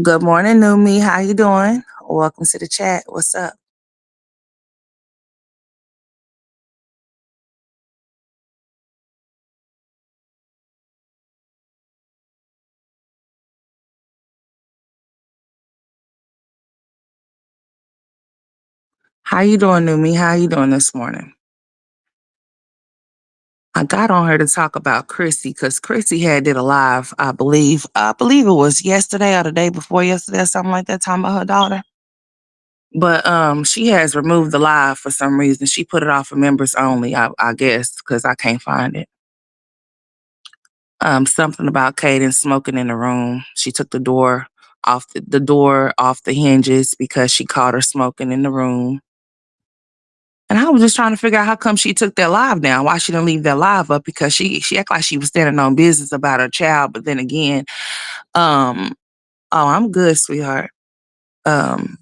Good morning, new me. How you doing? Welcome to the chat. What's up? How you doing, new me? How you doing this morning? I got on her to talk about Chrissy because Chrissy had did a live, I believe. I believe it was yesterday or the day before yesterday or something like that, talking about her daughter. But she has removed the live for some reason. She put it off for members only, I guess, because I can't find it. Something about Kaden smoking in the room. She took the door off the hinges because she caught her smoking in the room. And I was just trying to figure out how come she took that live down. Why she didn't leave that live up? Because she acted like she was standing on business about her child. But then again, um, oh, I'm good, sweetheart. Um,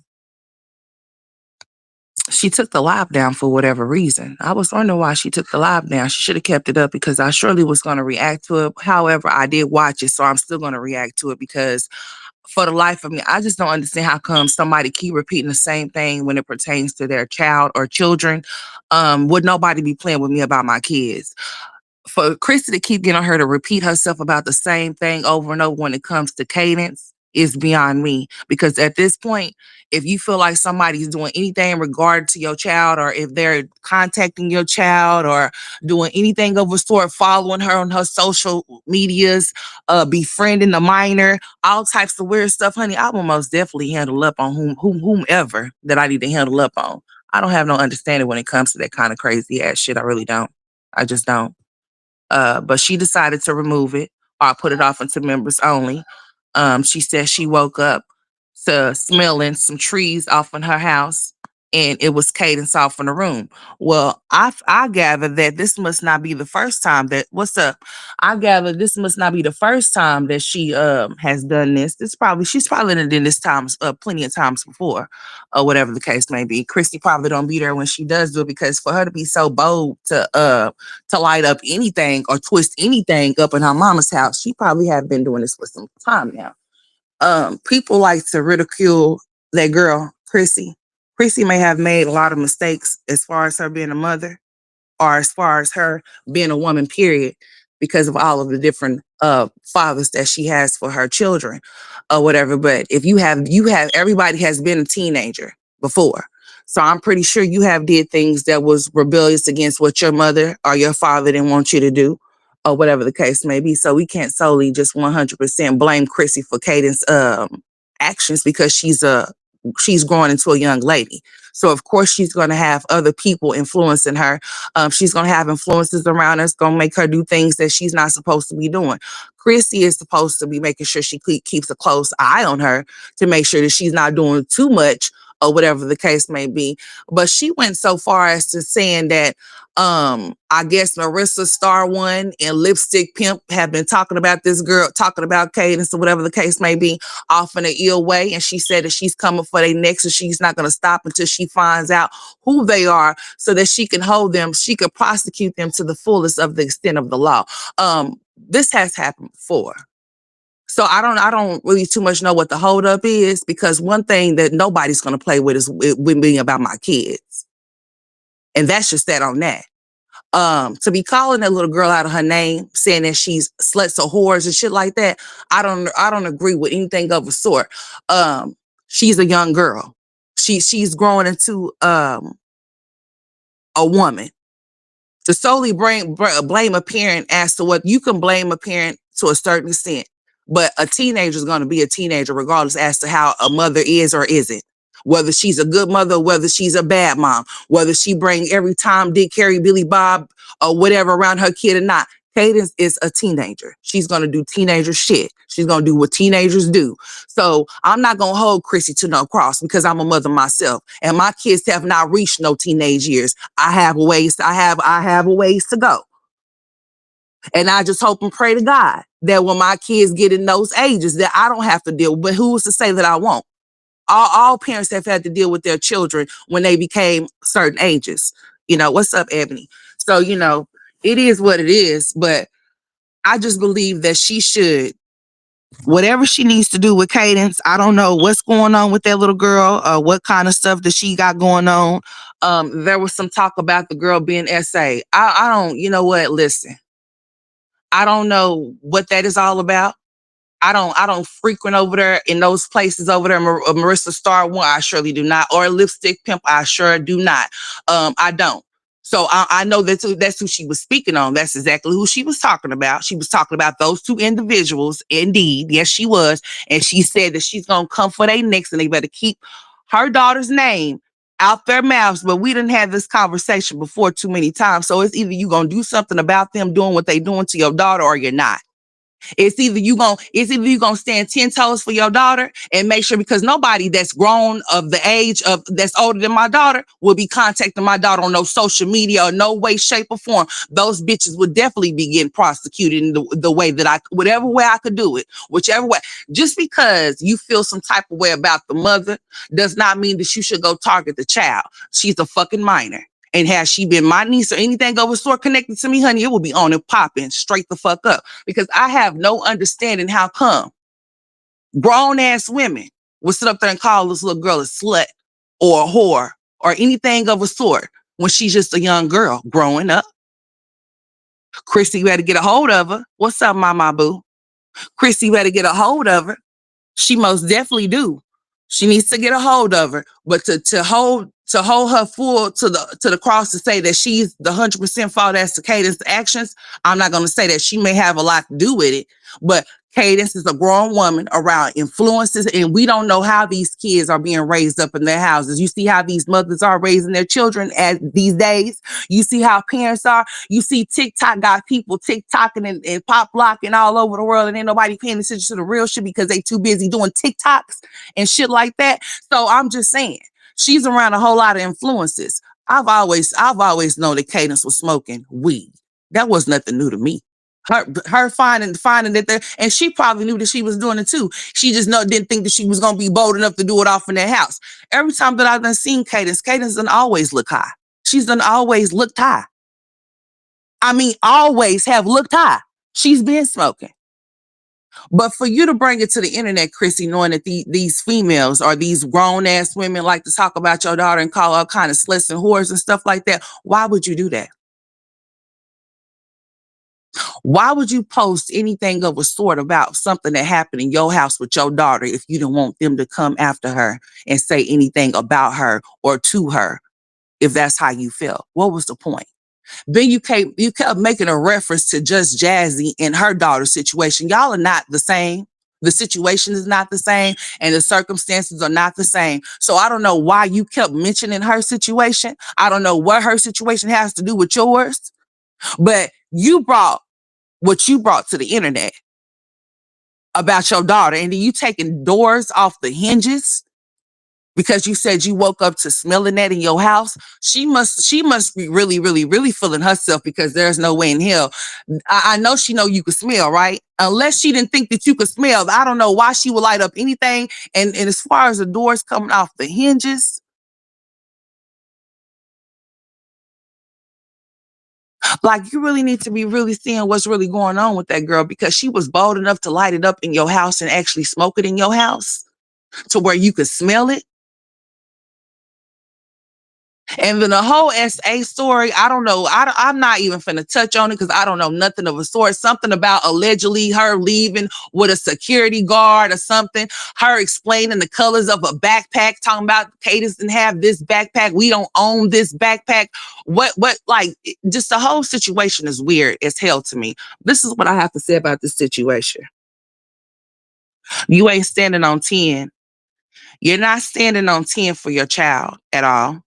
she took the live down for whatever reason. I was wondering why she took the live down. She should have kept it up because I surely was going to react to it. However, I did watch it, so I'm still going to react to it because for the life of me, I just don't understand how come somebody keep repeating the same thing when it pertains to their child or children. Would nobody be playing with me about my kids? For Chrissy to keep getting her to repeat herself about the same thing over and over when it comes to cadence is beyond me. Because at this point, if you feel like somebody's doing anything in regard to your child, or if they're contacting your child or doing anything of a sort, following her on her social medias, befriending the minor, all types of weird stuff, honey, I will most definitely handle up on whomever that I need to handle up on. I don't have no understanding when it comes to that kind of crazy ass shit. I really don't. I just don't. But she decided to remove it or put it off into members only. She said she woke up to smelling some trees off in her house, and it was cadence off in the room. Well, I gather that this must not be the first time that what's up. I gather this must not be the first time that she has done this. She's probably done this times plenty of times before, or whatever the case may be. Christy probably don't be there when she does do it because for her to be so bold to light up anything or twist anything up in her mama's house, she probably have been doing this for some time now. People like to ridicule that girl, Chrissy. Chrissy may have made a lot of mistakes as far as her being a mother or as far as her being a woman, period, because of all of the different fathers that she has for her children or whatever. But if you have everybody has been a teenager before. So I'm pretty sure you have did things that was rebellious against what your mother or your father didn't want you to do or whatever the case may be. So we can't solely just 100% blame Chrissy for Caden's actions because she's growing into a young lady. So of course she's going to have other people influencing her. She's going to have influences around her. It's going to make her do things that she's not supposed to be doing. Chrissy is supposed to be making sure she keeps a close eye on her to make sure that she's not doing too much or whatever the case may be. But she went so far as to saying that I guess Marissa Star One and Lipstick Pimp have been talking about this girl, talking about Cadence or whatever the case may be, off in an ill way. And she said that she's coming for their necks and she's not going to stop until she finds out who they are so that she can hold them, she could prosecute them to the fullest of the extent of the law. This has happened before. So I don't really too much know what the holdup is because one thing that nobody's gonna play with is with me about my kids. And that's just that on that. To be calling that little girl out of her name, saying that she's sluts or whores and shit like that, I don't agree with anything of the sort. She's a young girl. She's growing into a woman. To solely blame a parent as to what you can blame a parent to a certain extent, but a teenager is going to be a teenager regardless as to how a mother is or isn't. Whether she's a good mother, whether she's a bad mom, whether she bring every Tom, Dick, Harry, Billy, Bob, or whatever around her kid or not. Cadence is a teenager. She's going to do teenager shit. She's going to do what teenagers do. So I'm not going to hold Chrissy to no cross because I'm a mother myself. And my kids have not reached no teenage years. I have a ways to go. And I just hope and pray to God that when my kids get in those ages that I don't have to deal with. But who's to say that I won't? All parents have had to deal with their children when they became certain ages. What's up, Ebony? So, it is what it is, but I just believe that she should Whatever she needs to do with Cadence, I don't know what's going on with that little girl, what kind of stuff that she got going on. There was some talk about the girl being SA. I don't, you know what? Listen, I don't know what that is all about. I don't frequent over there in those places over there. Marissa Star one, I surely do not. Or Lipstick Pimp, I sure do not. I don't. So I know that's who she was speaking on. That's exactly who she was talking about. She was talking about those two individuals. Indeed, yes, she was. And she said that she's gonna come for their necks and they better keep her daughter's name out their mouths. But we didn't have this conversation before too many times. So it's either you gonna do something about them doing what they doing to your daughter or you're not. It's either you gonna stand 10 toes for your daughter and make sure, because nobody that's grown of the age of that's older than my daughter will be contacting my daughter on no social media or no way, shape, or form. Those bitches would definitely be getting prosecuted in the way that whatever way I could do it, whichever way. Just because you feel some type of way about the mother does not mean that you should go target the child. She's a fucking minor. And has she been my niece or anything of a sort connected to me, honey, it will be on and popping straight the fuck up. Because I have no understanding how come grown ass women will sit up there and call this little girl a slut or a whore or anything of a sort when she's just a young girl growing up. Chrissy, you better get a hold of her. What's up, mama boo? Chrissy, you better get a hold of her. She most definitely do. She needs to get a hold of her, but to hold her full to the cross to say that she's the 100% fault as to Cadence actions. I'm not going to say that. She may have a lot to do with it, but Cadence is a grown woman around influences, and we don't know how these kids are being raised up in their houses. You see how these mothers are raising their children as these days. You see how parents are. You see TikTok got people TikToking and pop locking all over the world, and ain't nobody paying attention to the real shit because they too busy doing TikToks and shit like that. So I'm just saying, she's around a whole lot of influences. I've always known that Cadence was smoking weed. That was nothing new to me. Her finding that there, and she probably knew that she was doing it too. She just didn't think that she was gonna be bold enough to do it off in their house. Every time that I've done seen Cadence done always look high. She's done always looked high. I mean, always have looked high. She's been smoking. But for you to bring it to the internet, Chrissy, knowing that these females or these grown ass women like to talk about your daughter and call all kind of sluts and whores and stuff like that, why would you do that? Why would you post anything of a sort about something that happened in your house with your daughter if you don't want them to come after her and say anything about her or to her if that's how you felt? What was the point? Then you kept making a reference to Just Jazzy and her daughter's situation. Y'all are not the same. The situation is not the same, and the circumstances are not the same. So I don't know why you kept mentioning her situation. I don't know what her situation has to do with yours, but you brought what you brought to the internet about your daughter, and then you taking doors off the hinges because you said you woke up to smelling that in your house. She must be really, really, really feeling herself, because there's no way in hell. I know she know you could smell, right? Unless she didn't think that you could smell, I don't know why she would light up anything. And as far as the doors coming off the hinges, like, you really need to be really seeing what's really going on with that girl, because she was bold enough to light it up in your house and actually smoke it in your house to where you could smell it. And then the whole SA story, I don't know. I'm not even finna touch on it because I don't know nothing of a sort. Something about allegedly her leaving with a security guard or something. Her explaining the colors of a backpack, talking about Cadence didn't have this backpack. We don't own this backpack. Like, just the whole situation is weird as hell to me. This is what I have to say about this situation. You ain't standing on 10. You're not standing on 10 for your child at all.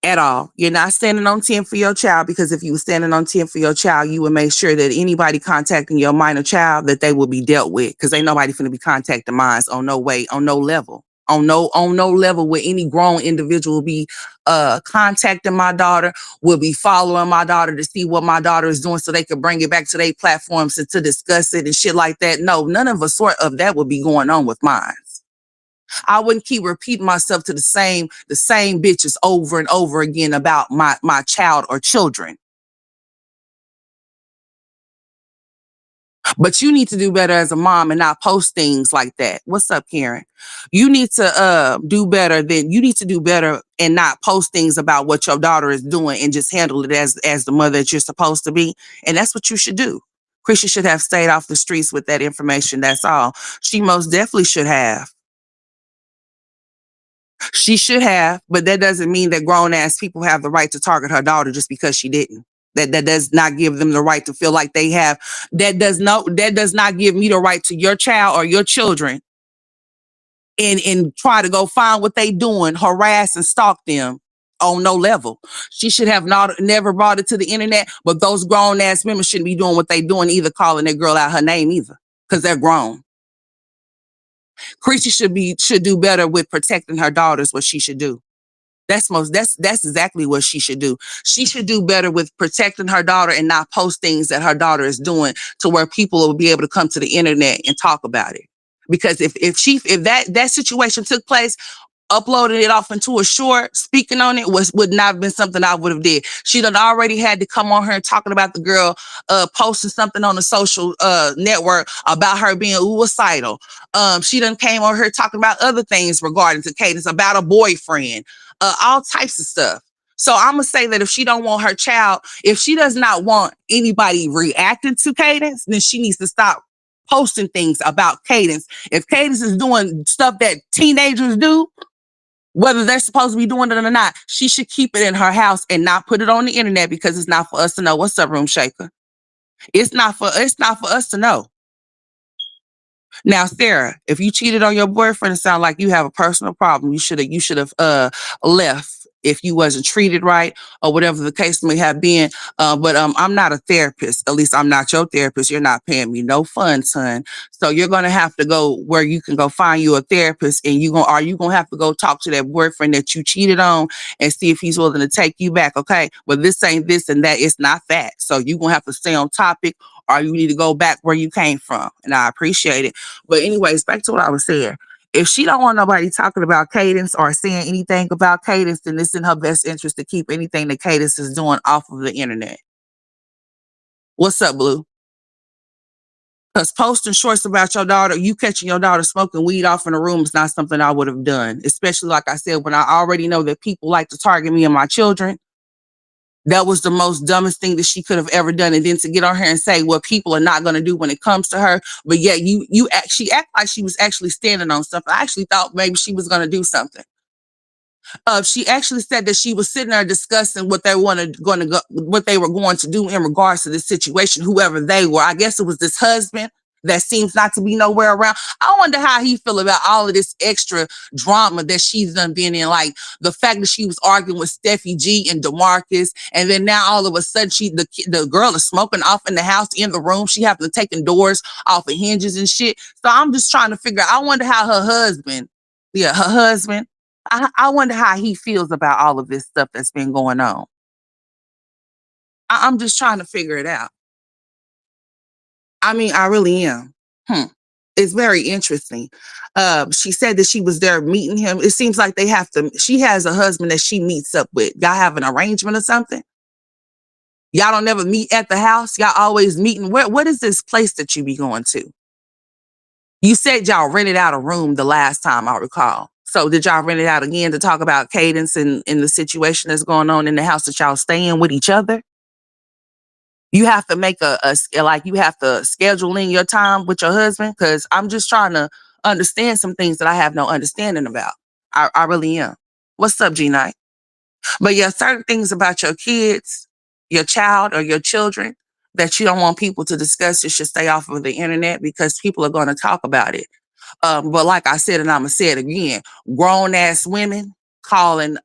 At all. You're not standing on 10 for your child, because if you were standing on 10 for your child, you would make sure that anybody contacting your minor child, that they will be dealt with, because ain't nobody finna be contacting mines on no way, on no level. On no level where any grown individual will be contacting my daughter, will be following my daughter to see what my daughter is doing so they could bring it back to their platforms and to discuss it and shit like that. No, none of a sort of that would be going on with mine. I wouldn't keep repeating myself to the same bitches over and over again about my child or children. But you need to do better as a mom and not post things like that. What's up, Karen? You need to you need to do better and not post things about what your daughter is doing and just handle it as the mother that you're supposed to be. And that's what you should do. Chrissy should have stayed off the streets with that information. That's all. She most definitely should have. She should have, but that doesn't mean that grown ass people have the right to target her daughter just because she didn't. That does not give them the right to feel like they have. That does not give me the right to your child or your children and try to go find what they doing, harass and stalk them on no level. She should have never brought it to the internet, but those grown ass women shouldn't be doing what they doing, either calling their girl out her name either, because they're grown. Chrissy should do better with protecting her daughters. What she should do. That's exactly what she should do. She should do better with protecting her daughter and not post things that her daughter is doing to where people will be able to come to the internet and talk about it. Because if that situation took place, uploading it off into a short, speaking on it would not have been something I would have did. She done already had to come on her talking about the girl posting something on the social network about her being suicidal. She done came on her talking about other things regarding to Cadence, about a boyfriend, all types of stuff. So I'm gonna say that if she don't want her child, if she does not want anybody reacting to Cadence, then she needs to stop posting things about Cadence. If Cadence is doing stuff that teenagers do, whether they're supposed to be doing it or not, she should keep it in her house and not put it on the internet, because it's not for us to know. What's up, Room Shaker? It's not for us to know. Now, Sarah, if you cheated on your boyfriend, it sounds like you have a personal problem. You should have left if you wasn't treated right or whatever the case may have been. But I'm not a therapist. At least I'm not your therapist. You're not paying me no funds, son. So you're gonna have to go where you can go find you a therapist, and you gonna have to go talk to that boyfriend that you cheated on and see if he's willing to take you back. Okay, but this ain't this and that. It's not that. So you're gonna have to stay on topic, or you need to go back where you came from. And I appreciate it. But anyways, back to what I was saying. If she don't want nobody talking about Cadence or saying anything about Cadence, then it's in her best interest to keep anything that Cadence is doing off of the internet. What's up, Blue? Because posting shorts about your daughter, you catching your daughter smoking weed off in a room is not something I would have done. Especially, like I said, when I already know that people like to target me and my children. That was the most dumbest thing that she could have ever done. And then to get on her and say what people are not going to do when it comes to her, but yet she act like she was actually standing on something. I actually thought maybe she was going to do something. She actually said that she was sitting there discussing what they were going to do in regards to this situation, whoever they were. I guess it was this husband that seems not to be nowhere around. I wonder how he feel about all of this extra drama that she's done been in, like the fact that she was arguing with Steffi G and DeMarcus, and then now all of a sudden the girl is smoking off in the house in the room. She having to taking doors off of hinges and shit. So I'm just trying to figure out. I wonder how her husband. I wonder how he feels about all of this stuff that's been going on. I'm just trying to figure it out. I mean, I really am. Hmm. It's very interesting. She said that she was there meeting him. It seems like she has a husband that she meets up with. Y'all have an arrangement or something? Y'all don't never meet at the house? Y'all always meeting? What is this place that you be going to? You said y'all rented out a room the last time I recall. So did y'all rent it out again to talk about Cadence and the situation that's going on in the house that y'all stay in with each other? You have to make you have to schedule in your time with your husband, because I'm just trying to understand some things that I have no understanding about. I really am. What's up, G Night? But yeah, certain things about your kids, your child or your children that you don't want people to discuss, you should stay off of the internet, because people are going to talk about it. But like I said, and I'm gonna say it again, grown ass women calling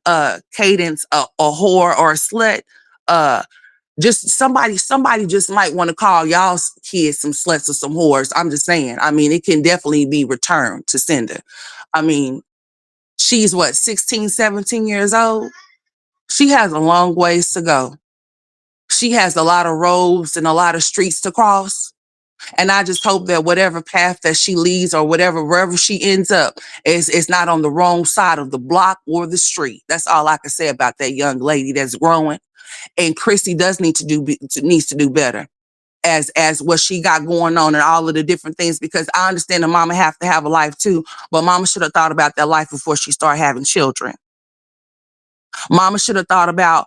Cadence a whore or a slut. Just somebody just might want to call y'all's kids some sluts or some whores. I'm just saying. I mean, it can definitely be returned to sender. I mean, she's what, 16, 17 years old? She has a long ways to go. She has a lot of roads and a lot of streets to cross. And I just hope that whatever path that she leads or wherever she ends up, is not on the wrong side of the block or the street. That's all I can say about that young lady that's growing. And Chrissy needs to do better. as what she got going on and all of the different things, because I understand the mama have to have a life too, but mama should have thought about that life before she started having children. Mama should have thought about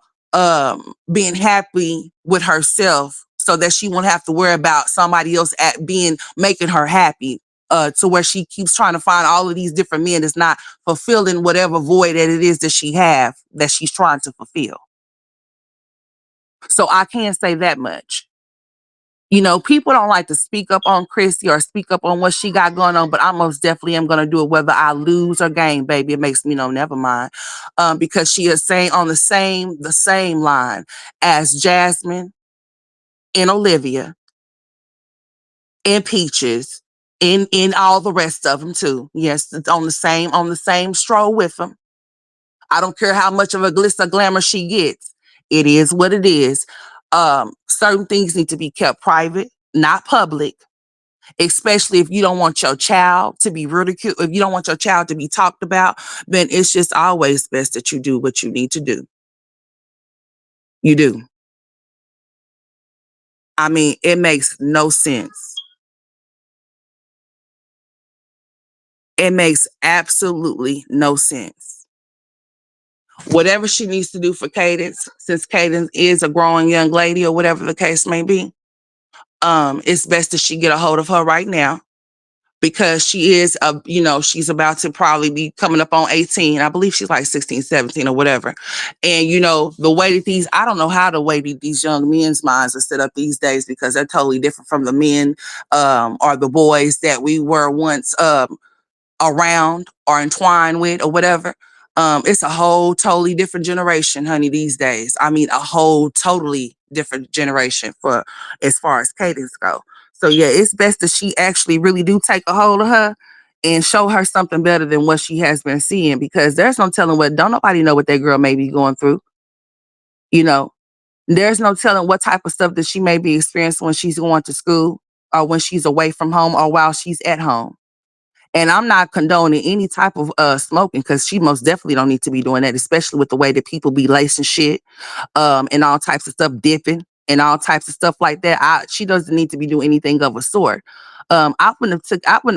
being happy with herself so that she won't have to worry about somebody else making her happy, to where she keeps trying to find all of these different men that's not fulfilling whatever void that it is that she's trying to fulfill. So I can't say that much. People don't like to speak up on Chrissy or speak up on what she got going on, but I most definitely am going to do it whether I lose or gain, baby. It makes me know, never mind. Because she is saying on the same line as Jasmine and Olivia and Peaches and all the rest of them too. Yes, it's on the same stroll with them. I don't care how much of a glitz or glamour she gets. It is what it is. Certain things need to be kept private, not public, especially if you don't want your child to be ridiculed, if you don't want your child to be talked about, then it's just always best that you do what you need to do. You do. I mean, it makes no sense. It makes absolutely no sense. Whatever she needs to do for Cadence, since Cadence is a growing young lady or whatever the case may be, it's best that she get a hold of her right now, because she is she's about to probably be coming up on 18. I believe she's like 16, 17 or whatever. And the way that I don't know how the way that these young men's minds are set up these days, because they're totally different from the men or the boys that we were once around or entwined with or whatever. It's a whole totally different generation, honey, these days. I mean, a whole totally different generation for as far as cadence go. So yeah, it's best that she actually really do take a hold of her and show her something better than what she has been seeing, because there's no telling don't nobody know what that girl may be going through. You know, there's no telling what type of stuff that she may be experiencing when she's going to school or when she's away from home or while she's at home. And I'm not condoning any type of smoking, because she most definitely don't need to be doing that, especially with the way that people be lacing shit and all types of stuff, dipping and all types of stuff like that. She doesn't need to be doing anything of a sort. I wouldn't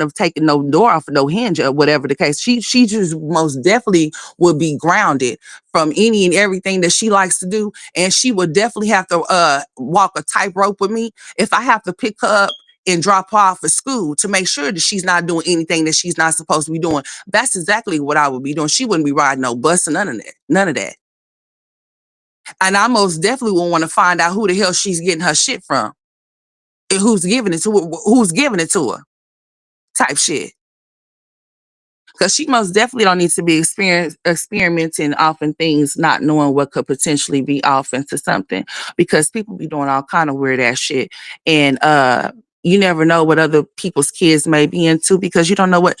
have taken no door off of no hinge or whatever the case. She just most definitely would be grounded from any and everything that she likes to do, and she would definitely have to walk a tightrope with me if I have to pick her up and drop her off at school to make sure that she's not doing anything that she's not supposed to be doing. That's exactly what I would be doing. She wouldn't be riding no bus or none of that. None of that. And I most definitely would want to find out who the hell she's getting her shit from and who's giving it to her type shit. Because she most definitely don't need to be experimenting off in things, not knowing what could potentially be off into something, because people be doing all kind of weird ass shit. And you never know what other people's kids may be into, because you don't know what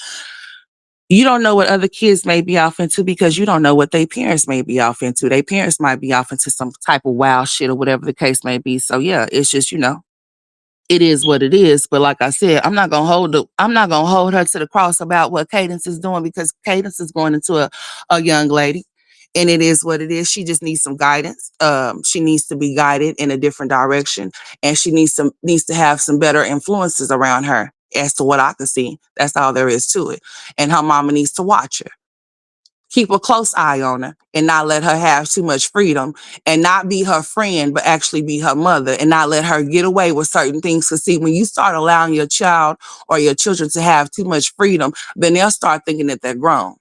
other kids may be off into, because you don't know what their parents may be off into. Their parents might be off into some type of wild shit or whatever the case may be. So yeah, it's just, it is what it is. But like I said, I'm not gonna hold her to the cross about what Cadence is doing, because Cadence is going into a young lady. And it is what it is. She just needs some guidance. She needs to be guided in a different direction, and she needs to have some better influences around her. As to what I can see, that's all there is to it. And her mama needs to watch her, keep a close eye on her, and not let her have too much freedom, and not be her friend, but actually be her mother, and not let her get away with certain things. Because see, when you start allowing your child or your children to have too much freedom, then they'll start thinking that they're grown.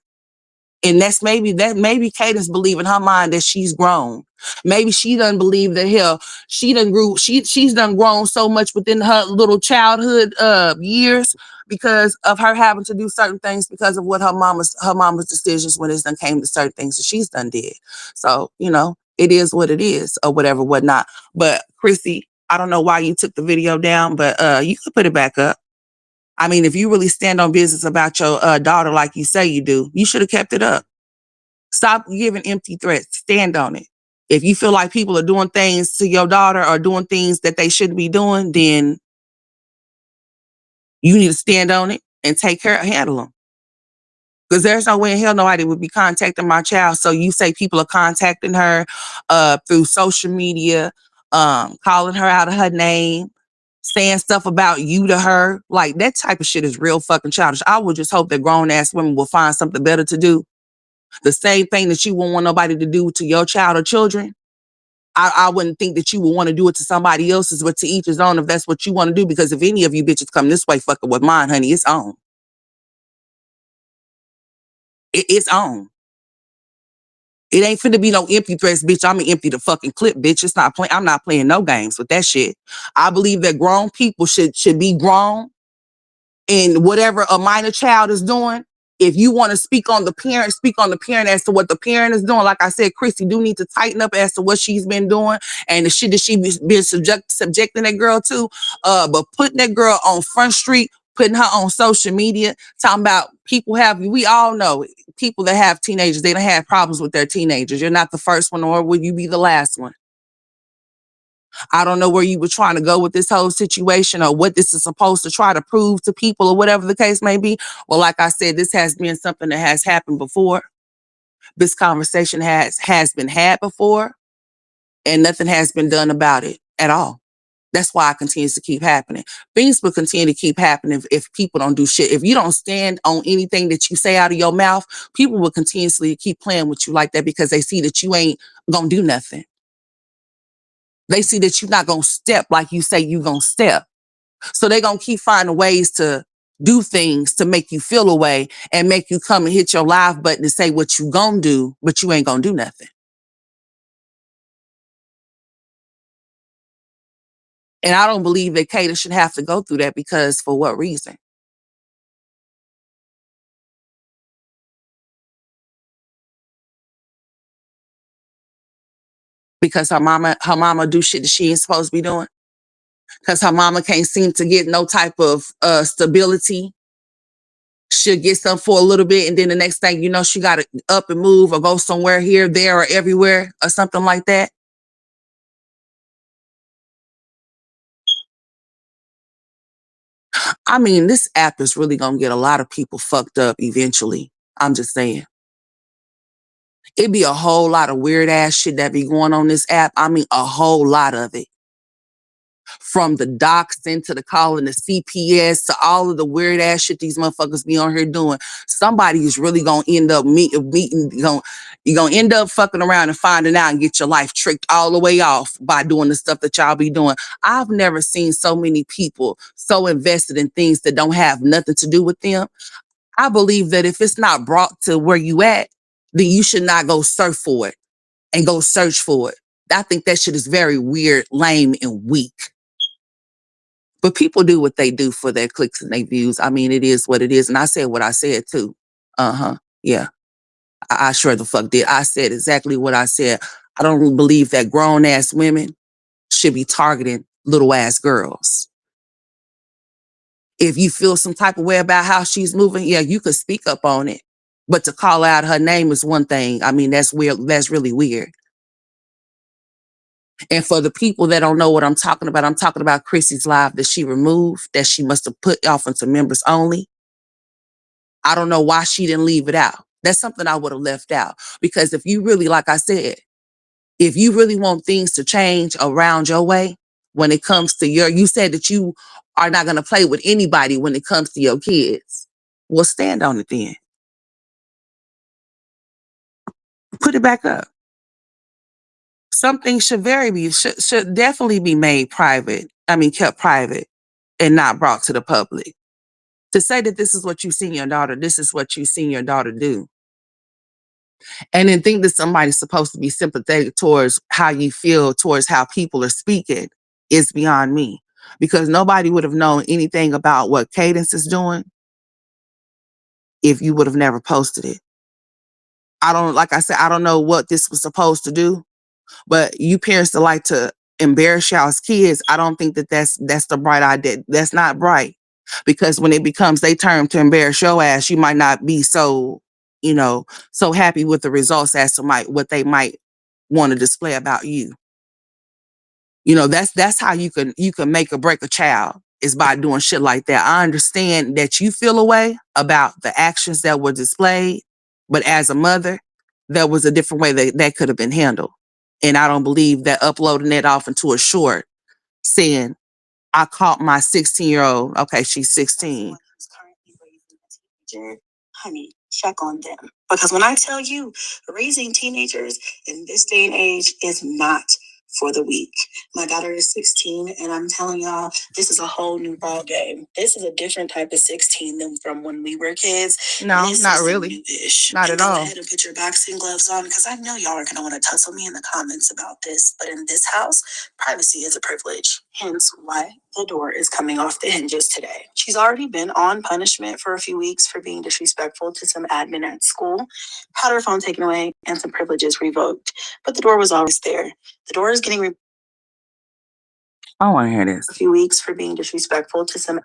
And maybe Cadence believe in her mind that she's grown. Maybe she doesn't believe that hell she's done grown so much within her little childhood years, because of her having to do certain things because of what her mama's decisions when it done came to certain things that she's done did. So, it is what it is or whatever, whatnot. But Chrissy, I don't know why you took the video down, but you could put it back up. I mean, if you really stand on business about your daughter like you say you do, you should have kept it up. Stop giving empty threats. Stand on it. If you feel like people are doing things to your daughter or doing things that they shouldn't be doing, then you need to stand on it and handle them. Because there's no way in hell nobody would be contacting my child. So you say people are contacting her through social media, calling her out of her name, saying stuff about you to her. Like, that type of shit is real fucking childish. I would just hope that grown ass women will find something better to do. The same thing that you won't want nobody to do to your child or children. I wouldn't think that you would want to do it to somebody else's, but to each his own if that's what you want to do. Because if any of you bitches come this way fucking with mine, honey, it's on. It's on. It ain't finna be no empty threats, bitch. I'm gonna empty the fucking clip, bitch. It's not playing. I'm not playing no games with that shit. I believe that grown people should be grown, and whatever a minor child is doing, if you want to speak on the parent, speak on the parent as to what the parent is doing. Like I said, Chrissy do need to tighten up as to what she's been doing and the shit that she's been subjecting that girl to. But putting that girl on Front Street, putting her on social media, talking about we all know people that have teenagers, they don't have problems with their teenagers. You're not the first one, nor will you be the last one. I don't know where you were trying to go with this whole situation or what this is supposed to try to prove to people or whatever the case may be. Well, like I said, this has been something that has happened before. This conversation has been had before, and nothing has been done about it at all. That's why it continues to keep happening. Things will continue to keep happening if people don't do shit. If you don't stand on anything that you say out of your mouth, people will continuously keep playing with you like that because they see that you ain't gonna do nothing. They see that you're not going to step like you say you're going to step. So they're going to keep finding ways to do things to make you feel a way and make you come and hit your live button to say what you going to do, but you ain't going to do nothing. And I don't believe that Kata should have to go through that because for what reason? Because her mama do shit that she ain't supposed to be doing. Because her mama can't seem to get no type of stability. She'll get something for a little bit, and then the next thing you know, she got to up and move or go somewhere here, there, or everywhere, or something like that. I mean, this app is really going to get a lot of people fucked up eventually. I'm just saying. It'd be a whole lot of weird ass shit that be going on this app. I mean, a whole lot of it. From the doxing to the calling the CPS to all of the weird ass shit these motherfuckers be on here doing. Somebody is really going to end up meeting, you're going to end up fucking around and finding out and get your life tricked all the way off by doing the stuff that y'all be doing. I've never seen so many people so invested in things that don't have nothing to do with them. I believe that if it's not brought to where you at, then you should not go surf for it and go search for it. I think that shit is very weird, lame, and weak. But people do what they do for their clicks and their views. I mean, it is what it is. And I said what I said too. Uh-huh. Yeah. I sure the fuck did. I said exactly what I said. I don't believe that grown ass women should be targeting little ass girls. If you feel some type of way about how she's moving, yeah, you could speak up on it. But to call out her name is one thing. I mean, that's weird. That's really weird. And for the people that don't know what I'm talking about Chrissy's live that she removed, that she must have put off into members only. I don't know why she didn't leave it out. That's something I would have left out. Because if you really, like I said, if you really want things to change around your way, when it comes to you said that you are not going to play with anybody when it comes to your kids. Well, stand on it then. Put it back up. Some things should definitely be made private. I mean, kept private and not brought to the public. To say that this is what you seen your daughter, this is what you seen your daughter do. And then think that somebody's supposed to be sympathetic towards how you feel, towards how people are speaking is beyond me. Because nobody would have known anything about what Cadence is doing if you would have never posted it. Like I said, I don't know what this was supposed to do, but you parents that like to embarrass y'all's kids, I don't think that that's the bright idea. That's not bright. Because when it becomes their turn to embarrass your ass, you might not be so, so happy with the results as to what they might want to display about you. That's how you can make or break a child is by doing shit like that. I understand that you feel a way about the actions that were displayed, but as a mother, there was a different way that could have been handled. And I don't believe that uploading it off into a short saying I caught my 16-year-old. Okay, she's 16. Honey, check on them. Because when I tell you, raising teenagers in this day and age is not for the weak. My daughter is 16, and I'm telling y'all, this is a whole new ball game. This is a different type of 16 than from when we were kids. No, this not is really. New-ish. Not and at go all. ahead and put your boxing gloves on, because I know y'all are going to want to tussle me in the comments about this. But in this house, privacy is a privilege. Hence why the door is coming off the hinges today. She's already been on punishment for a few weeks for being disrespectful to some admin at school, had her phone taken away, and some privileges revoked. But the door was always there. The door is getting I want to hear this. a few weeks for being disrespectful to some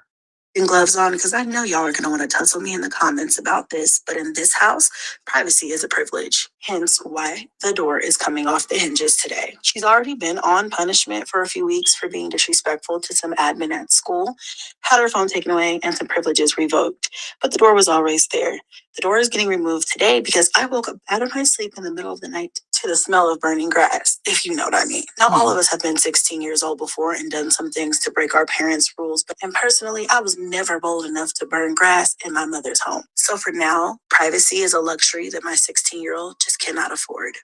gloves on, because I know y'all are going to want to tussle me in the comments about this. But in this house, privacy is a privilege. Hence why the door is coming off the hinges today. She's already been on punishment for a few weeks for being disrespectful to some admin at school, had her phone taken away, and some privileges revoked. But the door was always there. The door is getting removed today because I woke up out of my sleep in the middle of the night to the smell of burning grass, if you know what I mean. Now, all of us have been 16 years old before and done some things to break our parents' rules, and personally, I was never bold enough to burn grass in my mother's home. So for now, privacy is a luxury that my 16-year-old just cannot afford.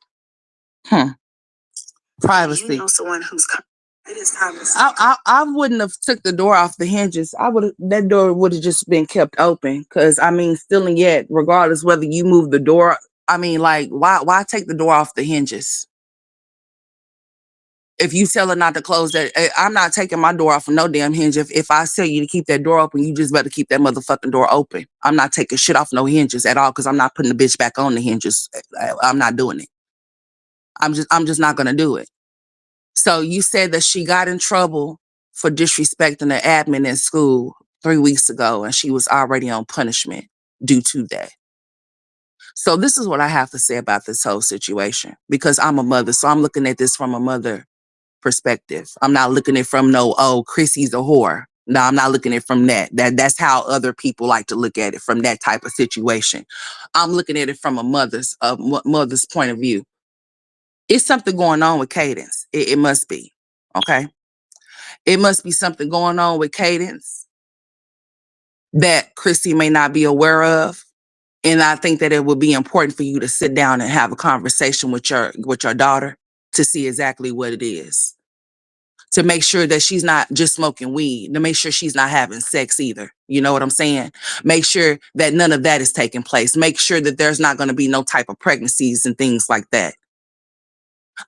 Privacy. You know someone who's it is time to I wouldn't have took the door off the hinges. That door would have just been kept open. Cause I mean, still and yet, regardless whether you move the door, I mean, like, why take the door off the hinges? If you tell her not to close that, I'm not taking my door off of no damn hinge. If I tell you to keep that door open, you just better keep that motherfucking door open. I'm not taking shit off no hinges at all, because I'm not putting the bitch back on the hinges. I'm not doing it. I'm just not gonna do it. So you said that she got in trouble for disrespecting the admin in school 3 weeks ago, and she was already on punishment due to that. So this is what I have to say about this whole situation, because I'm a mother. So I'm looking at this from a mother perspective. I'm not looking at it from no, oh, Chrissy's a whore. No, I'm not looking at it from that. That's how other people like to look at it, from that type of situation. I'm looking at it from a mother's point of view. It's something going on with Cadence. It must be. Okay. It must be something going on with Cadence that Chrissy may not be aware of. And I think that it would be important for you to sit down and have a conversation with your daughter to see exactly what it is. To make sure that she's not just smoking weed, to make sure she's not having sex either. You know what I'm saying? Make sure that none of that is taking place. Make sure that there's not going to be no type of pregnancies and things like that.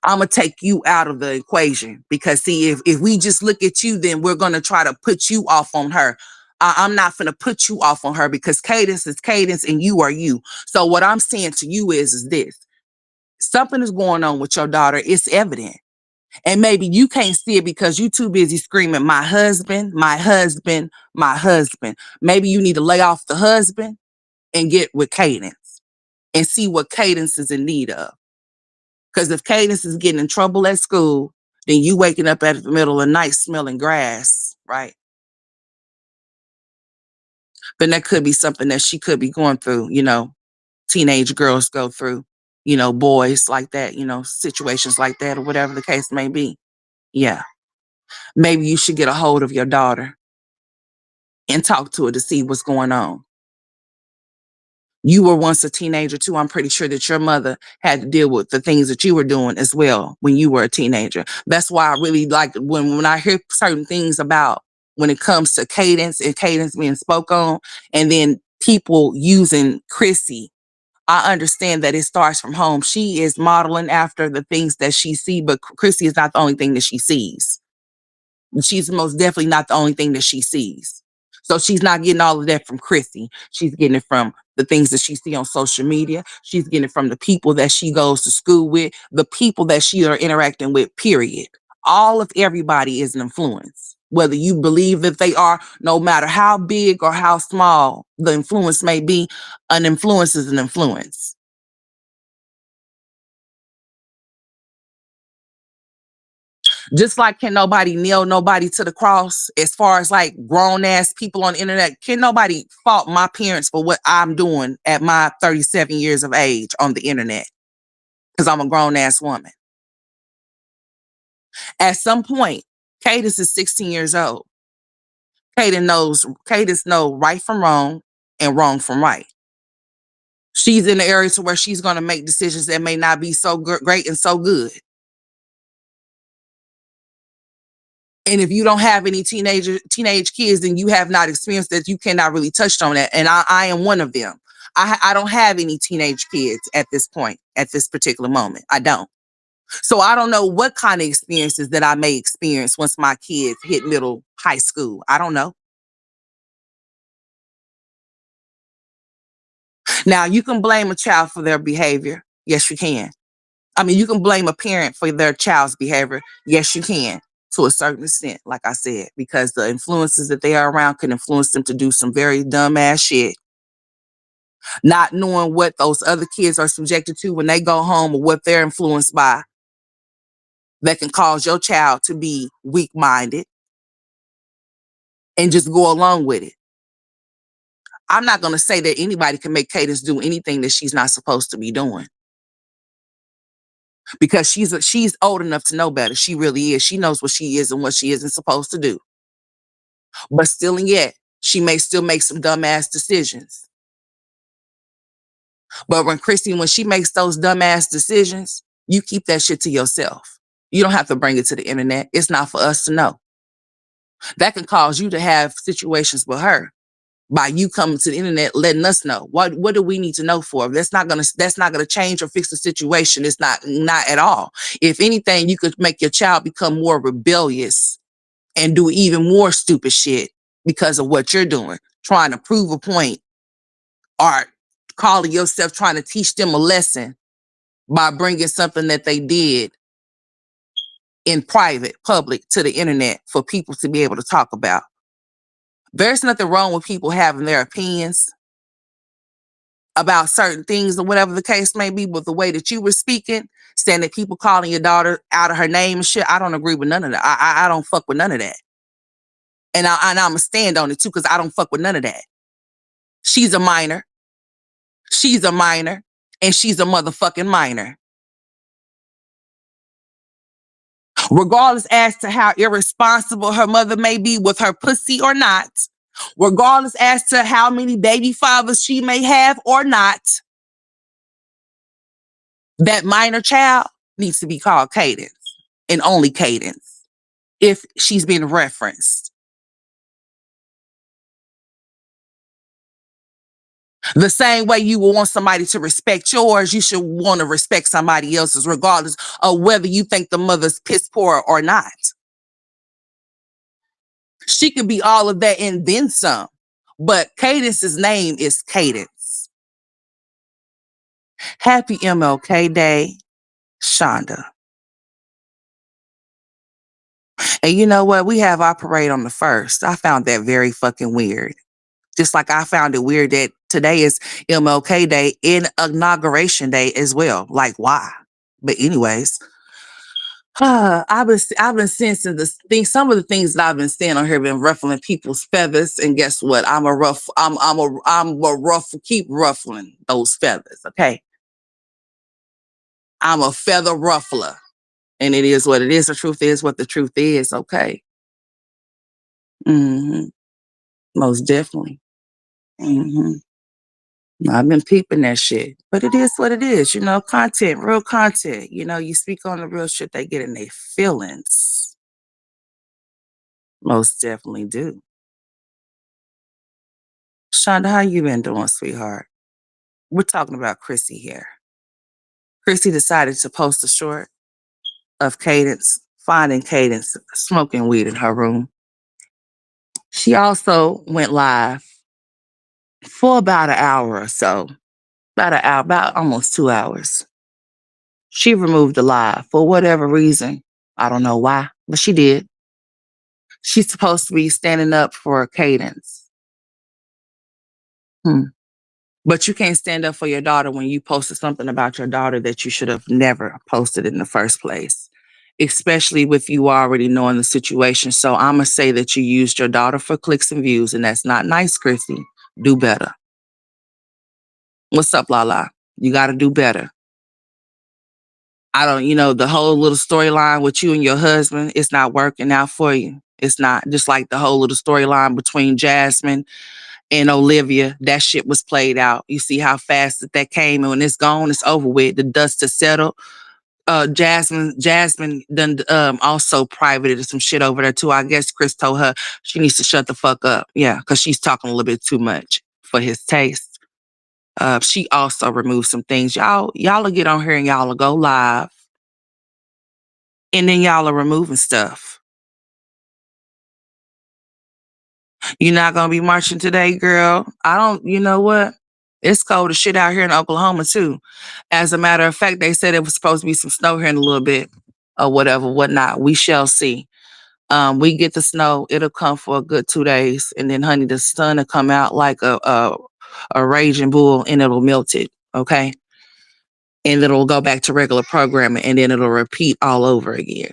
I'm going to take you out of the equation, because see, if we just look at you, then we're going to try to put you off on her. I'm not going to put you off on her, because Cadence is Cadence and you are you. So what I'm saying to you is this: something is going on with your daughter. It's evident. And maybe you can't see it because you're too busy screaming, my husband, my husband, my husband. Maybe you need to lay off the husband and get with Cadence and see what Cadence is in need of. Because if Cadence is getting in trouble at school, then you waking up at the middle of the night smelling grass, right? Then that could be something that she could be going through, teenage girls go through, boys like that, situations like that, or whatever the case may be. Yeah. Maybe you should get a hold of your daughter and talk to her to see what's going on. You were once a teenager too. I'm pretty sure that your mother had to deal with the things that you were doing as well when you were a teenager. That's why I really like when I hear certain things about when it comes to Cadence and Cadence being spoke on, and then people using Chrissy. I understand that it starts from home. She is modeling after the things that she sees, but Chrissy is not the only thing that she sees. She's most definitely not the only thing that she sees. So she's not getting all of that from Chrissy. She's getting it from the things that she sees on social media. She's getting it from the people that she goes to school with, the people that she are interacting with, period. All of everybody is an influence. Whether you believe that they are, no matter how big or how small the influence may be, an influence is an influence. Just like can nobody nail nobody to the cross, as far as like grown ass people on the internet, can nobody fault my parents for what I'm doing at my 37 years of age on the internet? Because I'm a grown ass woman. At some point, Cadence is 16 years old. Cadence know right from wrong and wrong from right. She's in the area to where she's going to make decisions that may not be so great and so good. And if you don't have any teenage kids, then you have not experienced that. You cannot really touch on that. And I am one of them. I don't have any teenage kids at this point, at this particular moment. I don't. So I don't know what kind of experiences that I may experience once my kids hit high school. I don't know. Now, you can blame a child for their behavior. Yes, you can. I mean, you can blame a parent for their child's behavior. Yes, you can, to a certain extent, like I said, because the influences that they are around can influence them to do some very dumb ass shit, not knowing what those other kids are subjected to when they go home or what they're influenced by, that can cause your child to be weak-minded and just go along with it. I'm not going to say that anybody can make Cadence do anything that she's not supposed to be doing, because she's old enough to know better. She really is. She knows what she is and what she isn't supposed to do. But still and yet, she may still make some dumbass decisions. But when she makes those dumbass decisions, you keep that shit to yourself. You don't have to bring it to the internet. It's not for us to know. That can cause you to have situations with her by you coming to the internet, letting us know. What do we need to know for? That's not gonna change or fix the situation. It's not at all. If anything, you could make your child become more rebellious and do even more stupid shit because of what you're doing, trying to prove a point or calling yourself trying to teach them a lesson by bringing something that they did in private, public, to the internet for people to be able to talk about. There's nothing wrong with people having their opinions about certain things or whatever the case may be, but the way that you were speaking, saying that people calling your daughter out of her name and shit, I don't agree with none of that. I don't fuck with none of that. And I'm going to stand on it too, because I don't fuck with none of that. She's a minor. She's a minor. And she's a motherfucking minor. Regardless as to how irresponsible her mother may be with her pussy or not, regardless as to how many baby fathers she may have or not, that minor child needs to be called Cadence, and only Cadence, if she's been referenced. The same way you will want somebody to respect yours, you should want to respect somebody else's, regardless of whether you think the mother's piss poor or not. She could be all of that and then some, but Cadence's name is Cadence. Happy MLK Day, Shonda. And you know what? We have our parade on the 1st. I found that very fucking weird. Just like I found it weird that today is MLK Day and inauguration day as well. Like, why? But anyways, I've been seeing some of the things that I've been saying on here have been ruffling people's feathers. And guess what? I'm a ruffle, keep ruffling those feathers. Okay. I'm a feather ruffler. And it is what it is. The truth is what the truth is. Okay. Mm-hmm. Most definitely. Mm-hmm. I've been peeping that shit, but it is what it is. Content, real content. You speak on the real shit, they get in their feelings. Most definitely do. Shonda, how you been doing, sweetheart? We're talking about Chrissy here. Chrissy decided to post a short of Cadence, finding Cadence smoking weed in her room. She also went live for about an hour or so. About almost 2 hours. She removed the live for whatever reason. I don't know why, but she did. She's supposed to be standing up for Cadence. But you can't stand up for your daughter when you posted something about your daughter that you should have never posted in the first place, especially with you already knowing the situation. So I'm going to say that you used your daughter for clicks and views, and that's not nice, Chrissy. Do better. What's up, Lala? You got to do better. The whole little storyline with you and your husband, it's not working out for you. It's not. Just like the whole little storyline between Jasmine and Olivia, that shit was played out. You see how fast that came, and when it's gone, it's over with. The dust has settled. Jasmine done also privated some shit over there too. I guess Chris told her she needs to shut the fuck up. Yeah, because she's talking a little bit too much for his taste. She also removed some things. Y'all will get on here and y'all will go live, and then y'all are removing stuff. You're not gonna be marching today, girl. I don't. You know what? It's cold as shit out here in Oklahoma too. As a matter of fact, they said it was supposed to be some snow here in a little bit, or whatever, whatnot. We shall see. We get the snow, it'll come for a good 2 days, and then, honey, the sun will come out like a raging bull, and it'll melt it. Okay, and it'll go back to regular programming, and then it'll repeat all over again.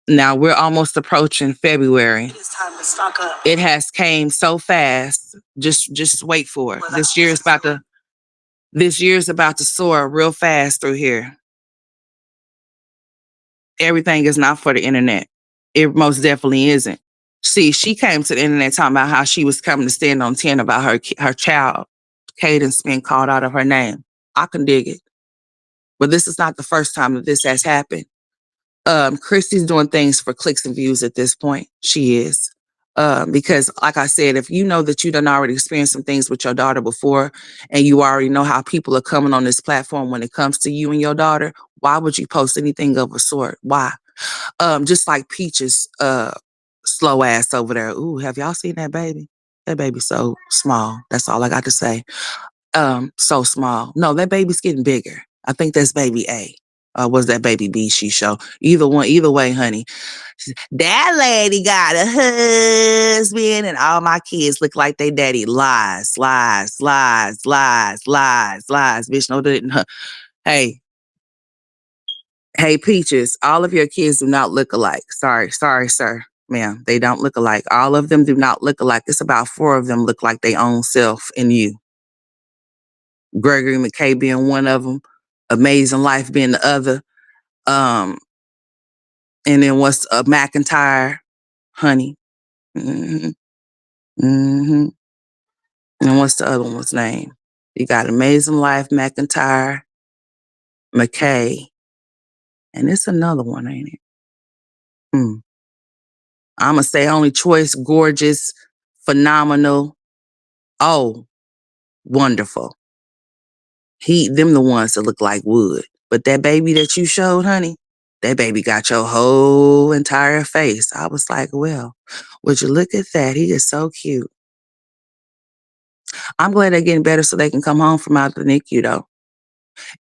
Now we're almost approaching February. It is time to stock up. It has came so fast. Just wait for it. This year's about to soar real fast through here. Everything is not for the internet. It most definitely isn't. See, she came to the internet talking about how she was coming to stand on 10 about her child, Cadence, being called out of her name. I can dig it. But this is not the first time that this has happened. Chrissy's doing things for clicks and views at this point. She is. Because like I said, if you know that you done already experienced some things with your daughter before, and you already know how people are coming on this platform when it comes to you and your daughter, why would you post anything of a sort? Why? Just like Peaches, slow ass over there. Ooh, have y'all seen that baby? That baby's so small. That's all I got to say. So small. No, that baby's getting bigger. I think that's baby A. Was that baby B she show? Either one, either way, honey. That lady got a husband, and all my kids look like they daddy. Lies, lies, lies, lies, lies, lies. Bitch, no, didn't. Hey, hey, Peaches, all of your kids do not look alike. Sorry, sir. Ma'am, they don't look alike. All of them do not look alike. It's about 4 of them look like their own self in you. Gregory McKay being one of them, Amazing Life being the other. And then what's McIntyre, honey? Mm-hmm. Mm-hmm. And what's the other one's name? You got Amazing Life, McIntyre, McKay, and it's another one, ain't it? I'm going to say only choice, gorgeous, phenomenal. Oh, wonderful. Them the ones that look like wood. But that baby that you showed, honey, that baby got your whole entire face. I was like, well, would you look at that? He is so cute. I'm glad they're getting better so they can come home from out the NICU though.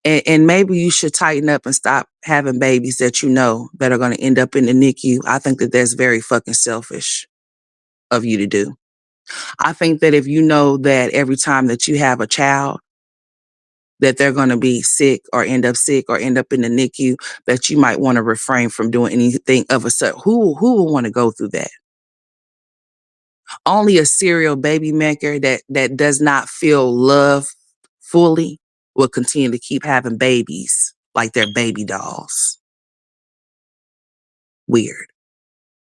And maybe you should tighten up and stop having babies that you know that are going to end up in the NICU. I think that that's very fucking selfish of you to do. I think that if you know that every time that you have a child, that they're going to be sick or end up in the NICU, that you might want to refrain from doing anything of a sort. Who will want to go through that? Only a serial baby maker that does not feel love fully will continue to keep having babies like they're baby dolls. Weird.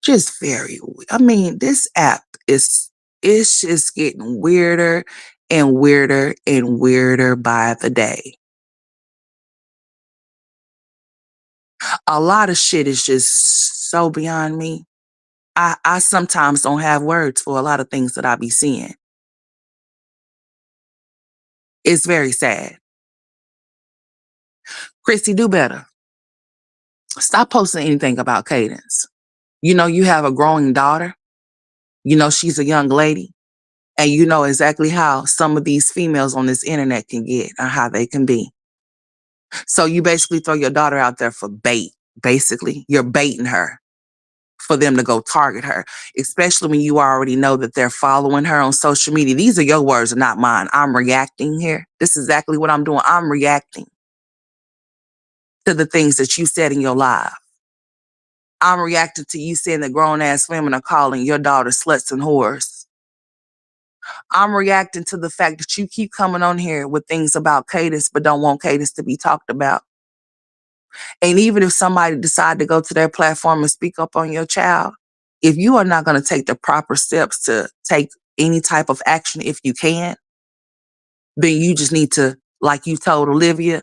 Just very weird. I mean, this app it's just getting weirder and weirder and weirder by the day. A lot of shit is just so beyond me. I sometimes don't have words for a lot of things that I be seeing. It's very sad. Chrissy, do better. Stop posting anything about Cadence. You know you have a growing daughter. You know she's a young lady. And you know exactly how some of these females on this internet can get and how they can be. So you basically throw your daughter out there for bait, basically. You're baiting her for them to go target her, especially when you already know that they're following her on social media. These are your words and not mine. I'm reacting here. This is exactly what I'm doing. I'm reacting to the things that you said in your live. I'm reacting to you saying that grown ass women are calling your daughter sluts and whores. I'm reacting to the fact that you keep coming on here with things about Cadence, but don't want Cadence to be talked about. And even if somebody decide to go to their platform and speak up on your child, if you are not going to take the proper steps to take any type of action, if you can, then you just need to, like you told Olivia,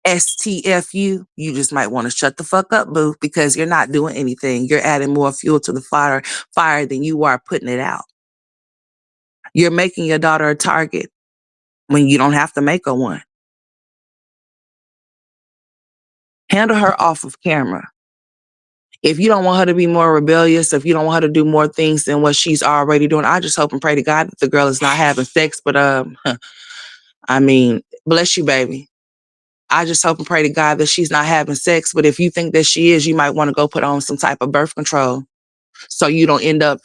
STFU, you just might want to shut the fuck up, boo, because you're not doing anything. You're adding more fuel to the fire than you are putting it out. You're making your daughter a target when you don't have to make her one. Handle her off of camera. If you don't want her to be more rebellious, if you don't want her to do more things than what she's already doing, I just hope and pray to God that the girl is not having sex. But I mean, bless you, baby. I just hope and pray to God that she's not having sex. But if you think that she is, you might want to go put on some type of birth control so you don't end up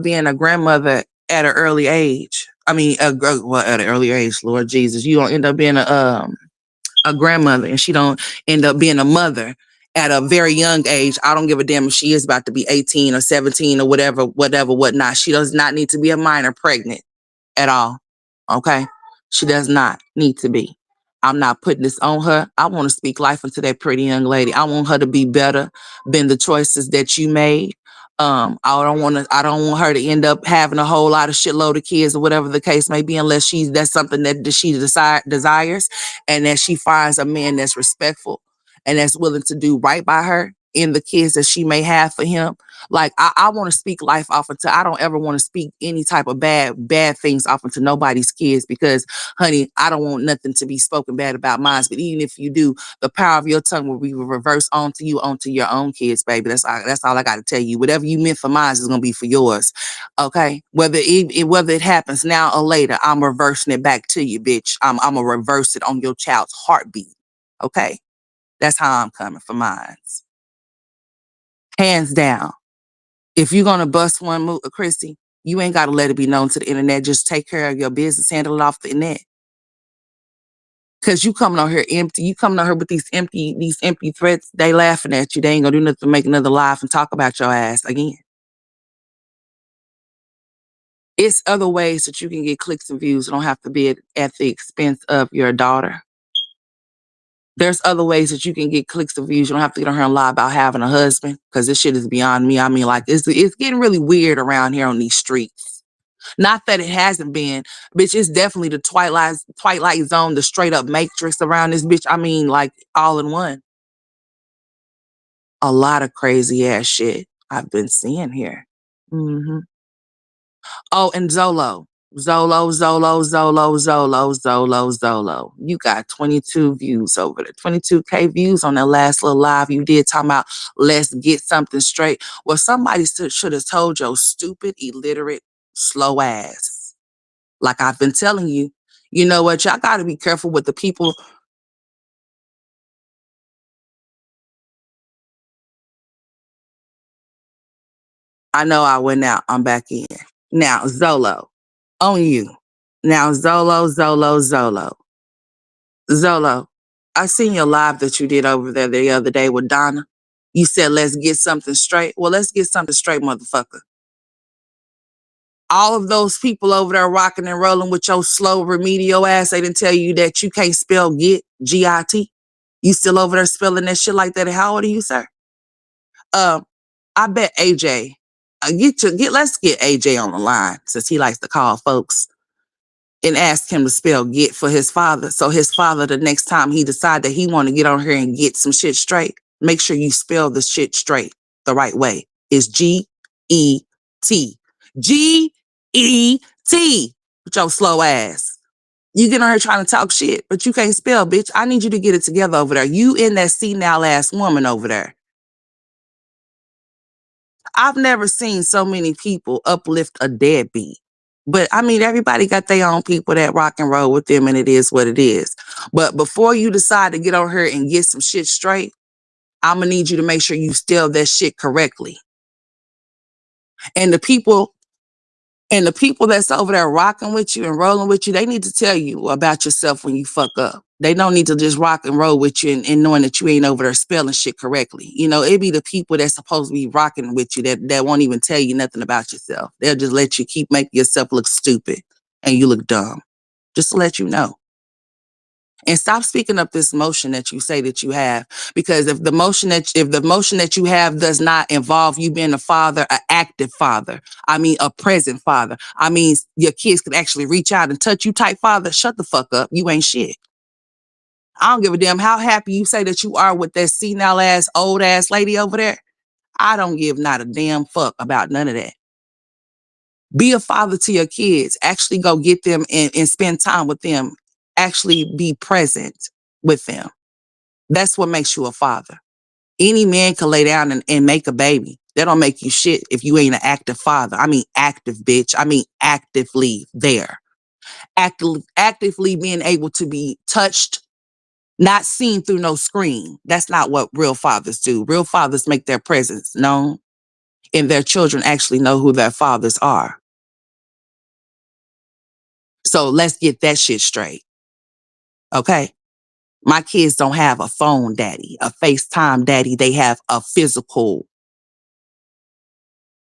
being a grandmother at an early age. I mean, at an early age, Lord Jesus, you don't end up being a grandmother, and she don't end up being a mother at a very young age. I don't give a damn if she is about to be 18 or 17 or whatnot. She does not need to be a minor pregnant at all. Okay? She does not need to be. I'm not putting this on her. I want to speak life into that pretty young lady. I want her to be better than the choices that you made. I don't want her to end up having a whole lot of shitload of kids or whatever the case may be, unless that's something that she desires, and that she finds a man that's respectful and that's willing to do right by her in the kids that she may have for him. Like, I want to speak life off into, I don't ever want to speak any type of bad things off into nobody's kids, because, honey, I don't want nothing to be spoken bad about mine. But even if you do, the power of your tongue will be reversed onto you, onto your own kids, baby. That's all I got to tell you. Whatever you meant for mine is going to be for yours. Okay? Whether it happens now or later, I'm reversing it back to you, bitch. I'm going to reverse it on your child's heartbeat. Okay? That's how I'm coming for mine. Hands down. If you're going to bust one move, Chrissy, you ain't got to let it be known to the internet. Just take care of your business, handle it off the net. Cause you coming on here empty. You coming on here with these empty threats. They laughing at you. They ain't gonna do nothing to make another live and talk about your ass again. It's other ways that you can get clicks and views. It don't have to be at the expense of your daughter. There's other ways that you can get clicks and views. You don't have to get on here and lie about having a husband, because this shit is beyond me. I mean, like, it's getting really weird around here on these streets. Not that it hasn't been, bitch. It's definitely the Twilight Zone, the straight up Matrix around this bitch. I mean, like, all in one. A lot of crazy ass shit I've been seeing here. Hmm. Oh, and Zolo. You got 22 views over there, 22K views on that last little live you did talking about let's get something straight. Well, somebody should have told your stupid, illiterate, slow ass. Like I've been telling you, you know what? Y'all got to be careful with the people. I know I went out. I'm back in. Now, Zolo, on you. Now, Zolo, I seen your live that you did over there the other day with Donna. You said, let's get something straight. Well, let's get something straight, motherfucker. All of those people over there rocking and rolling with your slow remedial ass, they didn't tell you that you can't spell get, G-I-T. You still over there spelling that shit like that. How old are you, sir? I bet AJ, let's get AJ on the line, since he likes to call folks, and ask him to spell get for his father. So his father, the next time he decide that he want to get on here and get some shit straight, make sure you spell the shit straight the right way. It's G-E-T. G-E-T. With your slow ass. You get on here trying to talk shit, but you can't spell, bitch. I need you to get it together over there. You in that senile ass woman over there. I've never seen so many people uplift a deadbeat. But I mean, everybody got their own people that rock and roll with them, and it is what it is. But before you decide to get on here and get some shit straight, I'm gonna need you to make sure you spell that shit correctly. And the people that's over there rocking with you and rolling with you, they need to tell you about yourself when you fuck up. They don't need to just rock and roll with you and knowing that you ain't over there spelling shit correctly. You know, it be the people that's supposed to be rocking with you that won't even tell you nothing about yourself. They'll just let you keep making yourself look stupid and you look dumb. Just to let you know. And stop speaking up this motion that you say that you have. Because if the motion that you have does not involve you being a father, an active father, I mean a present father, I mean your kids can actually reach out and touch you type father, shut the fuck up. You ain't shit. I don't give a damn how happy you say that you are with that senile ass, old ass lady over there. I don't give not a damn fuck about none of that. Be a father to your kids. Actually go get them and spend time with them. Actually be present with them. That's what makes you a father. Any man can lay down and make a baby. That don't make you shit if you ain't an active father. I mean active, bitch. I mean actively there. Actively being able to be touched, not seen through no screen. That's not what real fathers do. Real fathers make their presence known, and their children actually know who their fathers are. So let's get that shit straight. Okay? My kids don't have a phone daddy, a FaceTime daddy. They have a physical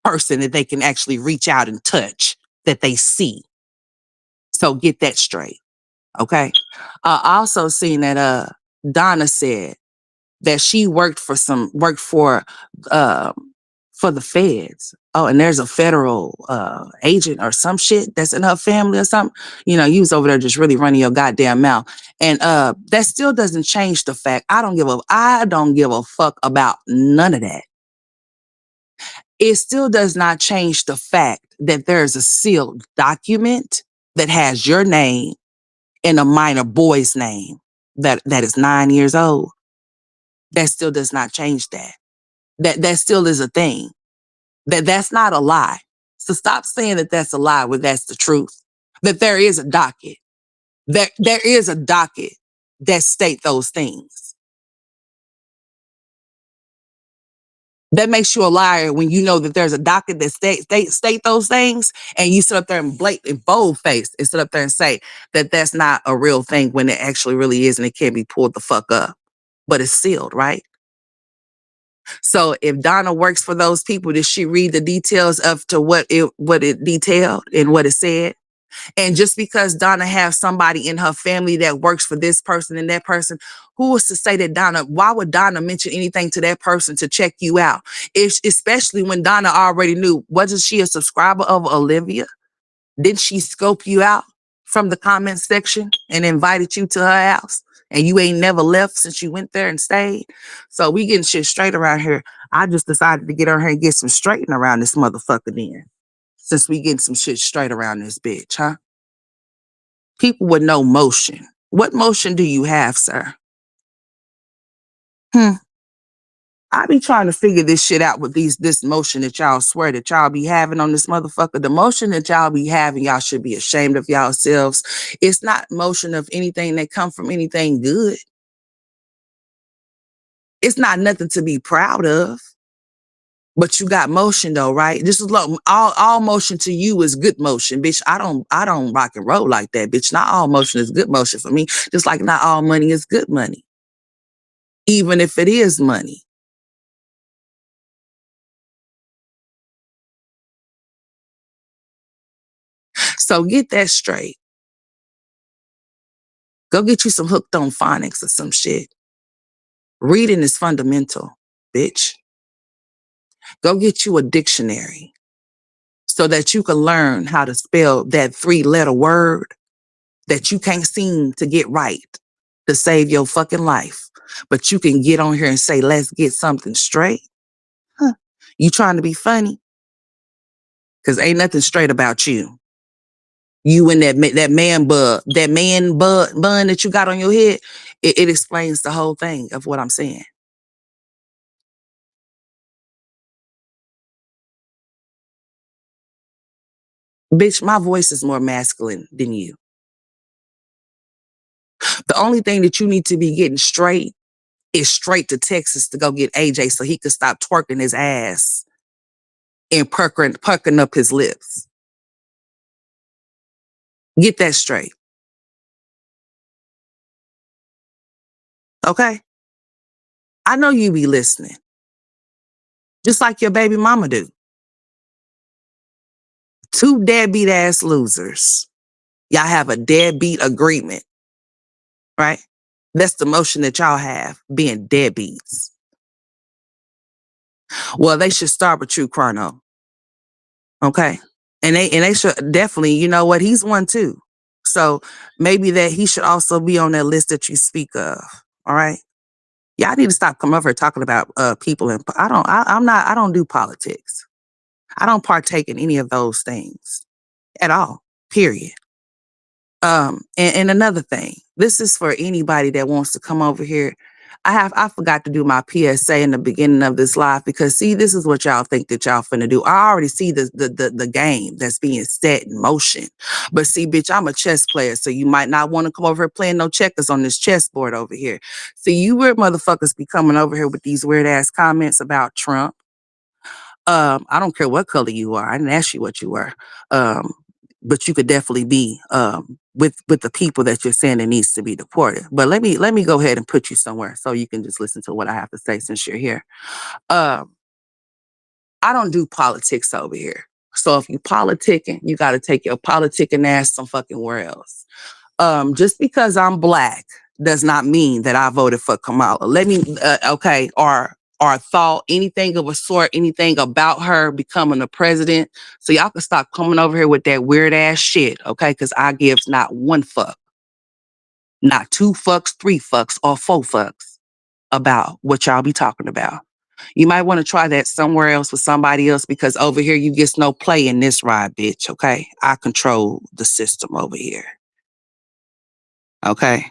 person that they can actually reach out and touch, that they see. So get that straight. Okay? I also seen that Donna said that she uh, for the feds. Oh, and there's a federal agent or some shit that's in her family or something. You was over there just really running your goddamn mouth. And that still doesn't change the fact I don't give a fuck about none of that. It still does not change the fact that there's a sealed document that has your name and a minor boy's name that is 9 years old. That still does not change that. That still is a thing. That's not a lie. So stop saying that that's a lie when that's the truth. That there is a docket. There is a docket that state those things. That makes you a liar when you know that there's a docket that state those things, and you sit up there and blatant bold face and sit up there and say that that's not a real thing when it actually really is, and it can't be pulled the fuck up. But it's sealed, right? So if Donna works for those people, did she read the details of to what it detailed and what it said? And just because Donna has somebody in her family that works for this person and that person, who was to say that why would Donna mention anything to that person to check you out? Especially when Donna already knew, wasn't she a subscriber of Olivia? Didn't she scope you out from the comment section and invited you to her house? And you ain't never left since you went there and stayed. So we getting shit straight around here. I just decided to get on here and get some straightening around this motherfucker then. Since we getting some shit straight around this bitch, huh? People with no motion. What motion do you have, sir? I be trying to figure this shit out with this motion that y'all swear that y'all be having on this motherfucker. The motion that y'all be having, y'all should be ashamed of yourselves. It's not motion of anything that come from anything good. It's not nothing to be proud of. But you got motion though, right? This is all motion to you is good motion, bitch. I don't rock and roll like that, bitch. Not all motion is good motion for me. Just like not all money is good money, even if it is money. So get that straight. Go get you some hooked on phonics or some shit. Reading is fundamental, bitch. Go get you a dictionary so that you can learn how to spell that 3-letter word that you can't seem to get right to save your fucking life. But you can get on here and say, let's get something straight. Huh. You trying to be funny? Because ain't nothing straight about you. You and that man bun that you got on your head, it explains the whole thing of what I'm saying. Bitch, my voice is more masculine than you. The only thing that you need to be getting straight is straight to Texas to go get AJ so he could stop twerking his ass and puckering up his lips. Get that straight. Okay? I know you be listening. Just like your baby mama do. 2 deadbeat ass losers. Y'all have a deadbeat agreement, right? That's the motion that y'all have, being deadbeats. Well, they should start with you, Chrono. Okay. And they should definitely, you know what, he's one too. So maybe that he should also be on that list that you speak of. All right. Y'all need to stop coming over here talking about people and I don't do politics. I don't partake in any of those things at all. Period. And another thing, this is for anybody that wants to come over here. I forgot to do my PSA in the beginning of this live because see, this is what y'all think that y'all finna do. I already see the game that's being set in motion. But see, bitch, I'm a chess player, so you might not want to come over here playing no checkers on this chessboard over here. See, you weird motherfuckers be coming over here with these weird ass comments about Trump. I don't care what color you are. I didn't ask you what you were. But you could definitely be with the people that you're saying that needs to be deported. But let me go ahead and put you somewhere so you can just listen to what I have to say since you're here. Um, I don't do politics over here. So if you politicking, you got to take your politicking ass some fucking where else. Just because I'm black does not mean that I voted for Kamala. Let me, okay, or thought anything of a sort, anything about her becoming the president. So y'all can stop coming over here with that weird ass shit, okay? Because I gives not one fuck, not two fucks, three fucks, or four fucks about what y'all be talking about. You might want to try that somewhere else with somebody else because over here you get no play in this ride, bitch, okay? I control the system over here, okay?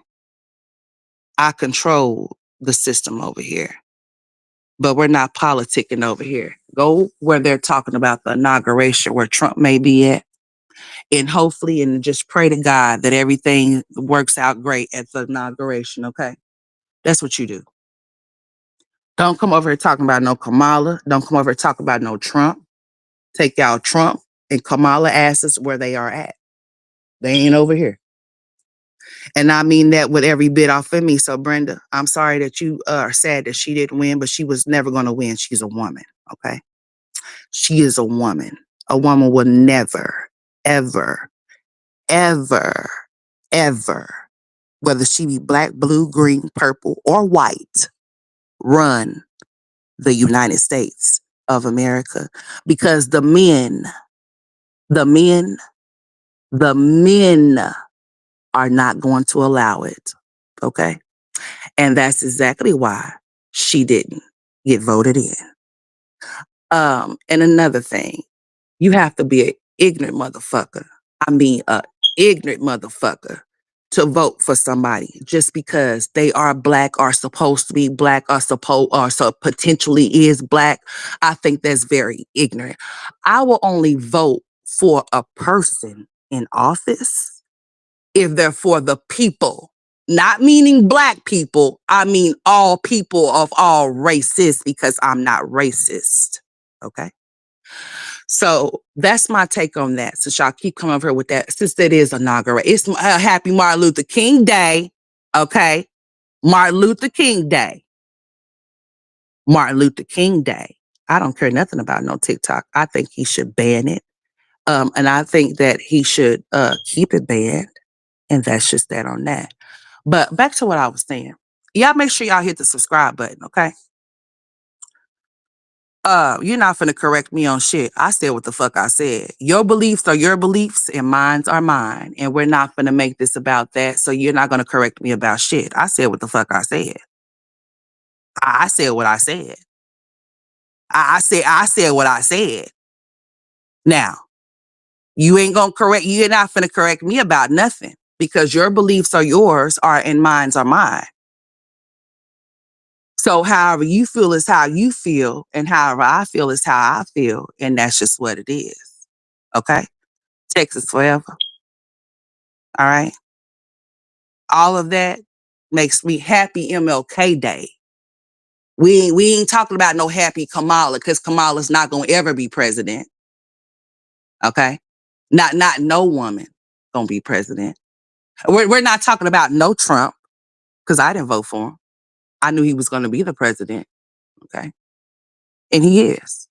I control the system over here, but we're not politicking over here. Go where they're talking about the inauguration, where Trump may be at, and hopefully, and just pray to God that everything works out great at the inauguration, okay? That's what you do. Don't come over here talking about no Kamala. Don't come over here talking about no Trump. Take y'all Trump and Kamala asses where they are at. They ain't over here. And I mean that with every bit off of me. So, Brenda, I'm sorry that you are sad that she didn't win, but she was never going to win. She's a woman, okay? She is a woman. A woman will never, ever, ever, ever, whether she be black, blue, green, purple, or white, run the United States of America because the men, the men are not going to allow it, okay? And that's exactly why she didn't get voted in. And another thing, you have to be an ignorant motherfucker. I mean, a ignorant motherfucker to vote for somebody just because they are black or supposed to be black or so potentially is black. I think that's very ignorant. I will only vote for a person in office if they're for the people. Not meaning black people, I mean all people of all races because I'm not racist. Okay. So that's my take on that. Since y'all keep coming over here with that, since it is inauguration, it's happy Martin Luther King Day. Okay. Martin Luther King Day. Martin Luther King Day. I don't care nothing about no TikTok. I think he should ban it. And I think that he should keep it banned. And that's just that on that. But back to what I was saying. Y'all make sure y'all hit the subscribe button, okay? You're not finna correct me on shit. I said what the fuck I said. Your beliefs are your beliefs and mine are mine. And we're not finna make this about that. So you're not gonna correct me about shit. I said what the fuck I said. I said what I said. I said what I said. Now, you're not finna correct me about nothing because your beliefs are yours and mine are mine. So however you feel is how you feel, and however I feel is how I feel, and that's just what it is. Okay? Texas forever. All right? All of that makes me happy MLK Day. We ain't talking about no happy Kamala, because Kamala's not gonna ever be president. Okay? Not no woman gonna be president. We're not talking about no Trump, because I didn't vote for him. I knew he was gonna be the president. Okay? And he is.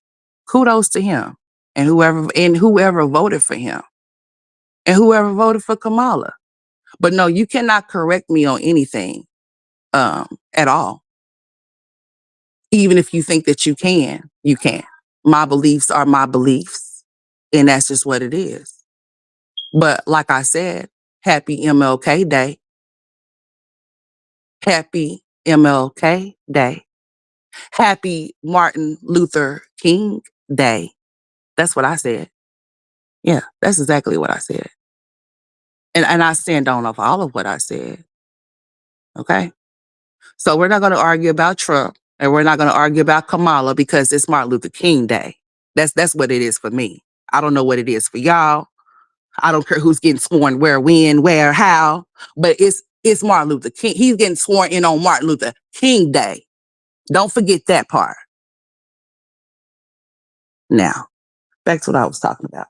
Kudos to him and whoever voted for him and whoever voted for Kamala. But no, you cannot correct me on anything. at all. Even if you think that you can, you can't. My beliefs are my beliefs, and that's just what it is. But like I said, happy MLK Day. Happy MLK Day. Happy Martin Luther King Day. That's what I said. Yeah, that's exactly what I said. And I stand on of all of what I said. Okay. So we're not going to argue about Trump and we're not going to argue about Kamala because it's Martin Luther King Day. That's what it is for me. I don't know what it is for y'all. I don't care who's getting sworn where, when, where, how, but it's Martin Luther King. He's getting sworn in on Martin Luther King Day. Don't forget that part. Now, back to what I was talking about.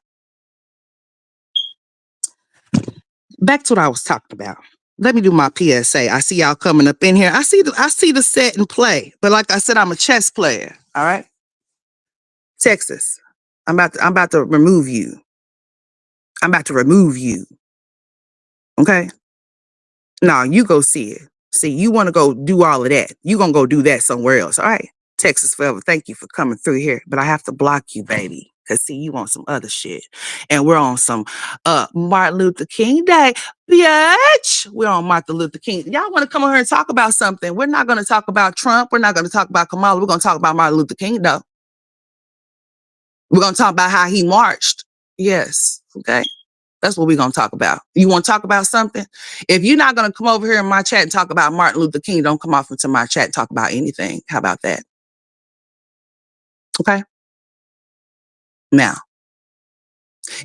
Let me do my PSA. I see y'all coming up in here. I see the set and play, but like I said, I'm a chess player. All right, Texas. I'm about to remove you. I'm about to remove you. Okay. No, you go see it. See, you want to go do all of that. You gonna go do that somewhere else. All right. Texas forever. Thank you for coming through here. But I have to block you, baby. Cause see, you want some other shit. And we're on some Martin Luther King Day. Bitch. We're on Martin Luther King. Y'all want to come over here and talk about something. We're not gonna talk about Trump. We're not gonna talk about Kamala. We're gonna talk about Martin Luther King, though. We're gonna talk about how he marched. Yes. Okay. That's what we're going to talk about. You want to talk about something? If you're not going to come over here in my chat and talk about Martin Luther King, don't come off into my chat and talk about anything. How about that? Okay. Now,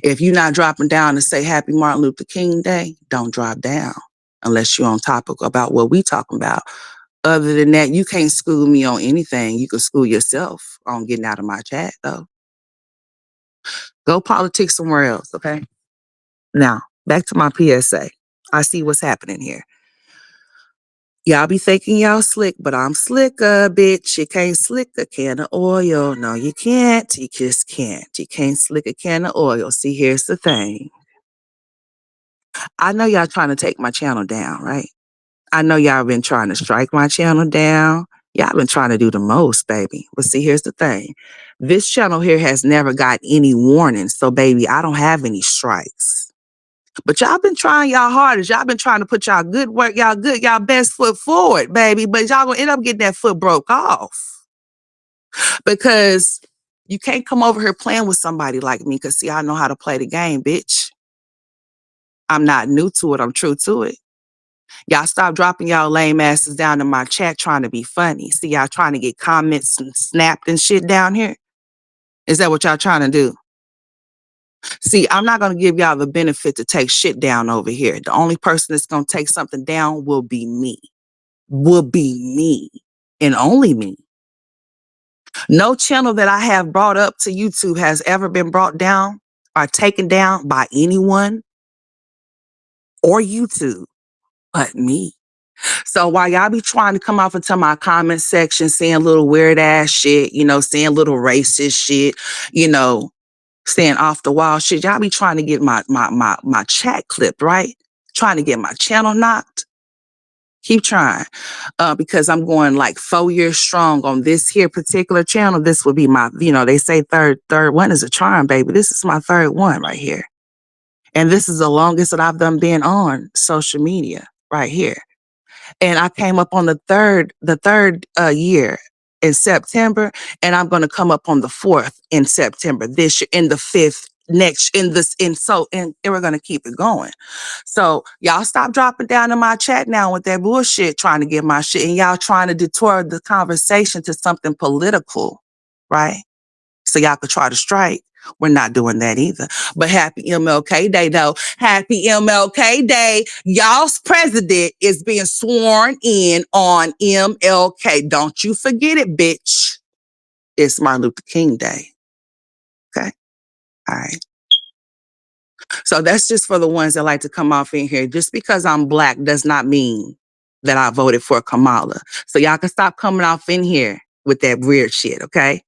if you're not dropping down to say happy Martin Luther King Day, don't drop down unless you're on topic about what we talking about. Other than that, you can't school me on anything. You can school yourself on getting out of my chat, though. Go politics somewhere else, okay? Now, back to my PSA. I see what's happening here. Y'all be thinking y'all slick, but I'm slicker, bitch. You can't slick a can of oil. No, you can't. You just can't. You can't slick a can of oil. See, here's the thing. I know y'all trying to take my channel down, right? I know y'all been trying to strike my channel down. Y'all been trying to do the most, baby. But see, here's the thing. This channel here has never got any warnings. So, baby, I don't have any strikes. But y'all been trying y'all hardest. Y'all been trying to put y'all good work, y'all best foot forward, baby. But y'all gonna end up getting that foot broke off. Because you can't come over here playing with somebody like me, because see, I know how to play the game, bitch. I'm not new to it. I'm true to it. Y'all stop dropping y'all lame asses down in my chat trying to be funny. See, y'all trying to get comments and snapped and shit down here. Is that what y'all trying to do? See, I'm not going to give y'all the benefit to take shit down over here. The only person that's going to take something down will be me. And only me. No channel that I have brought up to YouTube has ever been brought down or taken down by anyone or YouTube but me. So while y'all be trying to come off into my comment section saying little weird ass shit, saying little racist shit, saying off the wall shit, y'all be trying to get my chat clipped, right? Trying to get my channel knocked. Keep trying. Because I'm going like 4 years strong on this here particular channel. This would be my, they say third one is a charm, baby. This is my third one right here. And this is the longest that I've been on social media right here. And I came up on the third year in September, and I'm going to come up on the 4th in September this year, in the 5th next, and we're going to keep it going. So y'all stop dropping down in my chat now with that bullshit, trying to get my shit, and y'all trying to detour the conversation to something political, right? So y'all could try to strike. We're not doing that either. But happy MLK Day, though. Happy MLK Day. Y'all's president is being sworn in on MLK. Don't you forget it, bitch. It's Martin Luther King Day. Okay? All right. So that's just for the ones that like to come off in here. Just because I'm Black does not mean that I voted for Kamala. So y'all can stop coming off in here with that weird shit, okay?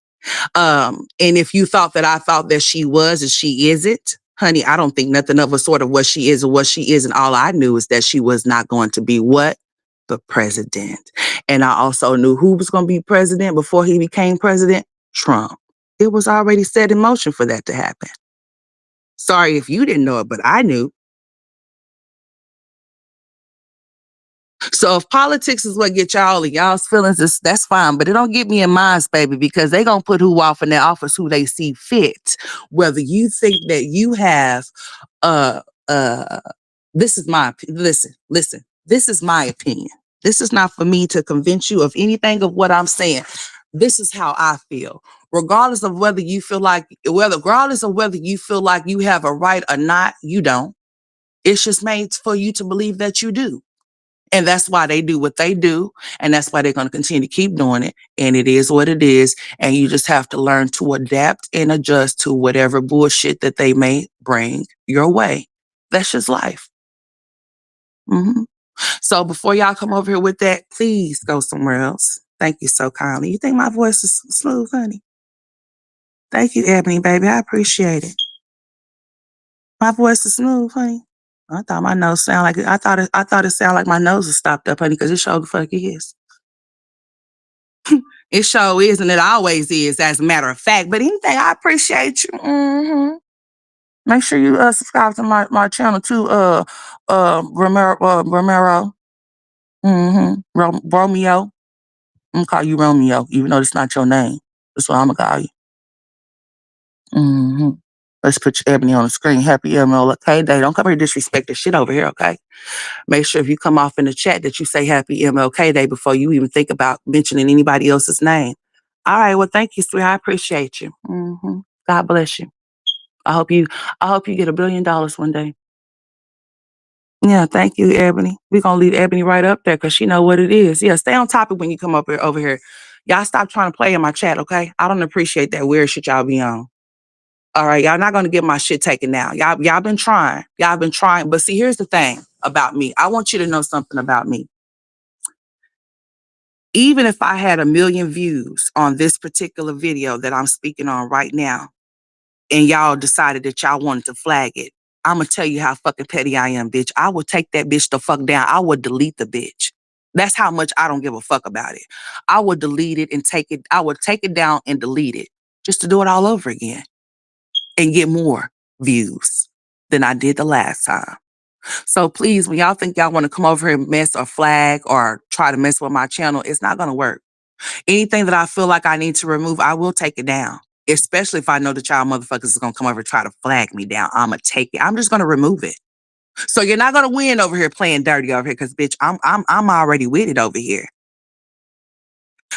And if you thought that I thought that she was and she isn't, honey, I don't think nothing of a sort of what she is or what she isn't. All I knew is that she was not going to be what? the president. And I also knew who was going to be president before he became president, Trump. It was already set in motion for that to happen. Sorry if you didn't know it, but I knew. So if politics is what get y'all and y'all's feelings, that's fine. But it don't get me in minds, baby, because they gonna put who off in their office who they see fit. Whether you think that you have uh uh this is my listen, this is my opinion. This is not for me to convince you of anything of what I'm saying. This is how I feel. Regardless of whether you feel like regardless of whether you feel like you have a right or not, you don't. It's just made for you to believe that you do. And that's why they do what they do. And that's why they're going to continue to keep doing it. And it is what it is. And you just have to learn to adapt and adjust to whatever bullshit that they may bring your way. That's just life. Mm-hmm. So before y'all come over here with that, please go somewhere else. Thank you so kindly. You think my voice is smooth, honey? Thank you, Ebony, baby. I appreciate it. My voice is smooth, honey. I thought my nose sounded like it. I thought it sounded like my nose was stopped up, honey, because it sure the fuck is. It sure is, and it always is, as a matter of fact. But anything, I appreciate you. Mm-hmm. Make sure you subscribe to my channel too, Romero. Mm-hmm. Romeo. I'm gonna call you Romeo, even though it's not your name. That's what I'm gonna call you. Mm-hmm. Let's put your Ebony on the screen. Happy MLK Day. Don't come here disrespect the shit over here, okay? Make sure if you come off in the chat that you say Happy MLK Day before you even think about mentioning anybody else's name. All right. Well, thank you, sweetheart. I appreciate you. Mm-hmm. God bless you. I hope you. I hope you get $1 billion one day. Yeah. Thank you, Ebony. We're gonna leave Ebony right up there because she know what it is. Yeah. Stay on topic when you come up here over here. Y'all stop trying to play in my chat, okay? I don't appreciate that weird shit y'all be on. All right, y'all not gonna get my shit taken down. Y'all been trying. Y'all been trying. But see, here's the thing about me. I want you to know something about me. Even if I had 1 million views on this particular video that I'm speaking on right now, and y'all decided that y'all wanted to flag it, I'm gonna tell you how fucking petty I am, bitch. I would take that bitch the fuck down. I would delete the bitch. That's how much I don't give a fuck about it. I would delete it and take it. I would take it down and delete it just to do it all over again and get more views than I did the last time. So please, when y'all think y'all want to come over here and mess or flag or try to mess with my channel, it's not going to work. Anything that I feel like I need to remove, I will take it down. Especially if I know that y'all motherfuckers is going to come over and try to flag me down. I'm going to take it. I'm just going to remove it. So you're not going to win over here playing dirty over here because, bitch, I'm already with it over here.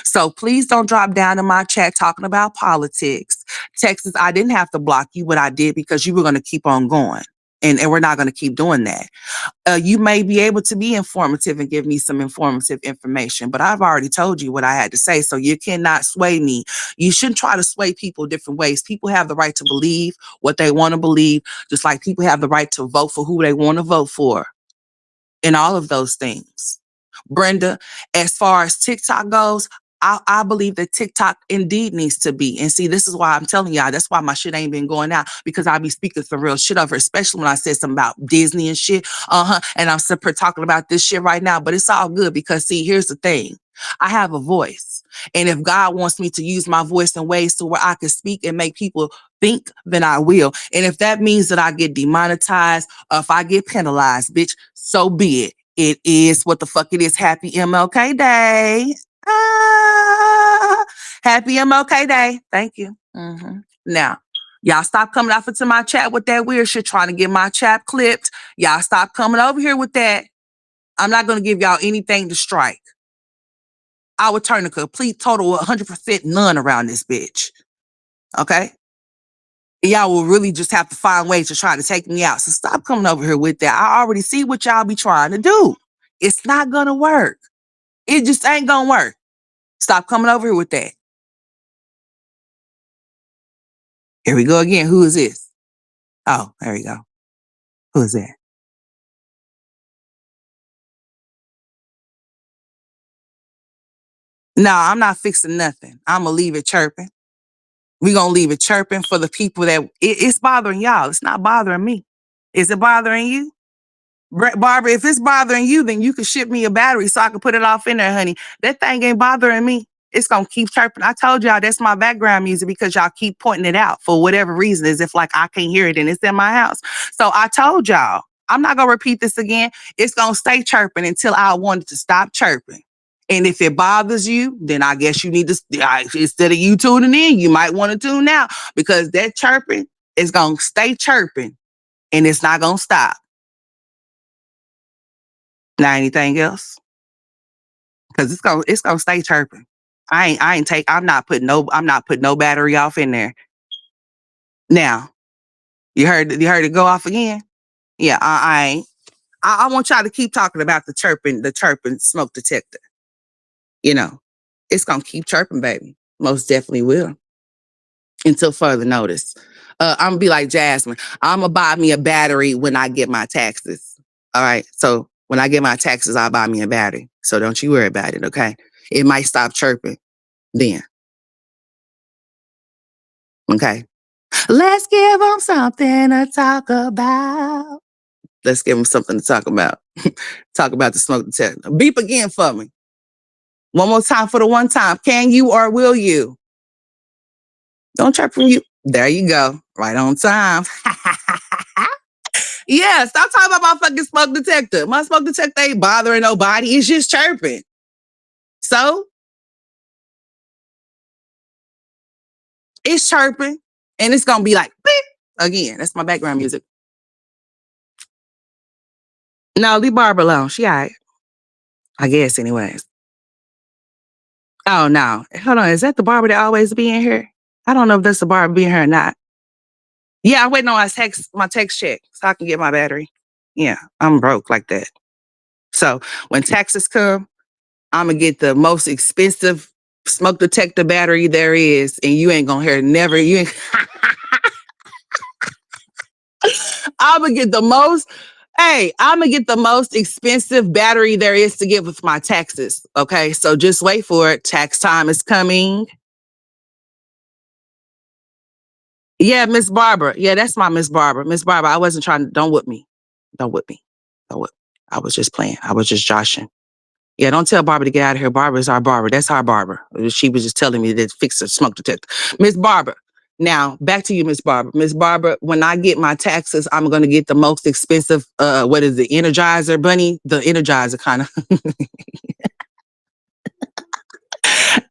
So please don't drop down in my chat talking about politics. Texas, I didn't have to block you, but I did because you were going to keep on going. And we're not going to keep doing that. You may be able to be informative and give me some informative information, but I've already told you what I had to say, so you cannot sway me. You shouldn't try to sway people different ways. People have the right to believe what they want to believe, just like people have the right to vote for who they want to vote for, and all of those things. Brenda, as far as TikTok goes, I believe that TikTok indeed needs to be. And see, this is why I'm telling y'all, that's why my shit ain't been going out, because I be speaking some real shit over, especially when I said something about Disney and shit. And I'm super talking about this shit right now, but it's all good because see, here's the thing. I have a voice. And if God wants me to use my voice in ways to where I can speak and make people think, then I will. And if that means that I get demonetized or if I get penalized, bitch, so be it. It is what the fuck it is. Happy MLK Day. Happy MLK Day. Thank you. Now, y'all stop coming off into my chat with that weird shit, trying to get my chat clipped. Y'all stop coming over here with that. I'm not going to give y'all anything to strike. I would turn a complete total 100% none around this bitch. Okay? Y'all will really just have to find ways to try to take me out. So stop coming over here with that. I already see what y'all be trying to do. It's not going to work. It just ain't going to work. Stop coming over here with that. Here we go again. Who is this? Oh, there we go. Who is that? No, I'm not fixing nothing. I'm going to leave it chirping. We're going to leave it chirping for the people that it's bothering y'all. It's not bothering me. Is it bothering you? Barbara, if it's bothering you, then you can ship me a battery so I can put it off in there, honey. That thing ain't bothering me. It's gonna keep chirping. I told y'all that's my background music because y'all keep pointing it out for whatever reason, as if like I can't hear it and it's in my house. So I told y'all, I'm not gonna repeat this again. It's gonna stay chirping until I want it to stop chirping. And if it bothers you, then I guess you need to, instead of you tuning in, you might want to tune out because that chirping is gonna stay chirping and it's not gonna stop. Now anything else? Because it's gonna stay chirping. I'm not putting no battery off in there. Now, you heard it go off again? Yeah, I ain't. I want y'all to keep talking about the chirping smoke detector. You know, it's gonna keep chirping, baby. Most definitely will. Until further notice. I'm gonna be like Jasmine. I'm gonna buy me a battery when I get my taxes. All right. So when I get my taxes, I'll buy me a battery. So don't you worry about it, okay? It might stop chirping then. Okay. Let's give them something to talk about. Let's give them something to talk about. Talk about the smoke detector. Beep again for me. One more time for the one time. Can you or will you? Don't chirp from you. There you go. Right on time. Yeah, stop talking about my fucking smoke detector. My smoke detector ain't bothering nobody. It's just chirping. So it's chirping and it's gonna be like beep again. That's my background music. No, leave Barbara alone. She all right. I guess anyways. Oh no. Hold on. Is that the Barbara that always be in here? I don't know if that's the Barbara being here or not. Yeah, I'm waiting on my text check so I can get my battery. Yeah, I'm broke like that. So when taxes come, I'm gonna get the most expensive smoke detector battery there is, and you ain't gonna hear never. You ain't. I'm gonna get the most. Hey, I'm gonna get the most expensive battery there is to get with my taxes. Okay, so just wait for it. Tax time is coming. Yeah, Miss Barbara. Yeah, that's my Miss Barbara. Miss Barbara, I wasn't trying to. Don't whip me. Don't whip me. Don't whip. I was just playing. I was just joshing. Yeah, don't tell Barbara to get out of here. Barbara is our Barbara. That's our Barbara. She was just telling me to fix the smoke detector. Miss Barbara. Now, back to you, Miss Barbara. Miss Barbara, when I get my taxes, I'm going to get the most expensive, what is it, Energizer Bunny? The Energizer kind of.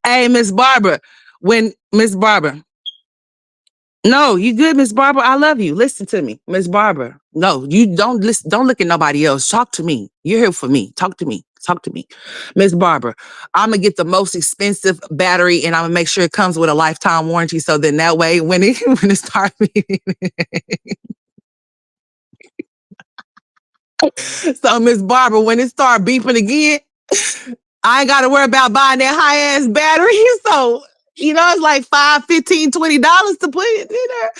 Hey, Miss Barbara, when Miss Barbara, no, you good, Miss Barbara. I love you. Listen to me, Miss Barbara. No, you don't listen. Don't look at nobody else. Talk to me. You're here for me. Talk to me. Talk to me, Miss Barbara. I'm gonna get the most expensive battery, and I'm gonna make sure it comes with a lifetime warranty. So then that way, when it when it starts, so Miss Barbara, when it start beeping again, I ain't got to worry about buying that high ass battery. So, it's like $5, $15, $20 to put it in there.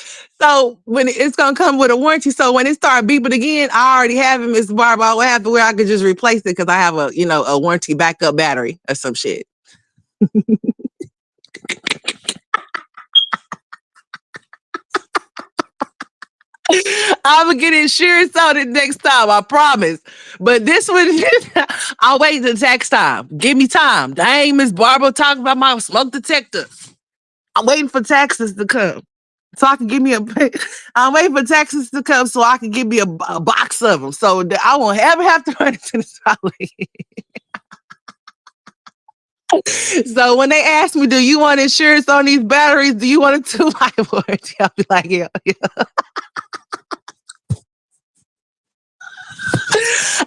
So when it's going to come with a warranty. So when it start beeping again, I already have it, Miss Barbara. I would have to where I could just replace it because I have a warranty backup battery or some shit. I'm gonna get insurance on it next time, I promise. But this one, I'll wait until tax time. Give me time. Dang, Miss Barbara talking about my smoke detector. I'm waiting for taxes to come. So I can give me I'm waiting for taxes to come so I can give me a box of them so that I won't ever have to run into the trolley. So when they ask me, do you want insurance on these batteries? Do you want a 2-life warranty? I'll be like, yeah.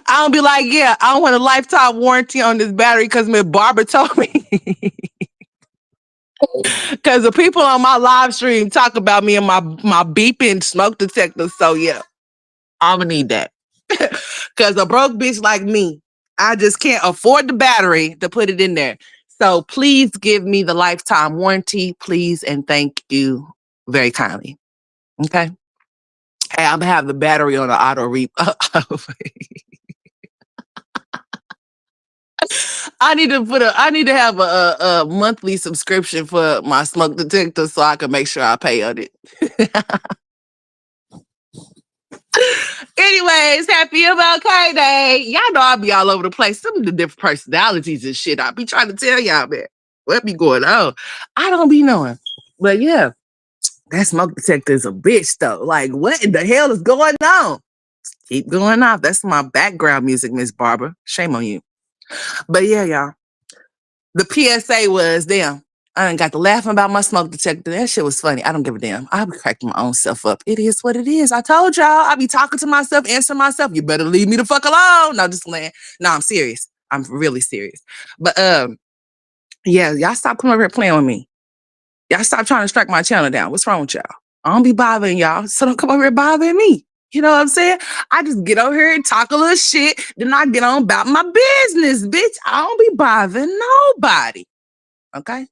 I'll be like, yeah, I want a lifetime warranty on this battery because Miss Barbara told me. Because the people on my live stream talk about me and my beeping smoke detector. So yeah, I'm gonna need that. Because a broke bitch like me, I just can't afford the battery to put it in there. So please give me the lifetime warranty, please, and thank you very kindly. Okay. Hey, I'm gonna have the battery on the auto reap. I need to have a monthly subscription for my smoke detector so I can make sure I pay on it. It Anyways, happy MLK Day. Y'all know I'll be all over the place. Some of the different personalities and shit. I'll be trying to tell y'all, man, what be going on? I don't be knowing. But yeah, that smoke detector is a bitch, though. Like, what in the hell is going on? Keep going off. That's my background music, Miss Barbara. Shame on you. But yeah, y'all. The PSA was, damn, I done got to laughing about my smoke detector. That shit was funny. I don't give a damn. I'll be cracking my own self up. It is what it is. I told y'all. I be talking to myself, answering myself. You better leave me the fuck alone. No, just playing. No, I'm serious. I'm really serious. But yeah, y'all stop coming over here playing with me. Y'all stop trying to strike my channel down. What's wrong with y'all? I don't be bothering y'all, so don't come over here bothering me. You know what I'm saying? I just get over here and talk a little shit, then I get on about my business, bitch. I don't be bothering nobody. Okay?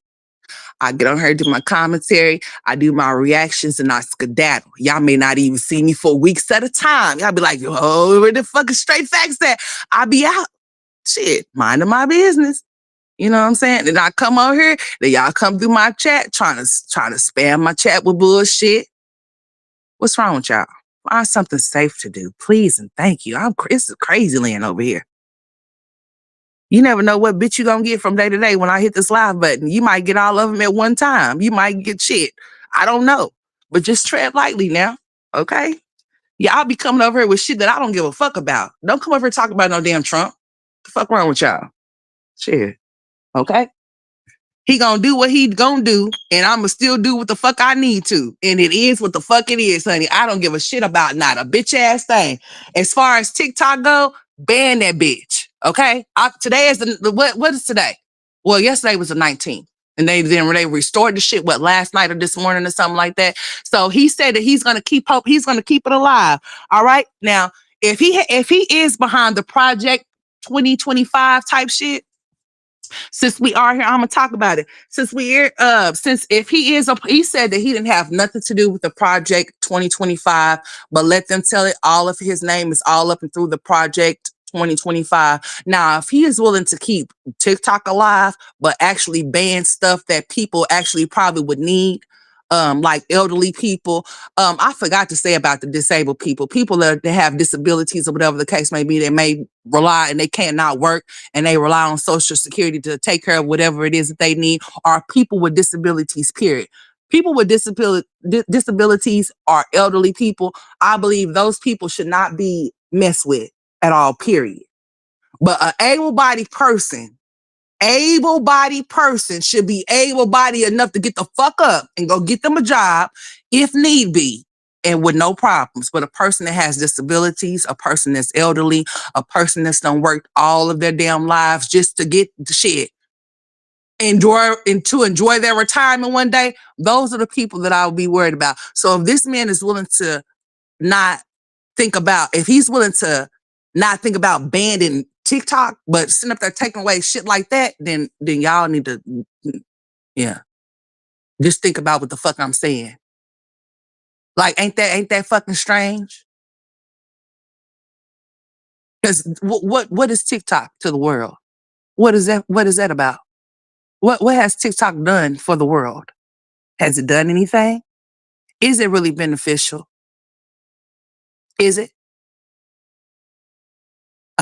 I get on here, do my commentary, I do my reactions, and I skedaddle. Y'all may not even see me for weeks at a time. Y'all be like, oh, where the fucking straight facts at? I be out. Shit, minding my business. You know what I'm saying? And I come over here, then y'all come through my chat trying to spam my chat with bullshit. What's wrong with y'all? Find something safe to do, please and thank you. It's crazy land over here. You never know what bitch you gonna get from day to day when I hit this live button. You might get all of them at one time. You might get shit. I don't know. But just tread lightly now, okay? Y'all be coming over here with shit that I don't give a fuck about. Don't come over here talking about no damn Trump. The fuck wrong with y'all? Shit, okay? He gonna do what he gonna do, and I'ma still do what the fuck I need to. And it is what the fuck it is, honey. I don't give a shit about not a bitch ass thing. As far as TikTok go, ban that bitch. Okay? Today is what is today? Well, yesterday was the 19th. And they restored the shit, last night or this morning or something like that. So he said that he's gonna keep it alive. All right. Now, if he is behind the project 2025 type shit, since we are here, I'm gonna talk about it. Since if he is, he said that he didn't have nothing to do with the project 2025, but let them tell it. All of his name is all up and through the project 2025. Now, if he is willing to keep TikTok alive, but actually ban stuff that people actually probably would need, like elderly people. I forgot to say about the disabled people that have disabilities or whatever the case may be, they may rely and they cannot work and they rely on Social Security to take care of whatever it is that they need, or people with disabilities, period. People with disabilities are elderly people. I believe those people should not be messed with at all, period. But an able-bodied person should be able-bodied enough to get the fuck up and go get them a job if need be and with no problems. But a person that has disabilities, a person that's elderly, a person that's done worked all of their damn lives just to get the shit, to enjoy their retirement one day, those are the people that I would be worried about. So if this man is willing to not if he's willing to not think about banning TikTok, but sitting up there taking away shit like that, then y'all need to, yeah, just think about what the fuck I'm saying. Like, ain't that fucking strange? Because what is TikTok to the world? What is that about? What has TikTok done for the world? Has it done anything? Is it really beneficial? Is it?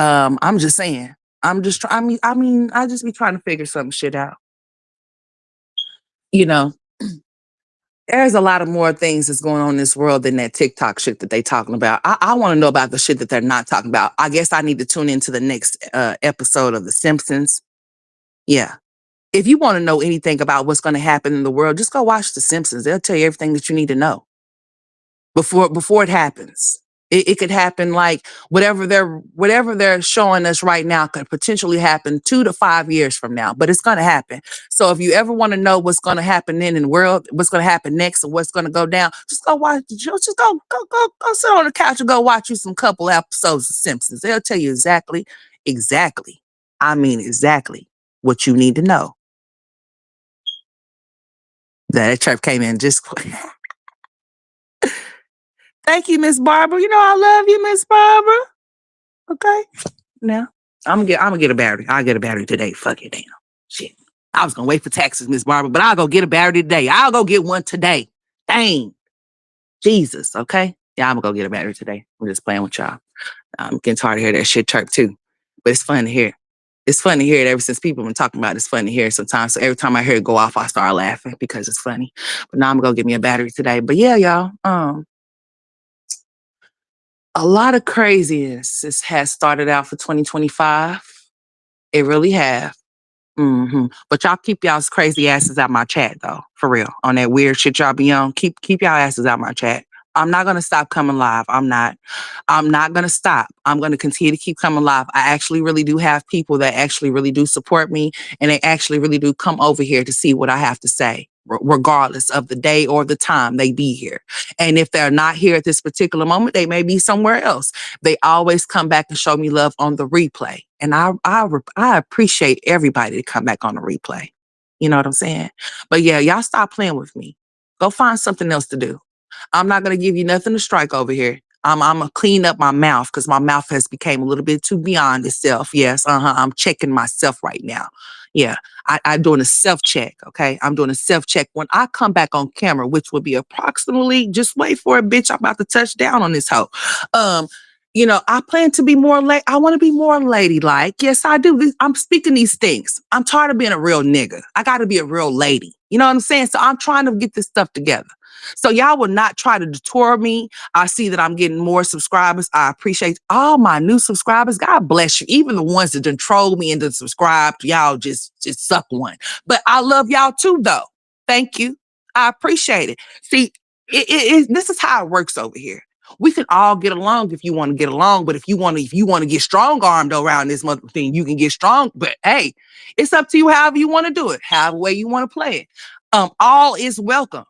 I'm just saying. I'm just trying. I just be trying to figure some shit out. You know, there's a lot of more things that's going on in this world than that TikTok shit that they talking about. I want to know about the shit that they're not talking about. I guess I need to tune into the next episode of The Simpsons. Yeah. If you want to know anything about what's going to happen in the world, just go watch The Simpsons. They'll tell you everything that you need to know before it happens. It could happen like whatever they're showing us right now could potentially happen 2 to 5 years from now, but it's going to happen. So if you ever want to know what's going to happen in the world, what's going to happen next, or what's going to go down, just go watch. Just go sit on the couch and go watch you some couple episodes of Simpsons. They'll tell you exactly. I mean exactly what you need to know. That chirp came in just. Thank you, Miss Barbara. You know I love you, Miss Barbara. Okay. Now I'm gonna get a battery. I'll get a battery today. Fuck it, damn. Shit. I was gonna wait for taxes, Miss Barbara, but I'll go get a battery today. I'll go get one today. Dang. Jesus, okay? Yeah, I'm gonna go get a battery today. I'm just playing with y'all. I'm getting tired of hearing that shit chirp too. But it's fun to hear. It's fun to hear it ever since people have been talking about it. It's fun to hear it sometimes. So every time I hear it go off, I start laughing because it's funny. But now I'm gonna go get me a battery today. But yeah, y'all. A lot of craziness has started out for 2025. It really has. But y'all keep y'all's crazy asses out my chat though, for real. On that weird shit y'all be on, keep y'all asses out my chat. I'm not gonna stop coming live. I'm not. I'm not gonna stop. I'm gonna continue to keep coming live. I actually really do have people that actually really do support me, and they actually really do come over here to see what I have to say, regardless of the day or the time they be here. And if they're not here at this particular moment, they may be somewhere else. They always come back and show me love on the replay. And I appreciate everybody to come back on the replay. You know what I'm saying? But yeah, y'all stop playing with me. Go find something else to do. I'm not gonna give you nothing to strike over here. I'm gonna clean up my mouth because my mouth has become a little bit too beyond itself. Yes, I'm checking myself right now. Yeah, I'm doing a self check. Okay, I'm doing a self check when I come back on camera, which will be approximately. Just wait for it, bitch. I'm about to touch down on this hoe. Um, I plan to be more I want to be more ladylike. Yes, I do. I'm speaking these things. I'm tired of being a real nigga. I got to be a real lady. You know what I'm saying? So I'm trying to get this stuff together. So y'all will not try to detour me. I see that I'm getting more subscribers. I appreciate all my new subscribers. God bless you. Even the ones that done troll me and done subscribed, y'all just suck one. But I love y'all too, though. Thank you. I appreciate it. See, this is how it works over here. We can all get along if you want to get along, but if you want to get strong armed around this mother thing, you can get strong. But hey, it's up to you however you want to do it, however way you want to play it. All is welcome.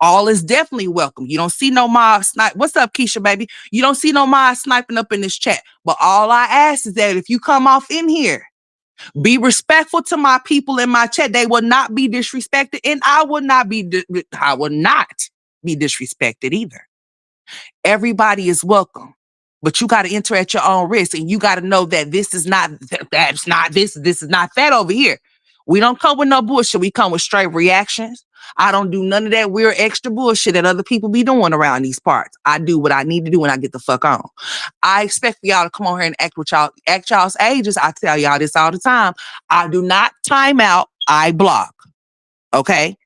All is definitely welcome. You don't see no mob snipe. What's up, Keisha, baby? You don't see no mob sniping up in this chat. But all I ask is that if you come off in here, be respectful to my people in my chat. They will not be disrespected, and I will not be. I will not be disrespected either. Everybody is welcome, but you got to enter at your own risk, and you got to know that this is not. That's not this. This is not that over here. We don't come with no bullshit. We come with straight reactions. I don't do none of that weird extra bullshit that other people be doing around these parts. I do what I need to do when I get the fuck on. I expect for y'all to come on here and act y'all's ages. I tell y'all this all the time. I do not time out. I block. Okay?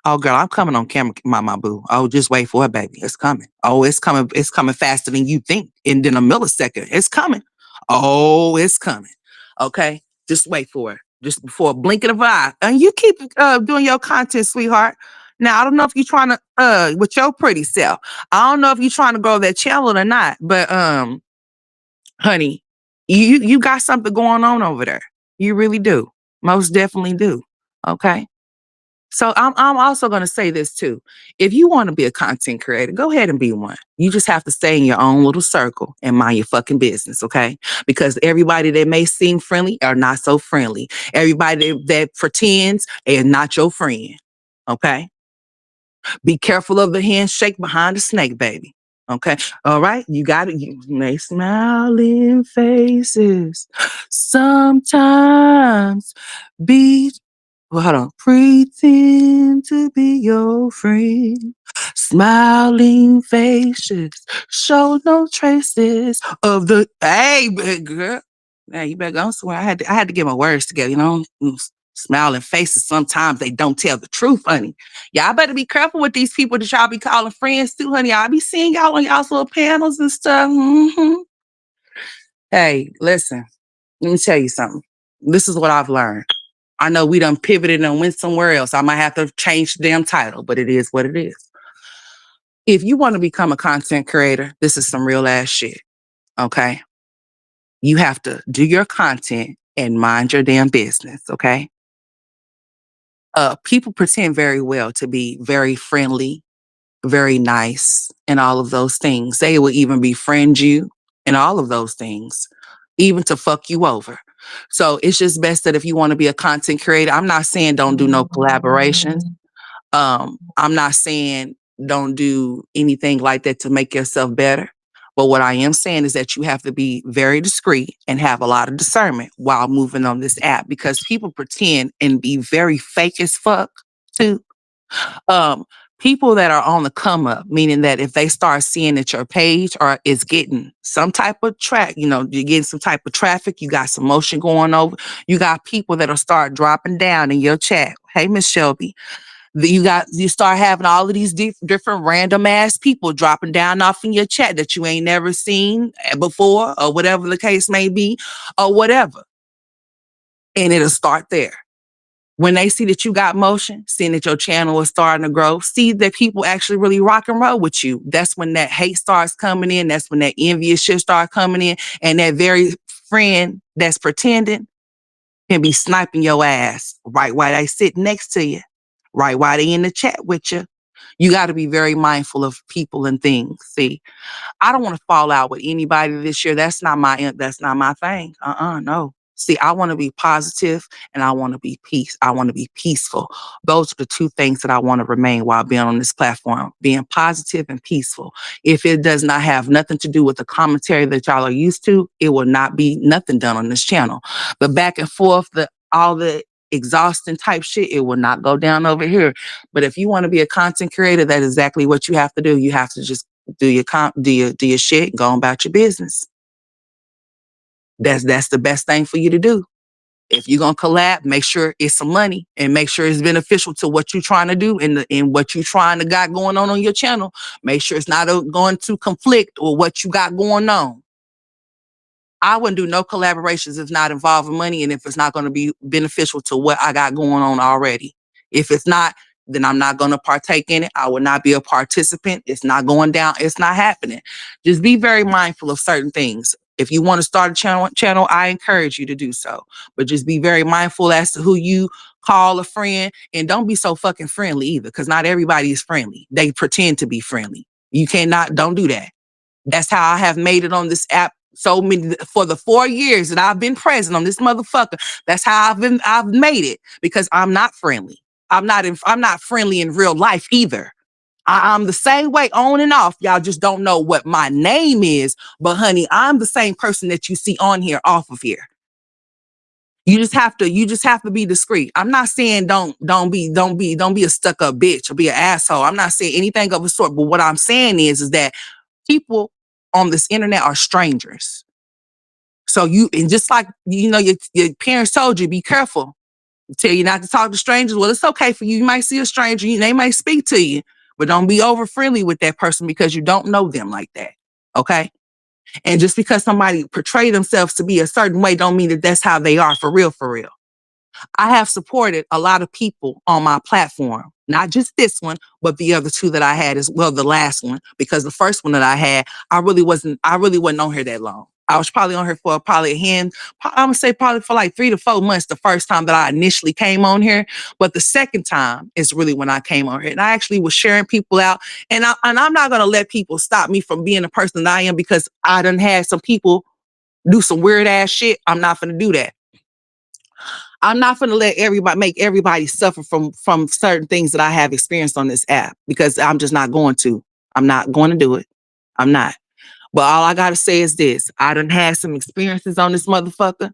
Oh, girl, I'm coming on camera, my boo. Oh, just wait for it, baby. It's coming. Oh, it's coming. It's coming faster than you think. And in a millisecond, it's coming. Oh, it's coming. Okay? Just wait for it. Just before a blink of an eye. And you keep doing your content, sweetheart. Now, I don't know if you're trying to, with your pretty self, I don't know if you're trying to grow that channel or not, but, honey, you got something going on over there. You really do. Most definitely do. Okay? So I'm also going to say this too. If you want to be a content creator, go ahead and be one. You just have to stay in your own little circle and mind your fucking business, okay? Because everybody that may seem friendly are not so friendly. Everybody that pretends is not your friend, okay? Be careful of the handshake behind the snake, baby. Okay. All right. You got it. You may smiling faces sometimes be hold on. Pretend to be your friend. Smiling faces show no traces of the. Hey, big girl. Hey, you better go somewhere. I had to get my words together. Smiling faces sometimes they don't tell the truth, honey. Y'all better be careful with these people that y'all be calling friends too, honey. I'll be seeing y'all on y'all's little panels and stuff. Hey, listen. Let me tell you something. This is what I've learned. I know we done pivoted and went somewhere else. I might have to change the damn title, but it is what it is. If you want to become a content creator, this is some real ass shit. Okay. You have to do your content and mind your damn business. Okay. People pretend very well to be very friendly, very nice, and all of those things. They will even befriend you and all of those things, even to fuck you over. So it's just best that if you want to be a content creator, I'm not saying don't do no collaborations. I'm not saying don't do anything like that to make yourself better. But what I am saying is that you have to be very discreet and have a lot of discernment while moving on this app because people pretend and be very fake as fuck too. People that are on the come up, meaning that if they start seeing that your page or is getting some type of track, you're getting some type of traffic, you got some motion going over, you got people that'll start dropping down in your chat. Hey, Miss Shelby, you start having all of these different random ass people dropping down off in your chat that you ain't never seen before, or whatever the case may be, or whatever. And it'll start there. When they see that you got motion, seeing that your channel is starting to grow, see that people actually really rock and roll with you, that's when that hate starts coming in. That's when that envious shit starts coming in. And that very friend that's pretending can be sniping your ass right while they sit next to you, right while they in the chat with you. You got to be very mindful of people and things. See, I don't want to fall out with anybody this year. That's not my thing. No. See, I want to be positive and I want to be peace. I want to be peaceful. Those are the two things that I want to remain while being on this platform, being positive and peaceful. If it does not have nothing to do with the commentary that y'all are used to, it will not be nothing done on this channel. But back and forth, all the exhausting type shit, it will not go down over here. But if you want to be a content creator, that's exactly what you have to do. You have to just do your shit, go about your business. That's the best thing for you to do. If you're gonna collab, make sure it's some money and make sure it's beneficial to what you're trying to do and what you're trying to got going on your channel. Make sure it's not going to conflict with what you got going on. I wouldn't do no collaborations if not involving money and if it's not going to be beneficial to what I got going on already. If it's not, then I'm not going to partake in it. I will not be a participant. It's not going down. It's not happening. Just be very mindful of certain things. If you want to start a channel, I encourage you to do so. But just be very mindful as to who you call a friend, and don't be so fucking friendly either, because not everybody is friendly. They pretend to be friendly. Don't do that. That's how I have made it on this app for the 4 years that I've been present on this motherfucker. That's how I've made it, because I'm not friendly. I'm not friendly in real life either. I'm the same way on and off. Y'all just don't know what my name is, but honey, I'm the same person that you see on here off of here. You just have to be discreet. I'm not saying don't be a stuck-up bitch or be an asshole. I'm not saying anything of the sort, but what I'm saying is that people on this internet are strangers. So and just like, your parents told you, be careful. Tell you not to talk to strangers. Well, it's okay for you. You might see a stranger, they might speak to you, but don't be over friendly with that person because you don't know them like that. Okay. And just because somebody portray themselves to be a certain way, don't mean that that's how they are for real, for real. I have supported a lot of people on my platform, not just this one, but the other two that I had as well, the last one, because the first one that I had, I really wasn't on here that long. I was probably on here for I'm gonna say probably for like 3 to 4 months the first time that I initially came on here. But the second time is really when I came on here. And I actually was sharing people out. And I'm not gonna let people stop me from being the person that I am, because I done had some people do some weird ass shit. I'm not gonna do that. I'm not going to make everybody suffer from certain things that I have experienced on this app, because I'm just not going to. I'm not going to do it. I'm not. But all I gotta say is this: I done had some experiences on this motherfucker,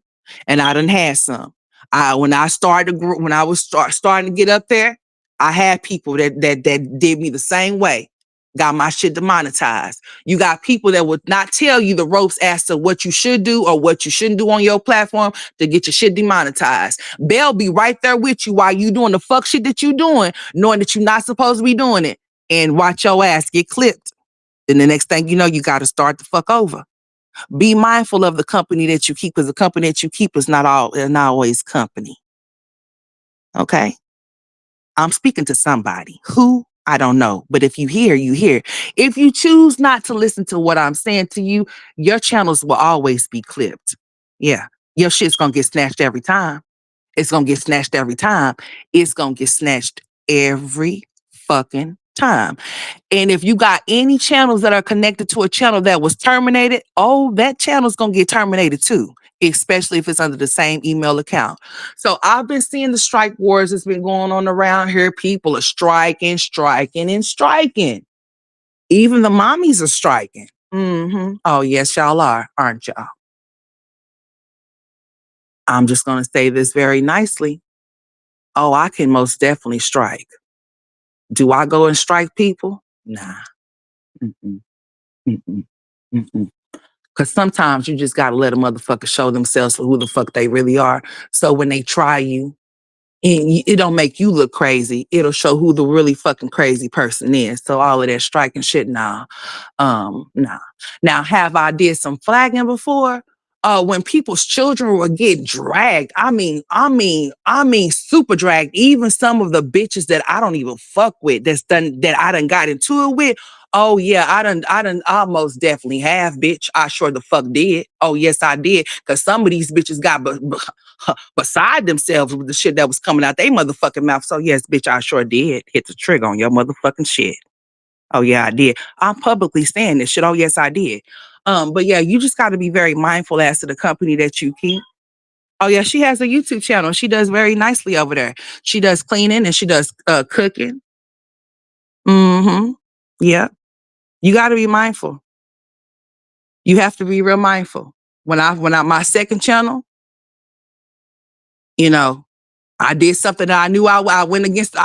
and I done had some. When I started, when I was starting to get up there, I had people that did me the same way. Got my shit demonetized. You got people that would not tell you the ropes as to what you should do or what you shouldn't do on your platform to get your shit demonetized. They'll be right there with you while you doing the fuck shit that you doing, knowing that you're not supposed to be doing it, and watch your ass get clipped. Then the next thing you know, you got to start the fuck over. Be mindful of the company that you keep, because the company that you keep is not always company. Okay? I'm speaking to somebody. Who? I don't know. But if you hear, you hear. If you choose not to listen to what I'm saying to you, your channels will always be clipped. Yeah. Your shit's going to get snatched every time. It's going to get snatched every time. It's going to get snatched every fucking time. And if you got any channels that are connected to a channel that was terminated, oh, that channel's going to get terminated too, especially if it's under the same email account. So I've been seeing the strike wars that's been going on around here. People are striking, striking, and striking. Even the mommies are striking. Oh, yes, y'all are, aren't y'all? I'm just going to say this very nicely. Oh, I can most definitely strike. Do I go and strike people? Nah. Mm-mm. Mm-mm. Mm-mm. Because sometimes you just got to let a motherfucker show themselves for who the fuck they really are. So when they try you, and it don't make you look crazy. It'll show who the really fucking crazy person is. So all of that striking shit, nah. Nah. Now, have I did some flagging before? When people's children will get dragged. I mean, super dragged. Even some of the bitches that I don't even fuck with, that I done got into it with. Oh yeah, I most definitely have, bitch. I sure the fuck did. Oh yes, I did. Cause some of these bitches got beside themselves with the shit that was coming out they motherfucking mouth. So yes, bitch, I sure did hit the trigger on your motherfucking shit. Oh yeah, I did. I'm publicly saying this shit. Oh yes, I did. But yeah, you just got to be very mindful as to the company that you keep. Oh yeah, she has a YouTube channel. She does very nicely over there. She does cleaning and she does cooking. Mm-hmm. Yeah. You got to be mindful. You have to be real mindful. When I my second channel, you know, I did something that I knew I went against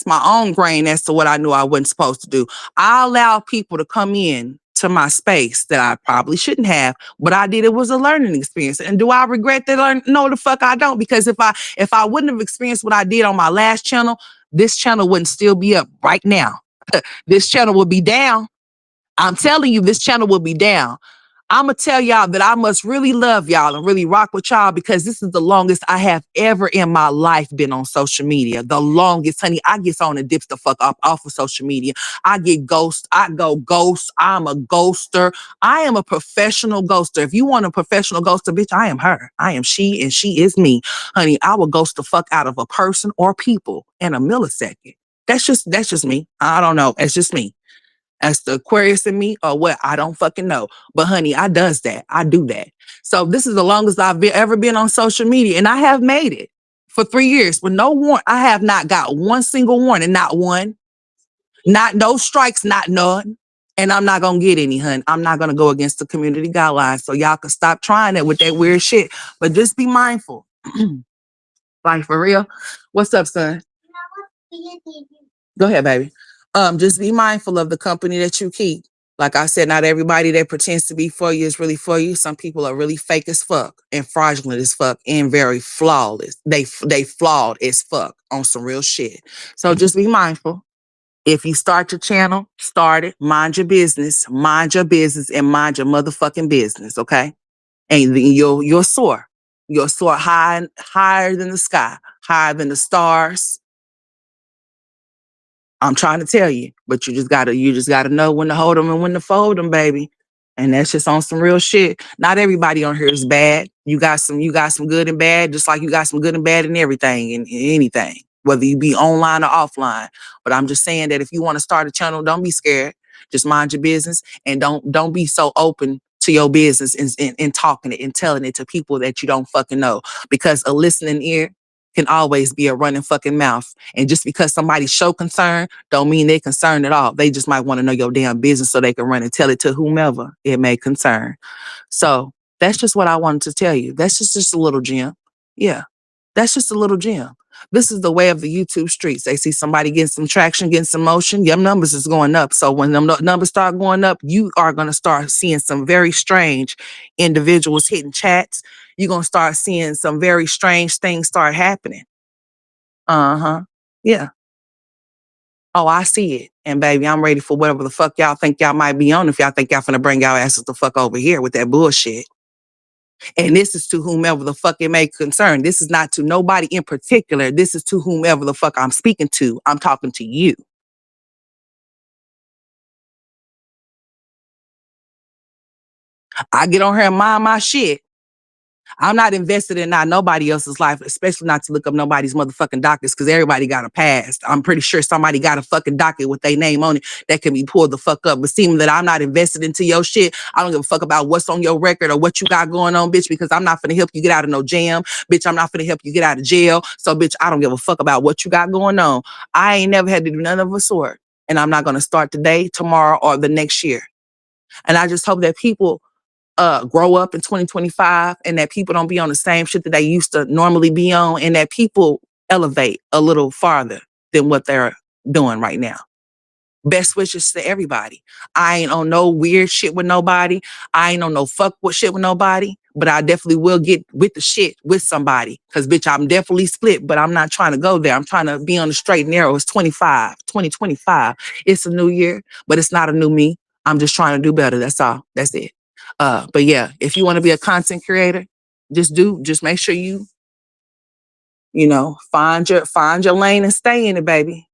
my own grain as to what I knew I wasn't supposed to do. I allowed people to come in to my space that I probably shouldn't have, but I did. It was a learning experience. And do I regret that? No, the fuck I don't. Because if I wouldn't have experienced what I did on my last channel, this channel wouldn't still be up right now. This channel would be down. I'm telling you, this channel will be down. I'm going to tell y'all that I must really love y'all and really rock with y'all because this is the longest I have ever in my life been on social media. The longest, honey. I get on and dips the fuck up off of social media. I get ghost. I go ghost. I'm a ghoster. I am a professional ghoster. If you want a professional ghoster, bitch, I am her. I am she and she is me. Honey, I will ghost the fuck out of a person or people in a millisecond. That's just me. I don't know. It's just me. As the Aquarius in me or what, I don't fucking know. But honey, I does that. I do that. So this is the longest ever been on social media. And I have made it for 3 years with no warrant. I have not got one single warning, not one, not no strikes, not none. And I'm not going to get any, hun. I'm not going to go against the community guidelines. So y'all can stop trying it with that weird shit. But just be mindful. Like for real. What's up, son? Go ahead, baby. Just be mindful of the company that you keep. Like I said, not everybody that pretends to be for you is really for you. Some people are really fake as fuck and fraudulent as fuck and very flawless. They flawed as fuck on some real shit. So just be mindful. If you start your channel, start it. Mind your business. Mind your business and mind your motherfucking business. Okay. And then you'll soar. You'll soar higher than the sky, higher than the stars. I'm trying to tell you, but you just gotta know when to hold them and when to fold them, baby. And that's just on some real shit. Not everybody on here is bad. You got some good and bad, just like you got some good and bad in everything and anything, whether you be online or offline. But I'm just saying that if you want to start a channel, don't be scared. Just mind your business and don't be so open to your business and talking it and telling it to people that you don't fucking know. Because a listening ear can always be a running fucking mouth. And just because somebody show concern, don't mean they concerned at all. They just might want to know your damn business so they can run and tell it to whomever it may concern. So that's just what I wanted to tell you. That's just a little gem. Yeah, that's just a little gem. This is the way of the YouTube streets. They see somebody getting some traction, getting some motion, your numbers is going up. So when them numbers start going up, you are going to start seeing some very strange individuals hitting chats. You're going to start seeing some very strange things start happening. Uh-huh. Yeah. Oh, I see it. And baby, I'm ready for whatever the fuck y'all think y'all might be on if y'all think y'all finna bring y'all asses the fuck over here with that bullshit. And this is to whomever the fuck it may concern. This is not to nobody in particular. This is to whomever the fuck I'm speaking to. I'm talking to you. I get on here and mind my shit. I'm not invested in not nobody else's life, especially not to look up nobody's motherfucking dockets because everybody got a past. I'm pretty sure somebody got a fucking docket with their name on it that can be pulled the fuck up. But seeming that I'm not invested into your shit, I don't give a fuck about what's on your record or what you got going on, bitch, because I'm not finna help you get out of no jam. Bitch, I'm not finna help you get out of jail. So, bitch, I don't give a fuck about what you got going on. I ain't never had to do none of a sort. And I'm not gonna start today, tomorrow, or the next year. And I just hope that people grow up in 2025 and that people don't be on the same shit that they used to normally be on and that people elevate a little farther than what they're doing right now. Best wishes to everybody. I ain't on no weird shit with nobody. I ain't on no fuck with shit with nobody. But I definitely will get with the shit with somebody. Cause bitch, I'm definitely split, but I'm not trying to go there. I'm trying to be on the straight and narrow. It's 2025. It's a new year, but it's not a new me. I'm just trying to do better. That's all. That's it. But yeah, if you want to be a content creator, just make sure find your lane and stay in it, baby.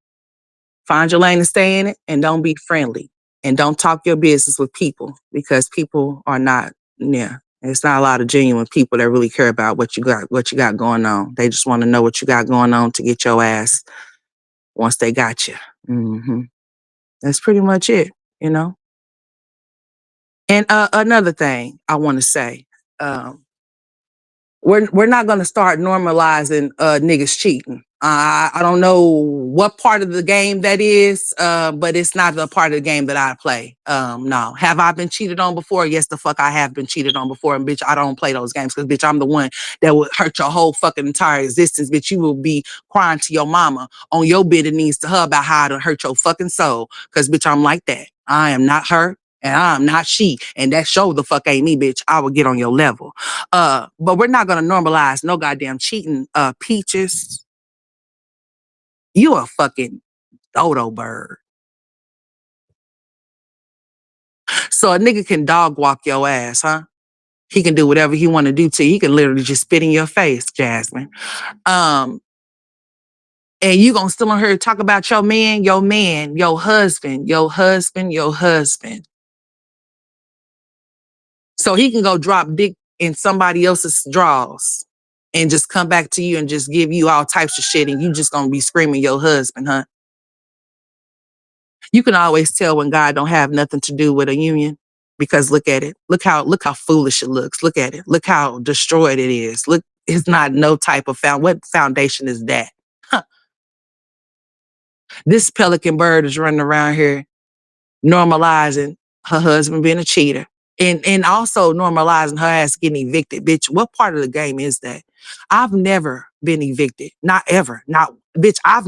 Find your lane and stay in it, and don't be friendly. And don't talk your business with people, because people are not, yeah. It's not a lot of genuine people that really care about what you got going on. They just want to know what you got going on to get your ass once they got you. hmm That's pretty much it, you know? And another thing I want to say, um, we're not gonna start normalizing niggas cheating. I don't know what part of the game that is, but it's not the part of the game that I play. No. Have I been cheated on before? Yes, the fuck I have been cheated on before. And bitch, I don't play those games, because bitch, I'm the one that would hurt your whole fucking entire existence. Bitch, you will be crying to your mama on your bended knees to her about how to hurt your fucking soul. Cause bitch, I'm like that. I am not her. And I'm not she. And that show the fuck ain't me, bitch. I will get on your level. But we're not gonna normalize no goddamn cheating. Peaches, you a fucking dodo bird. So a nigga can dog walk your ass, huh? He can do whatever he want to do to you. He can literally just spit in your face, Jasmine. Um, and you gonna still on her talk about your man, your husband, your husband, your husband. So he can go drop dick in somebody else's drawers and just come back to you and just give you all types of shit, and you just gonna be screaming your husband, huh? You can always tell when God don't have nothing to do with a union, because look at it. Look how foolish it looks. Look at it. Look how destroyed it is. Look, it's not no type of what foundation is that? Huh. This pelican bird is running around here normalizing her husband being a cheater, and also normalizing her ass getting evicted. Bitch, what part of the game is that? I've never been evicted. Not ever. Not bitch, I've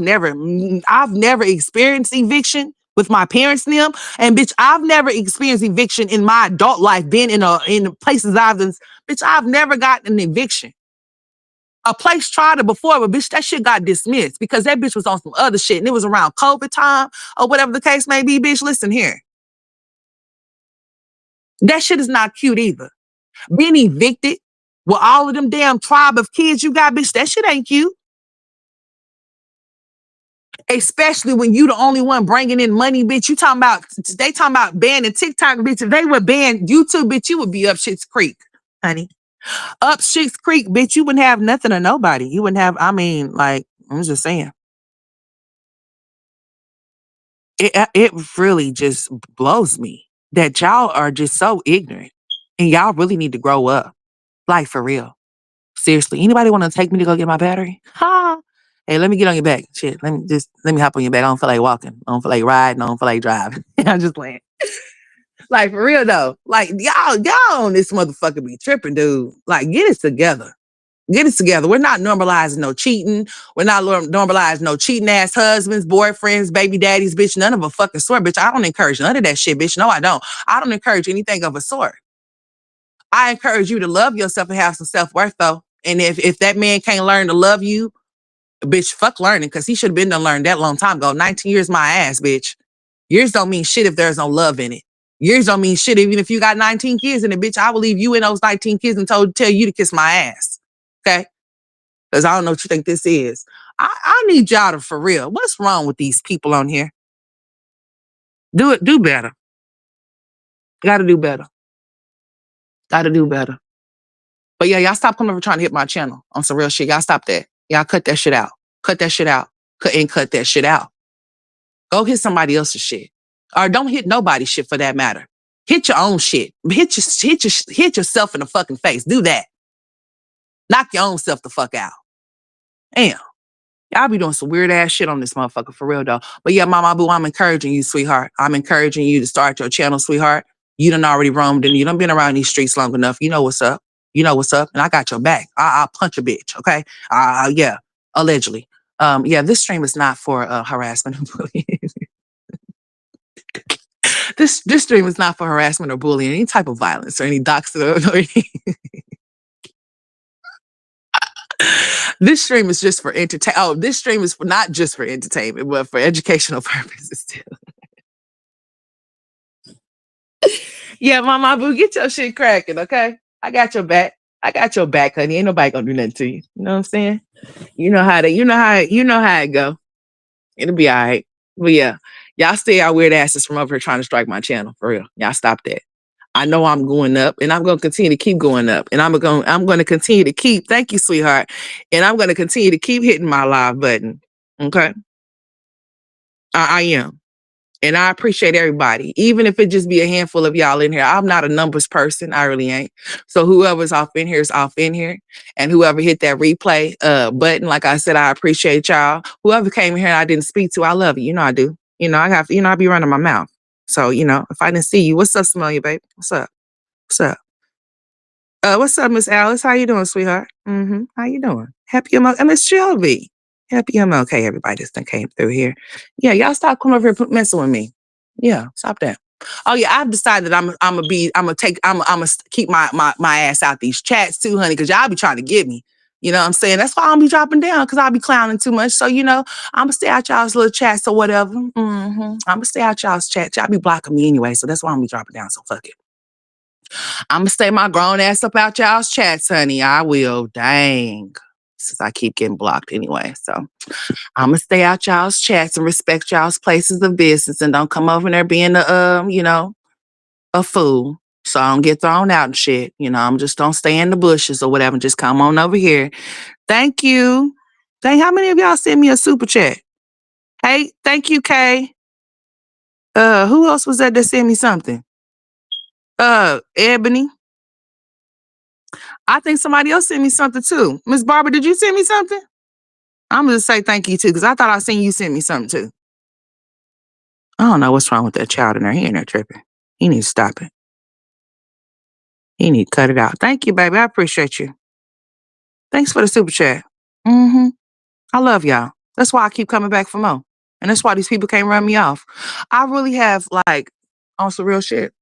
never experienced eviction with my parents and them. And bitch, I've never experienced eviction in my adult life, being in places bitch, I've never gotten an eviction. A place tried it before, but bitch, that shit got dismissed because that bitch was on some other shit, and it was around COVID time or whatever the case may be. Bitch, listen here. That shit is not cute either. Being evicted with all of them damn tribe of kids you got, bitch, that shit ain't cute. Especially when you the only one bringing in money, bitch. They talking about banning TikTok, bitch. If they would ban YouTube, bitch, you would be up Shit's Creek, honey. Up Shit's Creek, bitch, you wouldn't have nothing or nobody. You wouldn't have, like, I'm just saying. It really just blows me that y'all are just so ignorant, and y'all really need to grow up. Like, for real. Seriously, anybody want to take me to go get my battery? Ha! Hey, let me get on your back. Shit, let me hop on your back. I don't feel like walking. I don't feel like riding. I don't feel like driving. I'm just playing. Like, for real though. Like, y'all on this motherfucker be tripping, dude. Like, get it together. Get it together. We're not normalizing no cheating. We're not normalizing no cheating ass husbands, boyfriends, baby daddies, bitch. None of a fucking sort, bitch. I don't encourage none of that shit, bitch. No, I don't. I don't encourage anything of a sort. I encourage you to love yourself and have some self-worth though. And if that man can't learn to love you, bitch, fuck learning, because he should have been done learned that long time ago. 19 years my ass, bitch. Years don't mean shit if there's no love in it. Years don't mean shit even if you got 19 kids in it, bitch. I will leave you and those 19 kids and tell you to kiss my ass. Okay? Because I don't know what you think this is. I need y'all to, for real. What's wrong with these people on here? Do better. Gotta do better. Gotta do better. But yeah, y'all stop coming over trying to hit my channel on some real shit. Y'all stop that. Y'all cut that shit out. Cut that shit out. Cut that shit out. Go hit somebody else's shit. Or don't hit nobody's shit for that matter. Hit your own shit. Hit yourself in the fucking face. Do that. Knock your own self the fuck out. Damn. Y'all be doing some weird ass shit on this motherfucker for real though. But yeah, Mama Boo, I'm encouraging you, sweetheart. I'm encouraging you to start your channel, sweetheart. You done already roamed and you done been around these streets long enough. You know what's up. You know what's up. And I got your back. I'll punch a bitch, okay? Yeah, allegedly. Yeah, this stream is not for harassment or bullying. This stream is not for harassment or bullying, any type of violence or any doxing or any. This stream is just for entertain. Oh, this stream is not just for entertainment, but for educational purposes too. Yeah, Mama Boo, get your shit cracking, okay? I got your back. I got your back, honey. Ain't nobody gonna do nothing to you. You know what I'm saying? You know how it go. It'll be all right. But yeah, y'all stay our weird asses from over here trying to strike my channel for real. Y'all stop that. I know I'm going up, and I'm gonna continue to keep going up, and I'm gonna continue to keep. Thank you, sweetheart, and I'm gonna continue to keep hitting my live button. Okay, I am. And I appreciate everybody, even if it just be a handful of y'all in here. I'm not a numbers person. I really ain't. So whoever's off in here is off in here. And whoever hit that replay button, like I said, I appreciate y'all. Whoever came in here and I didn't speak to, I love you. You know I do. You know, I be running my mouth. So, if I didn't see you, what's up, Samelia, babe? What's up? What's up? What's up, Miss Alice? How you doing, sweetheart? How you doing? Happy MLK. And Miss Shelby. Happy MLK, everybody that's done came through here. Yeah, y'all stop coming over here messing with me. Yeah, stop that. Oh yeah, I've decided I'm gonna keep my ass out these chats too, honey, because y'all be trying to get me. You know what I'm saying? That's why I don't be dropping down, because I'll be clowning too much. So, I'm gonna stay out y'all's little chats or whatever. I'm gonna stay out y'all's chats. Y'all be blocking me anyway, so that's why I'm gonna be dropping down. So fuck it. I'm gonna stay my grown ass up out y'all's chats, honey. I will. Dang. Since I keep getting blocked anyway. So I'm gonna stay out y'all's chats and respect y'all's places of business, and don't come over there being a fool. So I don't get thrown out and shit. I'm just don't stay in the bushes or whatever. Just come on over here. Thank you. How many of y'all sent me a super chat? Hey, thank you, Kay. Who else was that sent me something? Ebony. I think somebody else sent me something too. Miss Barbara, did you send me something? I'm gonna say thank you too, because I thought I seen you send me something too. I don't know what's wrong with that child in there. He ain't there tripping. He needs to stop it. He need to cut it out. Thank you, baby. I appreciate you. Thanks for the super chat. I love y'all. That's why I keep coming back for more. And that's why these people can't run me off. I really have, like, on some real shit.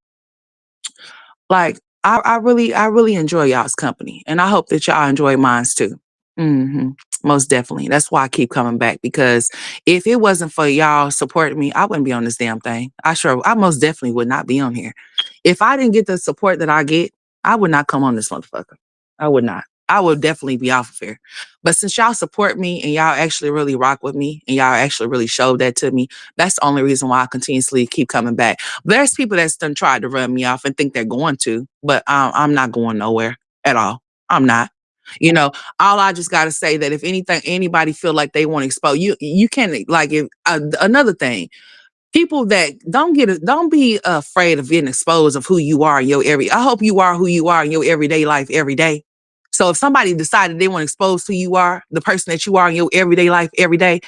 Like, I really enjoy y'all's company. And I hope that y'all enjoy mine too. Most definitely. That's why I keep coming back, because if it wasn't for y'all supporting me, I wouldn't be on this damn thing. I most definitely would not be on here. If I didn't get the support that I get, I would not come on this motherfucker. I would not. I would definitely be off of here. But since y'all support me and y'all actually really rock with me and y'all actually really showed that to me, that's the only reason why I continuously keep coming back. There's people that's done tried to run me off and think they're going to, but I'm not going nowhere at all. I'm not. All I just got to say that if anything, anybody feel like they want to expose you, you can, like, if another thing, people that don't be afraid of being exposed of who you are in your I hope you are who you are in your everyday life every day. So if somebody decided they want to expose who you are, the person that you are in your everyday life every day,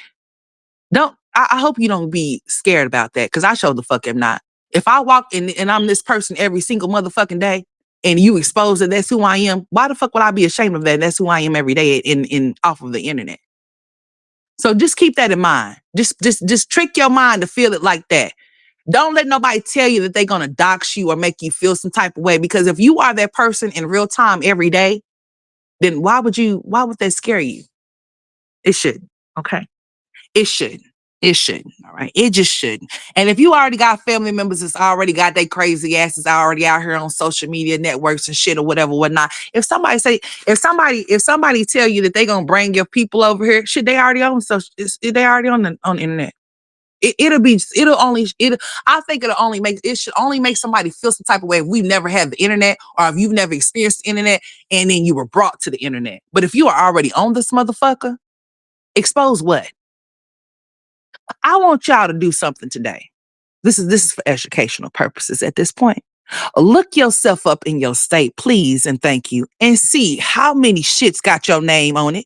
I hope you don't be scared about that, because I sure the fuck am not. If I walk in and I'm this person every single motherfucking day, and you expose that that's who I am, why the fuck would I be ashamed of that? That's who I am every day in off of the internet. So just keep that in mind. Just trick your mind to feel it like that. Don't let nobody tell you that they're gonna dox you or make you feel some type of way. Because if you are that person in real time every day, then why would that scare you? It shouldn't. Okay. It shouldn't. It shouldn't. All right. It just shouldn't. And if you already got family members that's already got their crazy asses already out here on social media networks and shit or whatever, whatnot. If somebody tell you that they gonna bring your people over here, shit, they already on they already on the internet. I think it should only make somebody feel some type of way if we've never had the internet, or if you've never experienced the internet and then you were brought to the internet. But if you are already on this motherfucker, expose what? I want y'all to do something today. This is for educational purposes at this point. Look yourself up in your state, please, and thank you, and see how many shits got your name on it.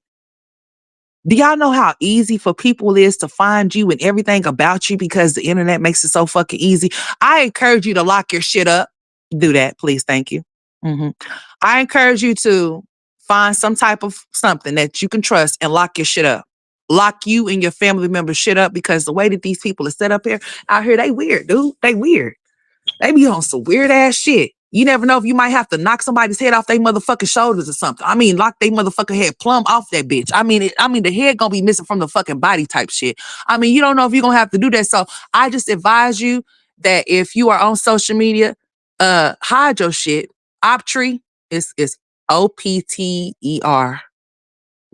Do y'all know how easy for people is to find you and everything about you, because the internet makes it so fucking easy? I encourage you to lock your shit up. Do that, please. Thank you. I encourage you to find some type of something that you can trust and lock your shit up. lock you and your family members shit up because the way that these people are set up here out here, they weird, dude. They weird. They be on some weird ass shit. You never know if you might have to knock somebody's head off their motherfucking shoulders or something. I mean, lock their motherfucking head plumb off that bitch. I mean, the head gonna be missing from the fucking body type shit. I mean, you don't know if you're gonna have to do that. So I just advise you that if you are on social media, hide your shit. Optree is OPTERY,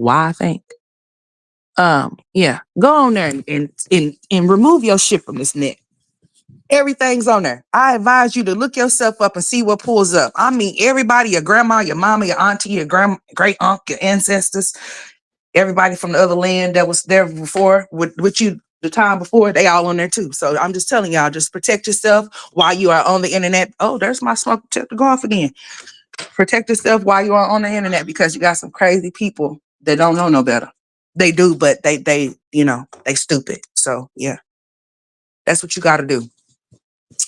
I think. Yeah, go on there and remove your shit from this net. Everything's on there. I advise you to look yourself up and see what pulls up. I mean, everybody, your grandma, your mama, your auntie, your great uncle, your ancestors, everybody from the other land that was there before with you the time before, they all on there too. So I'm just telling y'all, just protect yourself while you are on the internet. Oh, there's my smoke detector go off again. Protect yourself while you are on the internet because you got some crazy people that don't know no better. They do, but they they stupid. So yeah, that's what you got to do.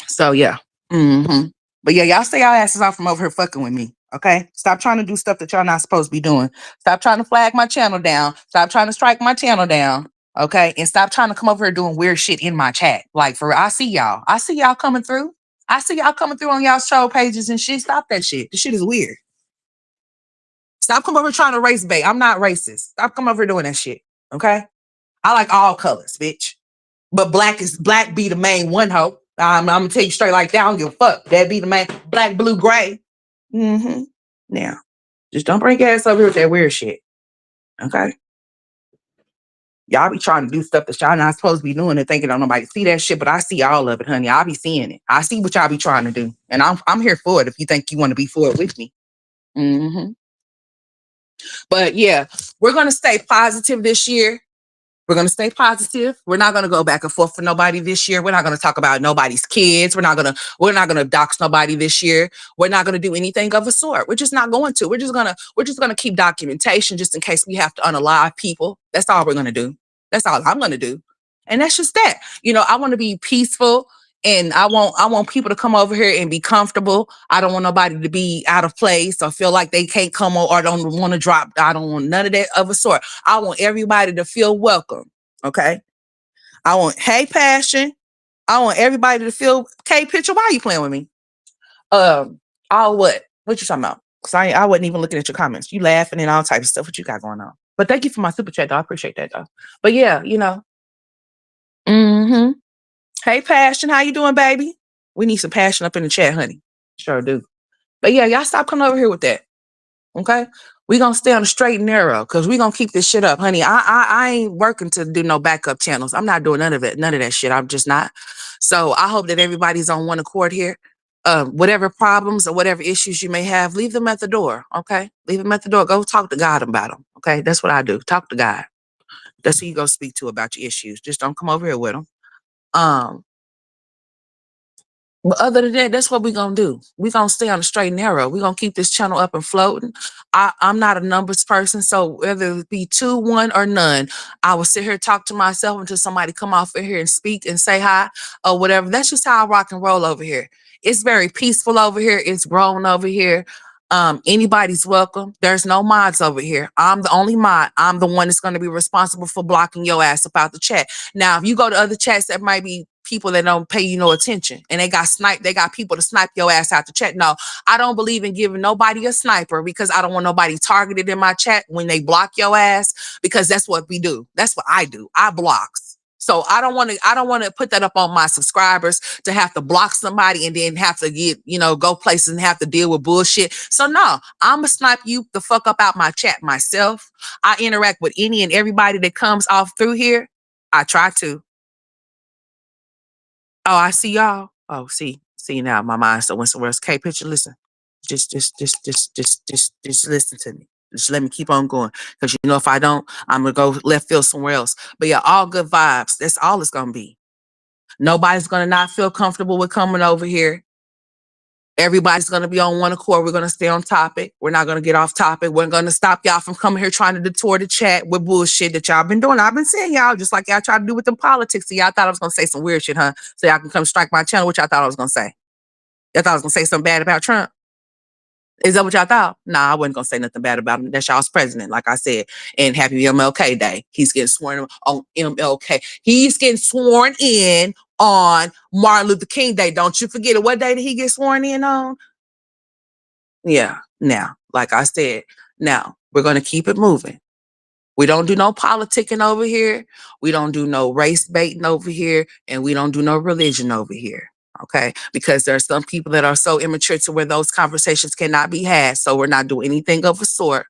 So yeah. But yeah, y'all stay y'all asses off from over here fucking with me. Okay? Stop trying to do stuff that y'all not supposed to be doing. Stop trying to flag my channel down. Stop trying to strike my channel down. Okay? And stop trying to come over here doing weird shit in my chat. Like for real, I see y'all. I see y'all coming through. I see y'all coming through on y'all show pages and shit. Stop that shit. This shit is weird. Stop coming over here trying to race bait. I'm not racist. Stop coming over here doing that shit. Okay? I like all colors, bitch. But black be the main one hope. I'm gonna tell you straight like that. I don't give a fuck. That be the main black, blue, gray. Now, just don't bring your ass over here with that weird shit. Okay? Y'all be trying to do stuff that y'all not supposed to be doing and thinking don't nobody see that shit, but I see all of it, honey. I be seeing it. I see what y'all be trying to do. And I'm here for it if you think you want to be for it with me. But yeah, we're gonna stay positive this year. We're going to stay positive. We're not going to go back and forth for nobody this year. We're not going to talk about nobody's kids. We're not going to dox nobody this year. We're not going to do anything of a sort. We're just not going to. We're just going to keep documentation just in case we have to unalive people. That's all we're going to do. That's all I'm going to do. And that's just that. I want to be peaceful and I want people to come over here and be comfortable. I don't want nobody to be out of place or feel like they can't come or don't want to drop. I don't want none of that of a sort. I want everybody to feel welcome. Okay. I want, hey, passion. I want everybody to feel, okay, picture, why are you playing with me? All what? What you talking about? Because I wasn't even looking at your comments. You laughing and all types of stuff. What you got going on? But thank you for my super chat, though. I appreciate that, though. But yeah, Hey, passion. How you doing, baby? We need some passion up in the chat, honey. Sure do. But yeah, y'all stop coming over here with that. Okay? We gonna stay on the straight and narrow because we gonna keep this shit up, honey. I ain't working to do no backup channels. I'm not doing none of it, none of that shit. I'm just not. So I hope that everybody's on one accord here. Whatever problems or whatever issues you may have, leave them at the door. Okay? Leave them at the door. Go talk to God about them. Okay? That's what I do. Talk to God. That's who you go speak to about your issues. Just don't come over here with them. But other than that, that's what we're going to do. We're going to stay on the straight and narrow. We're going to keep this channel up and floating. I'm not a numbers person, so whether it be 2, 1, or none, I will sit here and talk to myself until somebody come off in here and speak and say hi or whatever. That's just how I rock and roll over here. It's very peaceful over here. It's grown over here. Anybody's welcome. There's no mods over here. I'm the only mod. I'm the one that's going to be responsible for blocking your ass about the chat. Now, if you go to other chats that might be people that don't pay you no attention and they got people to snipe your ass out the chat. No, I don't believe in giving nobody a sniper because I don't want nobody targeted in my chat when they block your ass because that's what we do. That's what I do. I blocks. So I don't want to put that up on my subscribers to have to block somebody and then have to get, go places and have to deal with bullshit. So no, I'ma snipe you the fuck up out my chat myself. I interact with any and everybody that comes off through here. I try to. Oh, I see y'all. Oh, see now my mind so went somewhere else. Okay, picture, listen. Just listen to me. Just let me keep on going. Because if I don't, I'm gonna go left field somewhere else. But yeah, all good vibes. That's all it's gonna be. Nobody's gonna not feel comfortable with coming over here. Everybody's going to be on one accord. We're going to stay on topic. We're not going to get off topic. We're going to stop y'all from coming here trying to detour the chat with bullshit that y'all been doing. I've been seeing y'all just like y'all tried to do with them politics. So y'all thought I was going to say some weird shit, huh? So y'all can come strike my channel, which I thought I was going to say. Y'all thought I was going to say something bad about Trump. Is that what y'all thought? Nah, I wasn't gonna say nothing bad about him. That's y'all's president, like I said. And happy MLK Day. He's getting sworn on MLK. He's getting sworn in on Martin Luther King Day. Don't you forget it. What day did he get sworn in on? Yeah. Now, like I said, now we're gonna keep it moving. We don't do no politicking over here. We don't do no race baiting over here. And we don't do no religion over here. Okay. Because there are some people that are so immature to where those conversations cannot be had. So we're not doing anything of a sort.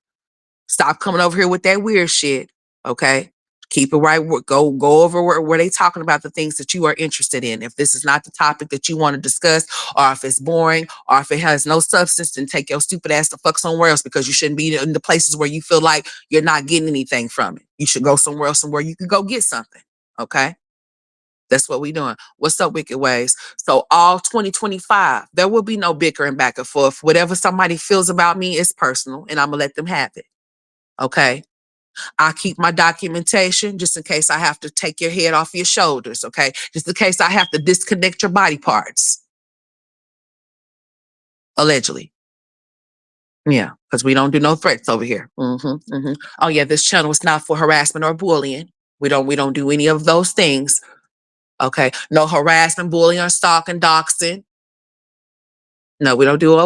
Stop coming over here with that weird shit. Okay. Keep it right. Go over where they talking about the things that you are interested in. If this is not the topic that you want to discuss, or if it's boring, or if it has no substance, then take your stupid ass to fuck somewhere else, because you shouldn't be in the places where you feel like you're not getting anything from it. You should go somewhere else, somewhere you can go get something. Okay. That's what we doing. What's up, Wicked Ways? So all 2025, there will be no bickering back and forth. Whatever somebody feels about me is personal, and I'm gonna let them have it. Okay. I keep my documentation just in case I have to take your head off your shoulders, okay? Just in case I have to disconnect your body parts. Allegedly. Yeah, because we don't do no threats over here. Oh yeah, this channel is not for harassment or bullying. We don't do any of those things. Okay. No harassment, bullying, or stalking, doxing. No, we don't do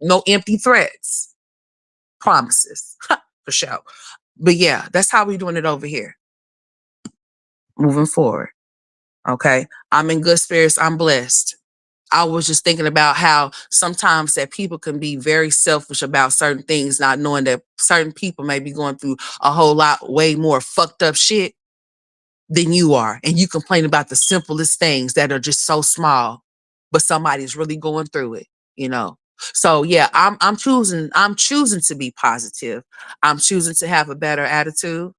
no empty threats. Promises. For sure. But yeah, that's how we doing it over here. Moving forward. Okay. I'm in good spirits. I'm blessed. I was just thinking about how sometimes that people can be very selfish about certain things, not knowing that certain people may be going through a whole lot way more fucked up shit than you are. And you complain about the simplest things that are just so small, but somebody's really going through it, you know. So yeah, I'm choosing to be positive. I'm choosing to have a better attitude.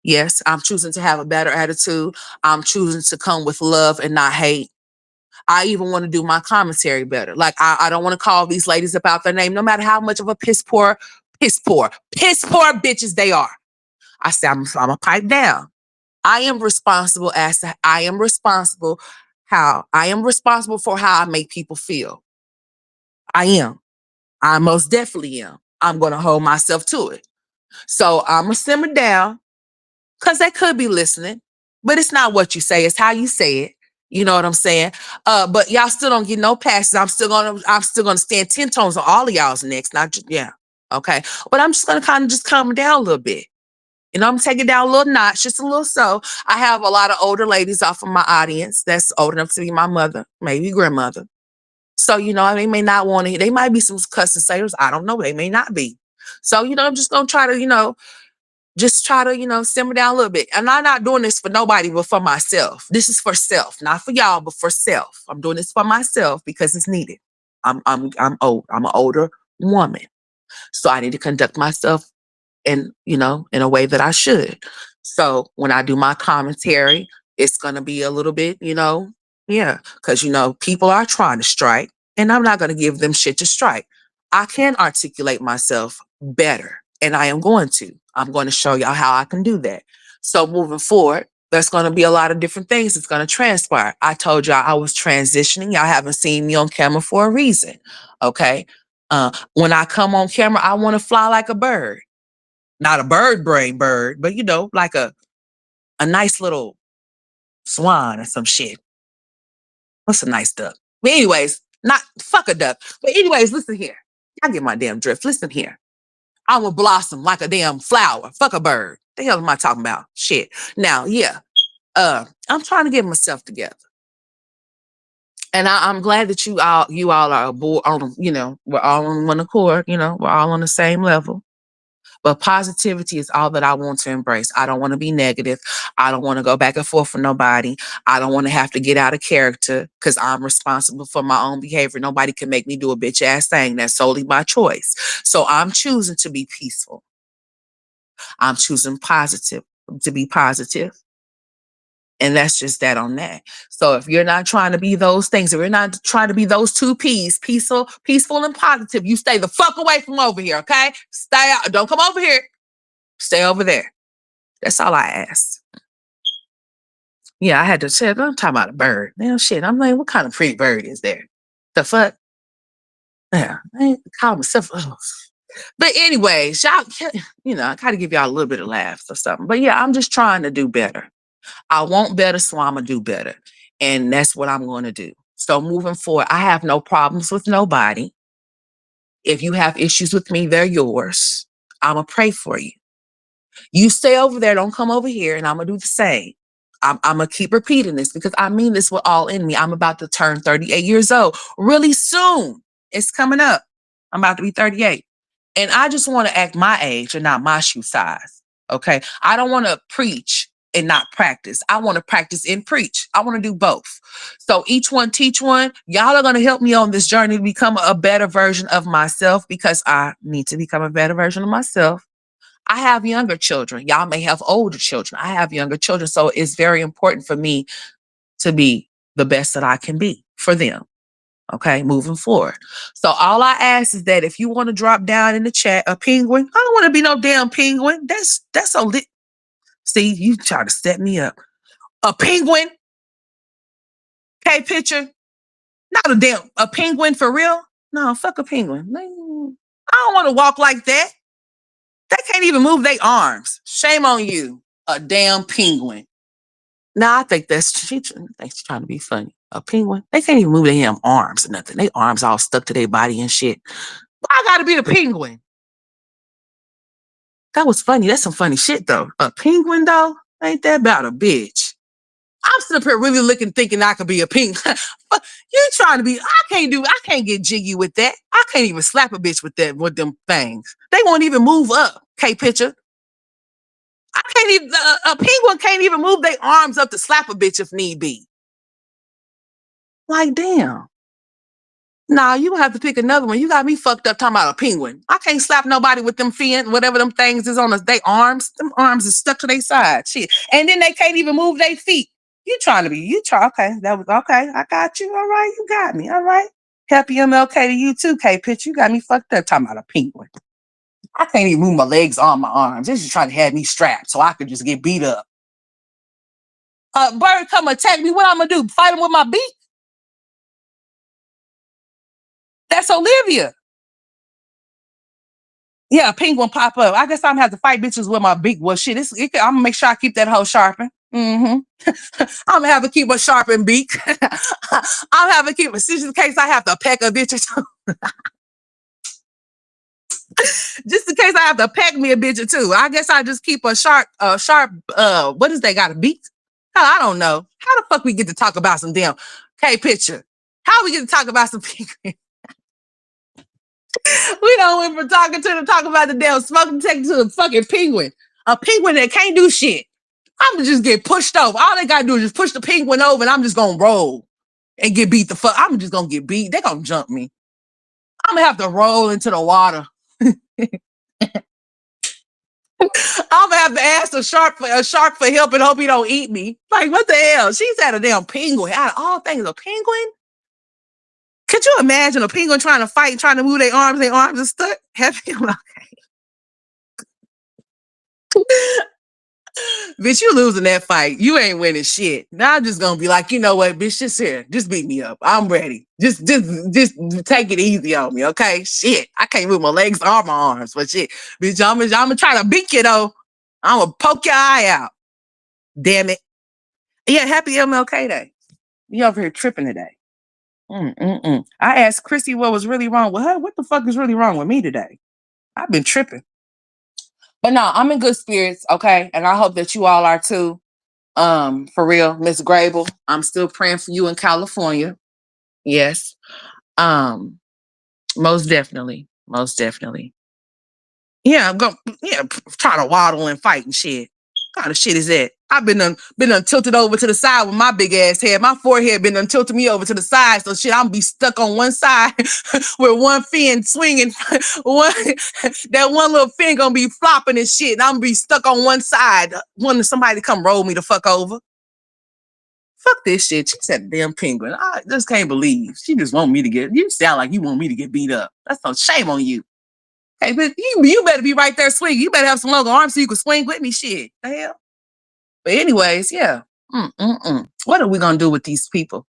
Yes, I'm choosing to have a better attitude. I'm choosing to come with love and not hate. I even want to do my commentary better. Like I don't want to call these ladies about their name, no matter how much of a piss poor bitches they are. I say I'm a pipe down. I am responsible I am responsible for how I make people feel. I am. I most definitely am. I'm gonna hold myself to it. So I'm gonna simmer down, because they could be listening, but it's not what you say, it's how you say it. You know what I'm saying? But y'all still don't get no passes. I'm still gonna stand 10 tones on all of y'all's necks. Not just, yeah. Okay. But I'm just gonna kind of just calm it down a little bit. You know, I'm taking down a little notch, just a little so. I have a lot of older ladies off of my audience that's old enough to be my mother, maybe grandmother. So, you know, they may not want to, they might be some cussing sayers. I don't know. They may not be. So, you know, I'm just gonna try to, simmer down a little bit. And I'm not doing this for nobody, but for myself. This is for self, not for y'all, but for self. I'm doing this for myself because it's needed. I'm old. I'm an older woman. So I need to conduct myself in a way that I should. So when I do my commentary, it's gonna be a little bit, yeah, because people are trying to strike, and I'm not gonna give them shit to strike. I can articulate myself better, and I am going to. I'm going to show y'all how I can do that. So moving forward, there's going to be a lot of different things that's going to transpire. I told y'all I was transitioning. Y'all haven't seen me on camera for a reason. Okay. When I come on camera, I want to fly like a bird. Not a bird brain bird, but like a nice little swan or some shit. What's a nice duck? But anyways, not fuck a duck. But anyways, listen here. I get my damn drift. Listen here. I will blossom like a damn flower. Fuck a bird. The hell am I talking about? Shit. Now, yeah. I'm trying to get myself together. And I'm glad that you all are aboard on, we're all on one accord, we're all on the same level. But positivity is all that I want to embrace. I don't want to be negative. I don't want to go back and forth with nobody. I don't want to have to get out of character because I'm responsible for my own behavior. Nobody can make me do a bitch ass thing. That's solely my choice. So I'm choosing to be peaceful. I'm choosing to be positive. And that's just that on that. So if you're not trying to be those things, if you're not trying to be those two P's, peaceful and positive, you stay the fuck away from over here, okay? Stay out. Don't come over here. Stay over there. That's all I asked. Yeah, I had to check. I'm talking about a bird. Damn shit. I'm like, what kind of pretty bird is there? The fuck? Yeah, I ain't call myself. Ugh. But anyways, y'all, I gotta give y'all a little bit of laughs or something. But yeah, I'm just trying to do better. I want better, so I'm gonna do better. And that's what I'm gonna do. So moving forward, I have no problems with nobody. If you have issues with me, they're yours. I'm gonna pray for you. You stay over there, don't come over here, and I'm gonna do the same. I'm gonna keep repeating this because I mean this with all in me. I'm about to turn 38 years old really soon. It's coming up. I'm about to be 38. And I just want to act my age and not my shoe size. Okay. I don't want to preach and not practice. I want to practice and preach. I want to do both. So each one teach one. Y'all are going to help me on this journey to become a better version of myself because I need to become a better version of myself. I have younger children. Y'all may have older children. I have younger children. So it's very important for me to be the best that I can be for them. Okay, moving forward. So all I ask is that if you want to drop down in the chat a penguin, I don't want to be no damn penguin. That's a lit. See, you try to set me up. A penguin, okay, picture. Not a penguin for real. No, fuck a penguin. I don't want to walk like that. They can't even move their arms. Shame on you, a damn penguin. Now I think she thinks she's trying to be funny. A penguin, they can't even move their damn arms or nothing. Their arms all stuck to their body and shit. I gotta be the penguin. That was funny. That's some funny shit though. A penguin though, ain't that about a bitch? I'm sitting up here really looking, thinking I could be a penguin. You trying to be? I can't get jiggy with that. I can't even slap a bitch with that with them things. They won't even move up. Okay, picture. I can't even. A penguin can't even move their arms up to slap a bitch if need be. Like damn. Nah, you gonna have to pick another one. You got me fucked up talking about a penguin. I can't slap nobody with them fin, whatever them things is on us. They arms, them arms is stuck to their side. Shit. And then they can't even move their feet. Okay. That was okay. I got you. All right. You got me. All right. Happy MLK to you too, K Pitch. You got me fucked up talking about a penguin. I can't even move my legs on my arms. This is trying to have me strapped so I could just get beat up. Bird come attack me. What I'm gonna do? Fight him with my beak? That's Olivia. Yeah, a penguin pop up. I guess I'm gonna have to fight bitches with my beak. Well, shit, I'm gonna make sure I keep that hoe sharpened. Mm-hmm. I'm gonna have to keep a sharpened beak. I'm gonna have to keep a just in case I have to peck a bitch or two. Just in case I have to peck me a bitch or two. I guess I just keep a sharp, what is they got a beak? Hell, I don't know. How the fuck we get to talk about some damn picture? How we get to talk about some penguin? We don't went from talking about the damn smoke detector to the fucking penguin. A penguin that can't do shit. I'm gonna just get pushed over. All they gotta do is just push the penguin over and I'm just gonna roll and get beat the fuck. I'm just gonna get beat. They're gonna jump me. I'm gonna have to roll into the water. I'm gonna have to ask a shark for help and hope he don't eat me. Like, what the hell? She's at a damn penguin. Out of all things, a penguin? Could you imagine a penguin trying to fight, trying to move their arms are stuck? Bitch, you losing that fight. You ain't winning shit. Now I'm just gonna be like, you know what, bitch, just here. Just beat me up. I'm ready. Just take it easy on me, okay? Shit. I can't move my legs or my arms, but shit. Bitch, I'm gonna try to beat you though. I'm gonna poke your eye out. Damn it. Yeah, happy MLK Day. You over here tripping today. I asked Chrissy what was really wrong with her. What the fuck is really wrong with me today? I've been tripping. But no, I'm in good spirits, okay? And I hope that you all are too. For real, Miss Grable, I'm still praying for you in California. Yes. Um, most definitely. Most definitely. Yeah, try to waddle and fight and shit. What kind of shit is that? I've been tilted over to the side with my big ass head. My forehead been tilted me over to the side. So shit, I'm be stuck on one side with one fin swinging. That one little fin gonna be flopping and shit. And I'm gonna be stuck on one side. Wanting somebody to come roll me the fuck over. Fuck this shit. She said damn penguin. I just can't believe. She just want me to you sound like you want me to get beat up. That's no shame on you. Hey, but you better be right there swinging. You better have some longer arms so you can swing with me. Shit. The hell? But anyways, yeah. What are we gonna do with these people?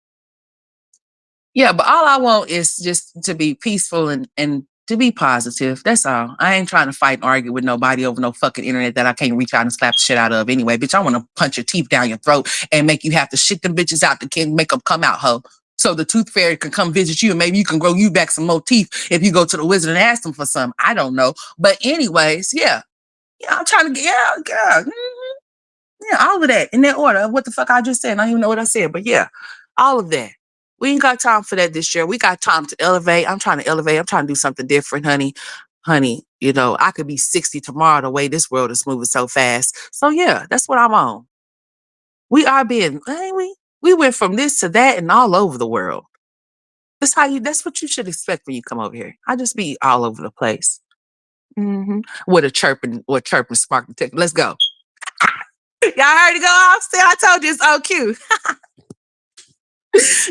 Yeah, but all I want is just to be peaceful and to be positive. That's all. I ain't trying to fight and argue with nobody over no fucking internet that I can't reach out and slap the shit out of anyway. Bitch, I want to punch your teeth down your throat and make you have to shit them bitches out that can make them come out, ho. So the tooth fairy can come visit you and maybe you can grow you back some more teeth if you go to the wizard and ask them for some. I don't know. But anyways, yeah. Yeah, I'm trying to get, yeah. Yeah, all of that in that order of what the fuck I just said. I don't even know what I said, but yeah, all of that. We ain't got time for that this year. We got time to elevate. I'm trying to elevate. I'm trying to do something different, honey. Honey, you know, I could be 60 tomorrow the way this world is moving so fast. So yeah, that's what I'm on. We are being, ain't we? We went from this to that and all over the world. That's what you should expect when you come over here. I just be all over the place. With a chirping spark detector. Let's go. Y'all heard it go off? See, I told you it's on cue.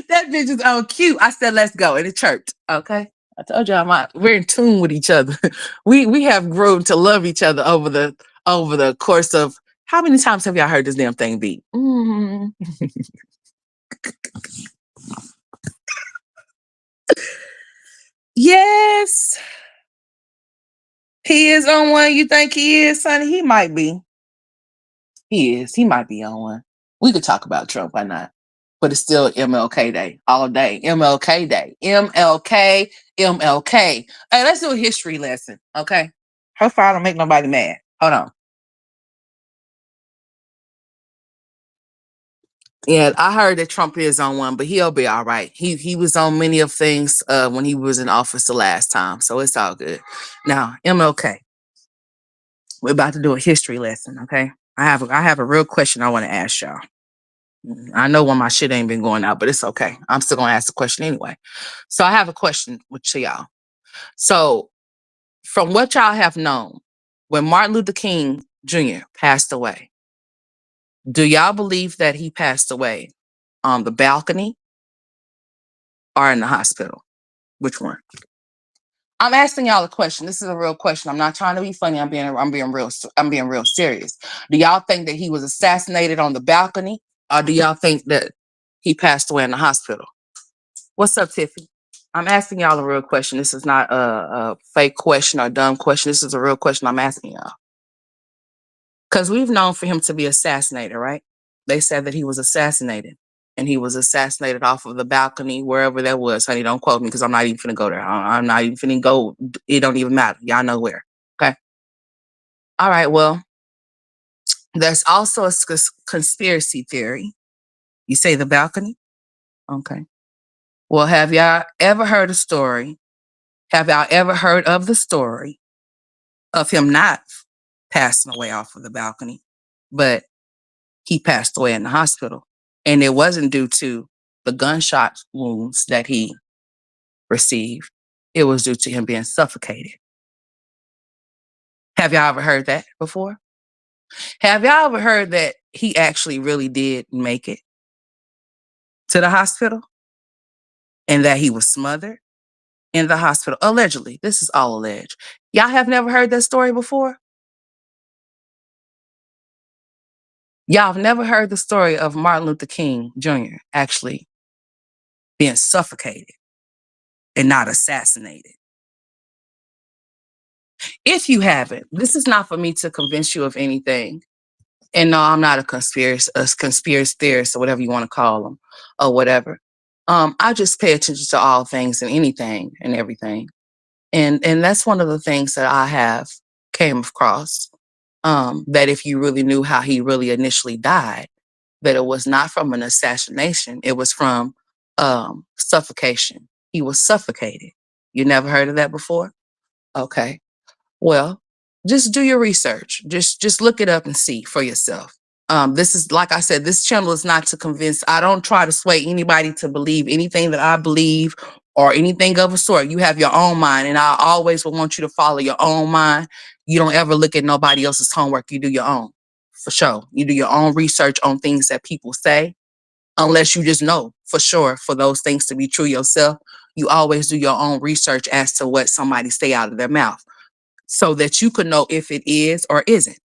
That bitch is on cue. I said, let's go. And it chirped. Okay. I told y'all we're in tune with each other. We have grown to love each other over the course of how many times have y'all heard this damn thing beat? Yes. He is on one. You think he is, Sonny? He might be. He is. He might be on one. We could talk about Trump, why not? But it's still MLK Day all day. MLK Day. MLK, MLK. Hey, let's do a history lesson, okay? Hopefully I don't make nobody mad. Hold on. Yeah, I heard that Trump is on one, but he'll be all right. He was on many of things when he was in office the last time, so it's all good. Now, MLK, we're about to do a history lesson, okay? I have a real question I want to ask y'all. I know when my shit ain't been going out, but it's okay. I'm still gonna ask the question anyway. So I have a question to y'all. So from what y'all have known, when Martin Luther King Jr. passed away, do y'all believe that he passed away on the balcony or in the hospital? Which one? I'm asking y'all a question. This is a real question. I'm not trying to be funny. I'm being real serious. Do y'all think that he was assassinated on the balcony, or do y'all think that he passed away in the hospital? What's up, Tiffany? I'm asking y'all a real question. This is not a fake question or a dumb question. This is a real question I'm asking y'all. Because we've known for him to be assassinated, right? They said that he was assassinated. And he was assassinated off of the balcony, wherever that was. Honey, don't quote me because I'm not even finna go there. I'm not even finna go. It don't even matter. Y'all know where. Okay. All right. Well, there's also a conspiracy theory. You say the balcony? Okay. Well, have y'all ever heard a story? Have y'all ever heard of the story of him not passing away off of the balcony, but he passed away in the hospital? And it wasn't due to the gunshot wounds that he received. It was due to him being suffocated. Have y'all ever heard that before? Have y'all ever heard that he actually really did make it to the hospital and that he was smothered in the hospital? Allegedly. This is all alleged. Y'all have never heard that story before? Y'all have never heard the story of Martin Luther King Jr. actually being suffocated and not assassinated. If you haven't, this is not for me to convince you of anything. And no, I'm not a conspiracy theorist or whatever you want to call them or whatever. I just pay attention to all things and anything and everything. And that's one of the things that I have came across. That if you really knew how he really initially died, that it was not from an assassination, it was from suffocation. He was suffocated. You never heard of that before? Okay. Well, just do your research. Just look it up and see for yourself. This is, like I said, this channel is not to convince. I don't try to sway anybody to believe anything that I believe or anything of a sort. You have your own mind, and I always will want you to follow your own mind. You don't ever look at nobody else's homework. You do your own, for sure. You do your own research on things that people say, unless you just know for sure for those things to be true yourself. You always do your own research as to what somebody say out of their mouth so that you could know if it is or isn't.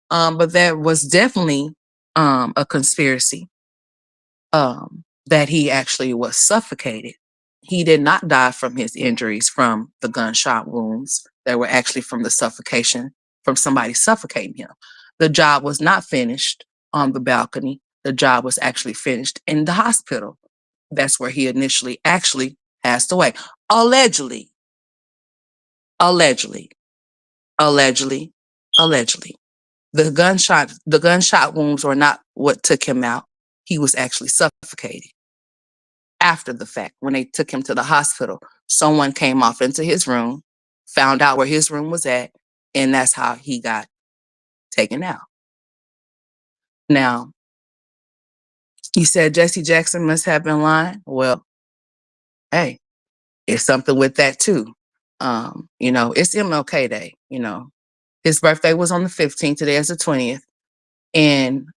But there was definitely a conspiracy that he actually was suffocated he did not die from his injuries from the gunshot wounds. They were actually from the suffocation, from somebody suffocating him. The job was not finished on the balcony. The job was actually finished in the hospital. That's where he initially actually passed away. Allegedly, allegedly, allegedly, allegedly. The gunshot wounds were not what took him out. He was actually suffocated after the fact. When they took him to the hospital, someone came off into his room, found out where his room was at, and that's how he got taken out. Now, you said Jesse Jackson must have been lying. Well, hey, it's something with that too. It's MLK Day. His birthday was on the 15th. Today is the 20th. And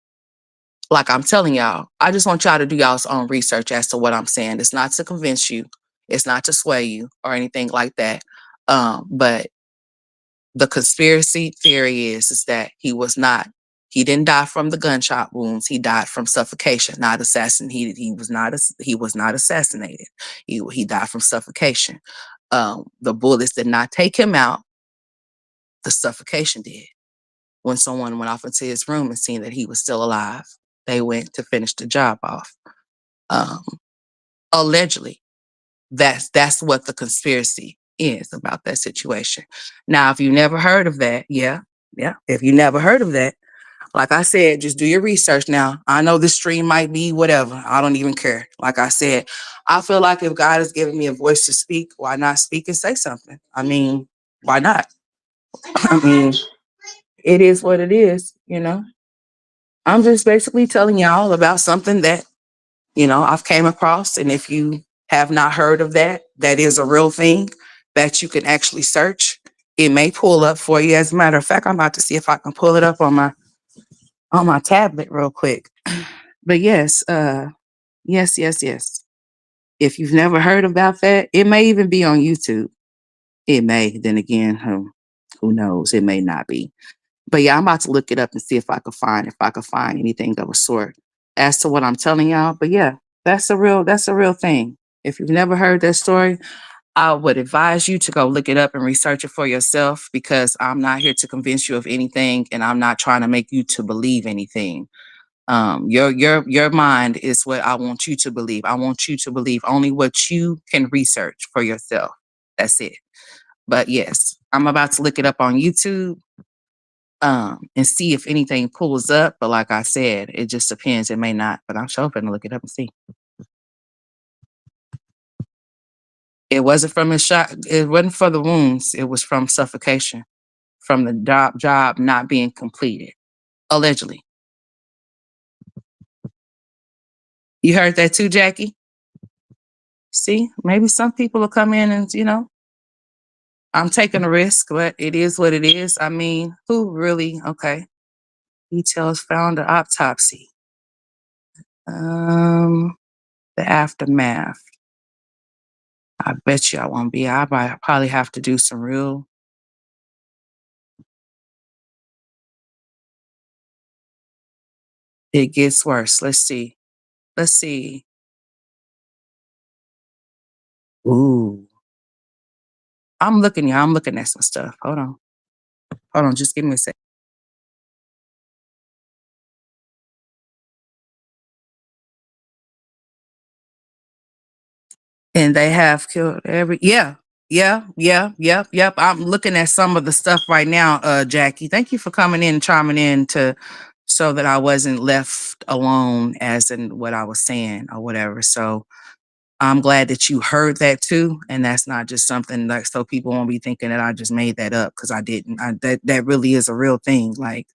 like I'm telling y'all, I just want y'all to do y'all's own research as to what I'm saying. It's not to convince you, it's not to sway you or anything like that. But the conspiracy theory is that he didn't die from the gunshot wounds. He died from suffocation, not assassin. He was not assassinated. He died from suffocation. The bullets did not take him out. The suffocation did. When someone went off into his room and seen that he was still alive, they went to finish the job off. Um, Allegedly, that's what the conspiracy is about that situation. Now, if you never heard of that, yeah. If you never heard of that, like I said, just do your research. Now, I know this stream might be whatever. I don't even care. Like I said, I feel like if God has given me a voice to speak, why not speak and say something? I mean, why not? I mean, it is what it is. I'm just basically telling y'all about something that, I've came across. And if you have not heard of that, that is a real thing that you can actually search. It may pull up for you. As a matter of fact, I'm about to see if I can pull it up on my tablet real quick. But yes, yes. If you've never heard about that, it may even be on YouTube. It may. Then again, who knows? It may not be. But yeah, I'm about to look it up and see if I can find anything of a sort as to what I'm telling y'all. But yeah, that's a real thing. If you've never heard that story, I would advise you to go look it up and research it for yourself, because I'm not here to convince you of anything, and I'm not trying to make you to believe anything. Your mind is what I want you to believe. I want you to believe only what you can research for yourself. That's it. But yes, I'm about to look it up on YouTube, and see if anything pulls up. But like I said, it just depends. It may not, but I'm sure going to look it up and see. It wasn't from his shot. It wasn't for the wounds. It was from suffocation, from the job not being completed, allegedly. You heard that too, Jackie? See, maybe some people will come in and, I'm taking a risk, but it is what it is. I mean, who really? Okay. Details found the autopsy. The aftermath. I bet you I won't be. I probably have to do some real. It gets worse. Let's see. Let's see. Ooh. I'm looking, y'all. I'm looking at some stuff. Hold on. Hold on. Just give me a sec. And they have killed yep. I'm looking at some of the stuff right now, Jackie. Thank you for coming in and chiming in to so that I wasn't left alone as in what I was saying or whatever. So I'm glad that you heard that too. And that's not just something like so people won't be thinking that I just made that up, because I didn't. That really is a real thing. Like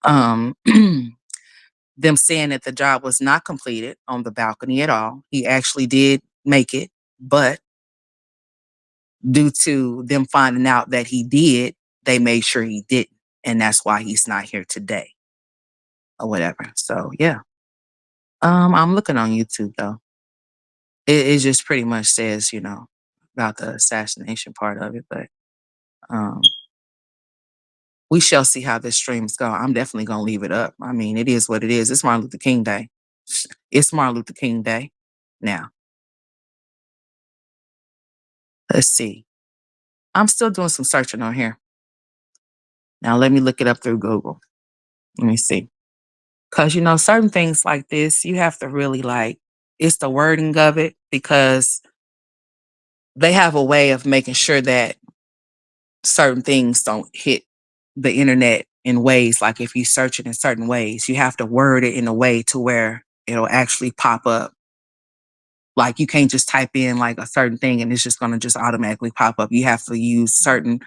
um them saying that the job was not completed on the balcony at all. He actually did make it, but due to them finding out that he did, they made sure he didn't. And that's why he's not here today or whatever. So yeah. I'm looking on YouTube though. It just pretty much says, about the assassination part of it, but um we shall see how this streams go. I'm definitely gonna leave it up. I mean, it is what it is. It's Martin Luther King Day. It's Martin Luther King Day now. Let's see. I'm still doing some searching on here. Now let me look it up through Google. Let me see. Because, certain things like this, you have to really like, it's the wording of it because they have a way of making sure that certain things don't hit the internet in ways like if you search it in certain ways, you have to word it in a way to where it'll actually pop up. Like you can't just type in like a certain thing and it's just gonna just automatically pop up. You have to use certain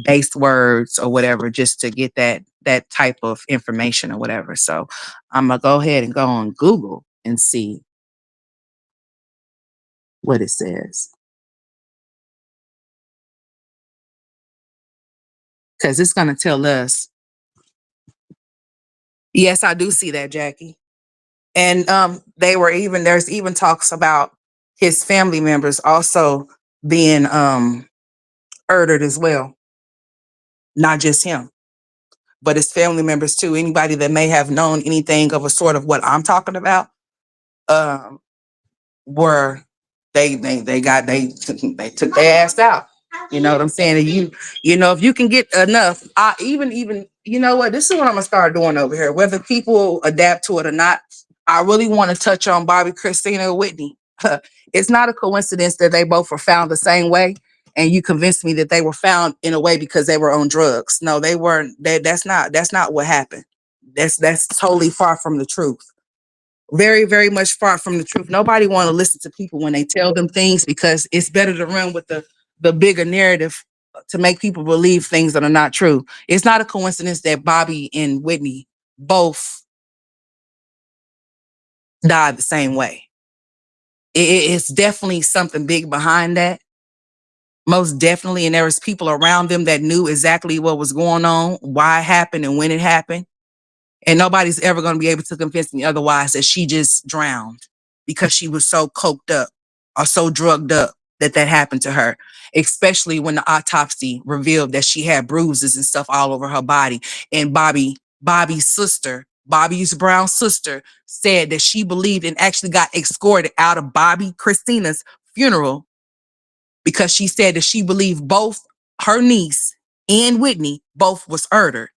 base words or whatever just to get that type of information or whatever. So I'm gonna go ahead and go on Google and see what it says. Because it's gonna tell us. Yes, I do see that, Jackie. And there's even talks about his family members also being murdered as well, not just him, but his family members too. Anybody that may have known anything of a sort of what I'm talking about, um, were they took their ass out. You know what I'm saying? And if you can get enough, I even you know what? This is what I'm gonna start doing over here. Whether people adapt to it or not, I really want to touch on Bobby, Christina, and Whitney. It's not a coincidence that they both were found the same way. And you convinced me that they were found in a way because they were on drugs. No, they weren't. That's not what happened. That's totally far from the truth. Very, very much far from the truth. Nobody want to listen to people when they tell them things because it's better to run with the bigger narrative to make people believe things that are not true. It's not a coincidence that Bobby and Whitney both died the same way. It's definitely something big behind that. Most definitely. And there was people around them that knew exactly what was going on, why it happened, and when it happened. And nobody's ever going to be able to convince me otherwise that she just drowned because she was so coked up or so drugged up that happened to her, especially when the autopsy revealed that she had bruises and stuff all over her body. And Bobby's sister, Bobby's brown sister, said that she believed and actually got escorted out of Bobby Christina's funeral because she said that she believed both her niece and Whitney both was murdered.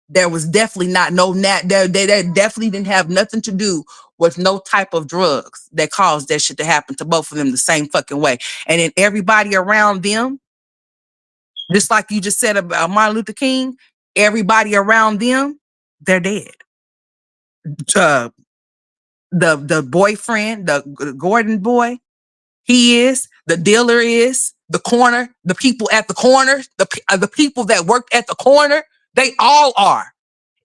There was definitely not no they definitely didn't have nothing to do with no type of drugs that caused that shit to happen to both of them the same fucking way. And then everybody around them, just like you just said about Martin Luther King, everybody around them, they're dead. Uh, the boyfriend, the Gordon boy, he is, the dealer is, the corner, the people at the corner, the people that worked at the corner, they all are.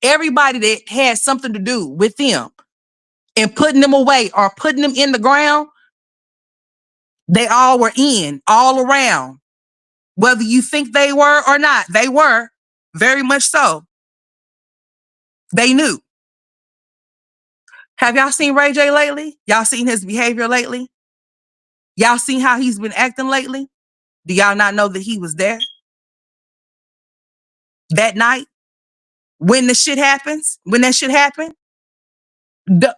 Everybody that had something to do with them and putting them away or putting them in the ground, they all were in, all around. Whether you think they were or not, they were very much so. They knew. Have y'all seen Ray J lately? Y'all seen his behavior lately? Y'all seen how he's been acting lately? Do y'all not know that he was there that night when the shit happens? When that shit happened?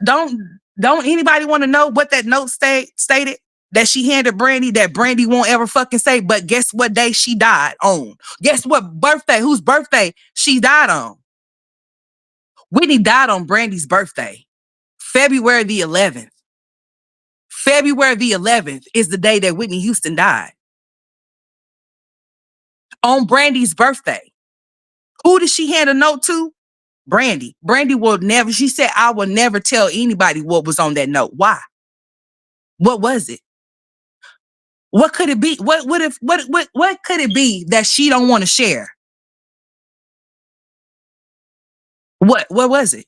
Don't anybody want to know what that note stated? That she handed Brandy that Brandy won't ever fucking say, but guess what day she died on? Guess what birthday, whose birthday she died on? Whitney died on Brandy's birthday, February the 11th. February the 11th is the day that Whitney Houston died. On Brandy's birthday. Who did she hand a note to? Brandy. Brandy will never, she said, I will never tell anybody what was on that note. Why? What was it? What could it be? What could it be that she don't want to share? What was it?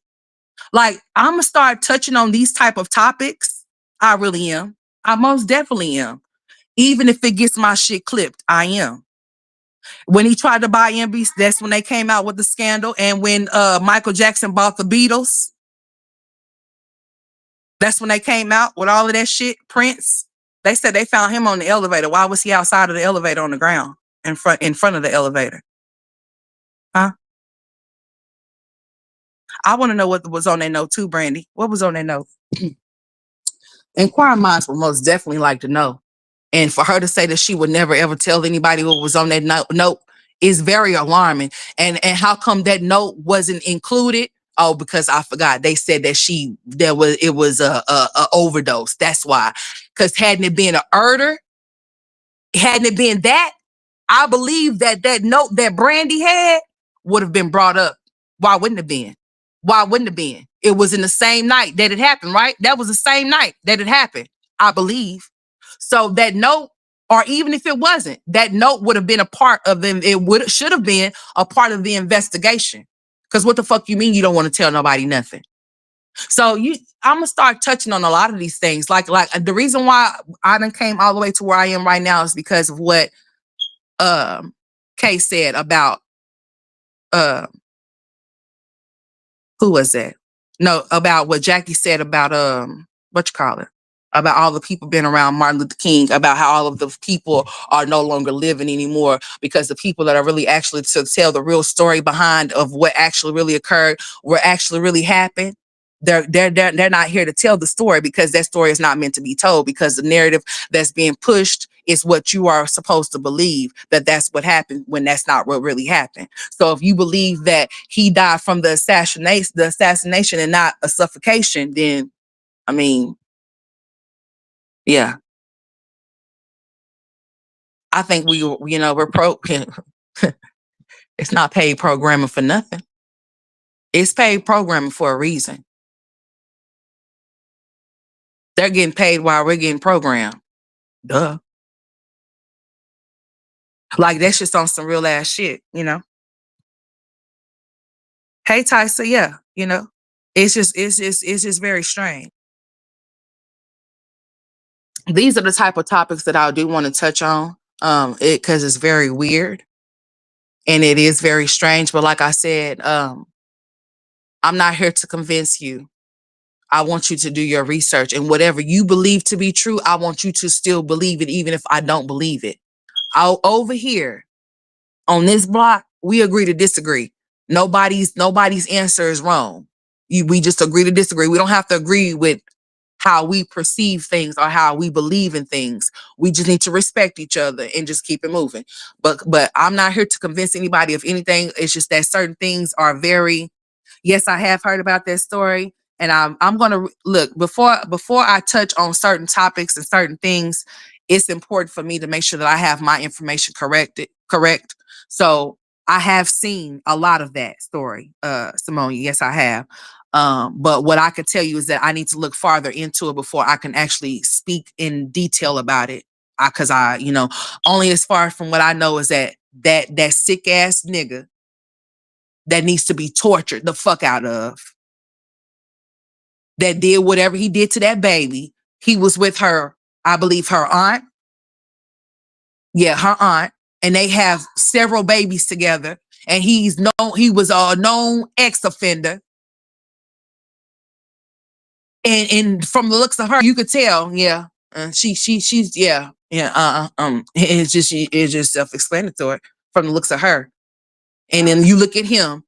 Like, I'm gonna start touching on these type of topics. I really am. I most definitely am. Even if it gets my shit clipped, I am. When he tried to buy NBC, that's when they came out with the scandal. And when Michael Jackson bought the Beatles, that's when they came out with all of that shit. Prince, they said they found him on the elevator. Why was he outside of the elevator on the ground in front of the elevator? Huh? I want to know what was on that note too, Brandy. What was on that note? Inquiring minds will most definitely like to know. And for her to say that she would never ever tell anybody what was on that note is very alarming. And how come that note wasn't included? Oh, because I forgot. They said that it was a overdose. That's why. Because hadn't it been a murder, hadn't it been that, I believe that that note that Brandy had would have been brought up. Why wouldn't it have been? Why wouldn't it have been? It was in the same night that it happened, right? That was the same night that it happened, I believe. So that note, or even if it wasn't, that note would have been a part of them. Should have been a part of the investigation. Because what the fuck you mean you don't want to tell nobody nothing? So I'm gonna start touching on a lot of these things. Like the reason why I done came all the way to where I am right now is because of what Kay said about uh who was that? No, about what Jackie said about what you call it? About all the people being around Martin Luther King, about how all of the people are no longer living anymore because the people that are really actually to tell the real story behind of what actually really occurred, what actually really happened. They're not here to tell the story because that story is not meant to be told, because the narrative that's being pushed is what you are supposed to believe, that that's what happened, when that's not what really happened. So if you believe that he died from the assassination and not a suffocation, then I mean, yeah, I think we're it's not paid programming for nothing. It's paid programming for a reason. They're getting paid while we're getting programmed. Duh. Like that's just on some real ass shit. Hey Tysa, yeah. It's just very strange. These are the type of topics that I do want to touch on. Because it's very weird and it is very strange. But like I said, I'm not here to convince you. I want you to do your research, and whatever you believe to be true, I want you to still believe it, even if I don't believe it. Over here on this block, we agree to disagree. Nobody's answer is wrong. We just agree to disagree. We don't have to agree with how we perceive things or how we believe in things. We just need to respect each other and just keep it moving. But I'm not here to convince anybody of anything. It's just that certain things are very. Yes, I have heard about that story, and I'm gonna look before I touch on certain topics and certain things. It's important for me to make sure that I have my information correct. So I have seen a lot of that story, Simone. Yes, I have. But what I could tell you is that I need to look farther into it before I can actually speak in detail about it. Because only as far from what I know is that sick ass nigga that needs to be tortured the fuck out of, that did whatever he did to that baby. He was with her, I believe her aunt. Yeah, her aunt. And they have several babies together. And he was a known ex-offender. And from the looks of her, you could tell, yeah. She's it's just self-explanatory from the looks of her. And then you look at him,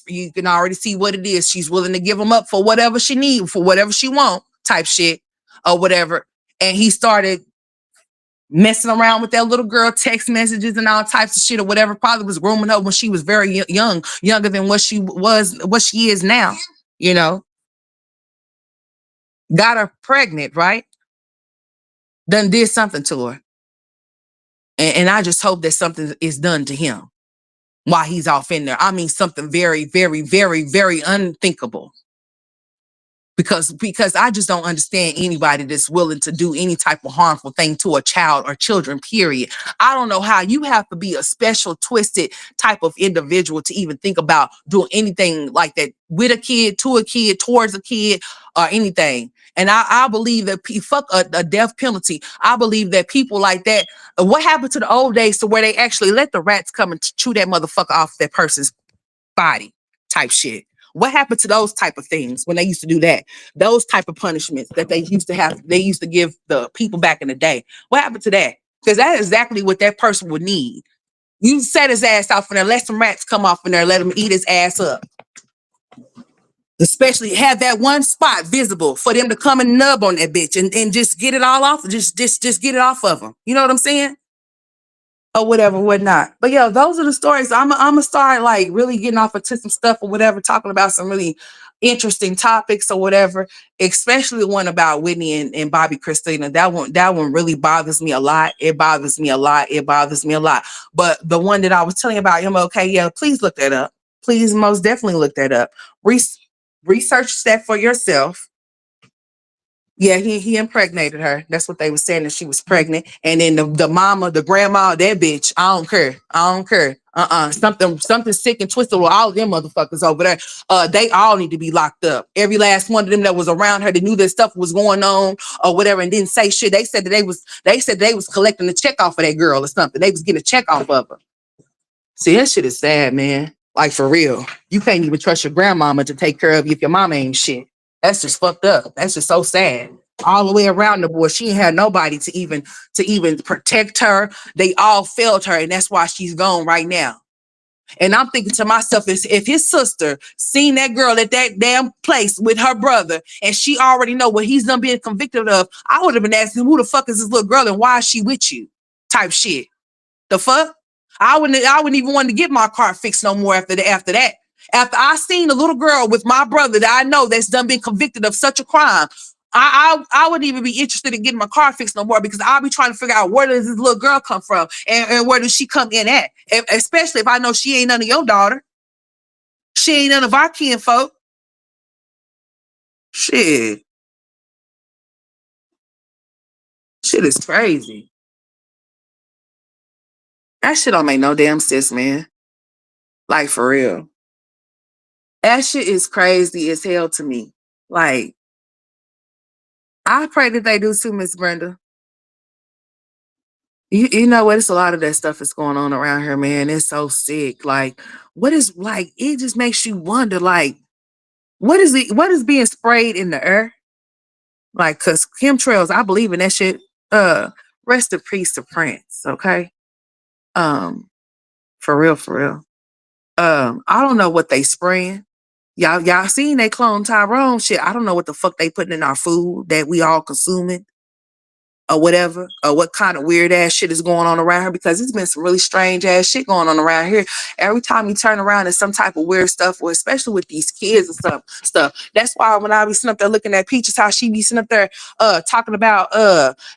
you can already see what it is. She's willing to give him up for whatever she needs, for whatever she want, type shit or whatever. And he started messing around with that little girl, text messages and all types of shit or whatever. Probably was grooming her when she was very young, younger than what she is now. Got her pregnant, right? Done did something to her. And I just hope that something is done to him while he's off in there. I mean, something very, very, very, very unthinkable. Because I just don't understand anybody that's willing to do any type of harmful thing to a child or children, period. I don't know how you have to be a special, twisted type of individual to even think about doing anything like that with a kid, to a kid, towards a kid, or anything. And I believe that fuck a death penalty. I believe that people like that, what happened to the old days to where they actually let the rats come and chew that motherfucker off that person's body type shit? What happened to those type of things when they used to do that? Those type of punishments that they used to give the people back in the day. What happened to that? Because that is exactly what that person would need. You set his ass off in there, let some rats come off in there, let him eat his ass up. Especially have that one spot visible for them to come and nub on that bitch and just get it all off, just get it off of them. You know what I'm saying? Or whatever, whatnot. But yeah, those are the stories. I'm gonna start like really getting off into some stuff or whatever, talking about some really interesting topics or whatever. Especially the one about Whitney and Bobby Christina. That one really bothers me a lot. It bothers me a lot. It bothers me a lot. But the one that I was telling you about, MLK, yeah, please look that up. Please, most definitely look that up. Re- Research that for yourself. Yeah, he impregnated her. That's what they were saying, that she was pregnant. And then the mama, the grandma, that bitch, I don't care. I don't care. Something sick and twisted with all of them motherfuckers over there. They all need to be locked up. Every last one of them that was around her that knew that stuff was going on or whatever and didn't say shit. They said they was collecting a check off of that girl or something. They was getting a check off of her. See, that shit is sad, man. Like for real. You can't even trust your grandmama to take care of you if your mama ain't shit. That's just fucked up. That's just so sad. All the way around the board, she ain't had nobody to even protect her. They all failed her, and that's why she's gone right now. And I'm thinking to myself, if his sister seen that girl at that damn place with her brother, and she already know what he's done being convicted of, I would have been asking, who the fuck is this little girl and why is she with you? Type shit. The fuck? I wouldn't even want to get my car fixed no more after that. After I seen a little girl with my brother that I know that's done been convicted of such a crime, I wouldn't even be interested in getting my car fixed no more because I'll be trying to figure out where does this little girl come from and where does she come in at? Especially if I know she ain't none of your daughter. She ain't none of our kinfolk. Shit. Shit is crazy. That shit don't make no damn sense, man. Like for real. That shit is crazy as hell to me. Like, I pray that they do too, Miss Brenda. You know what? It's a lot of that stuff that's going on around here, man. It's so sick. Like, what is like? It just makes you wonder, like, what is being sprayed in the air? Like, cause chemtrails, I believe in that shit. Rest in peace to Prince. Okay. Um, for real, for real. I don't know what they spraying. Y'all seen they clone Tyrone shit. I don't know what the fuck they putting in our food that we all consuming or whatever, or what kind of weird ass shit is going on around here because it's been some really strange ass shit going on around here. Every time you turn around, there's some type of weird stuff, or especially with these kids and stuff. That's why when I be sitting up there looking at Peaches, how she be sitting up there talking about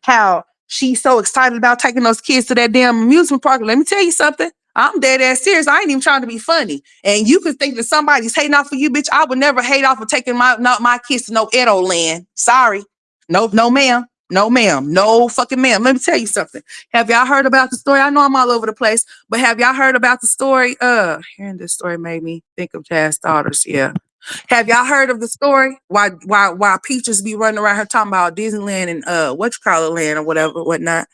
how she's so excited about taking those kids to that damn amusement park. Let me tell you something. I'm dead ass serious. I ain't even trying to be funny. And you could think that somebody's hating off for you, bitch. I would never hate off for taking my kids to no Edo land. Sorry. No, no, ma'am. No, ma'am. No fucking ma'am. Let me tell you something. Have y'all heard about the story? I know I'm all over the place, but have y'all heard about the story? Hearing this story made me think of Jazz Daughters. Yeah. Have y'all heard of the story? Why Peaches be running around here talking about Disneyland and what you call it land or whatever, whatnot.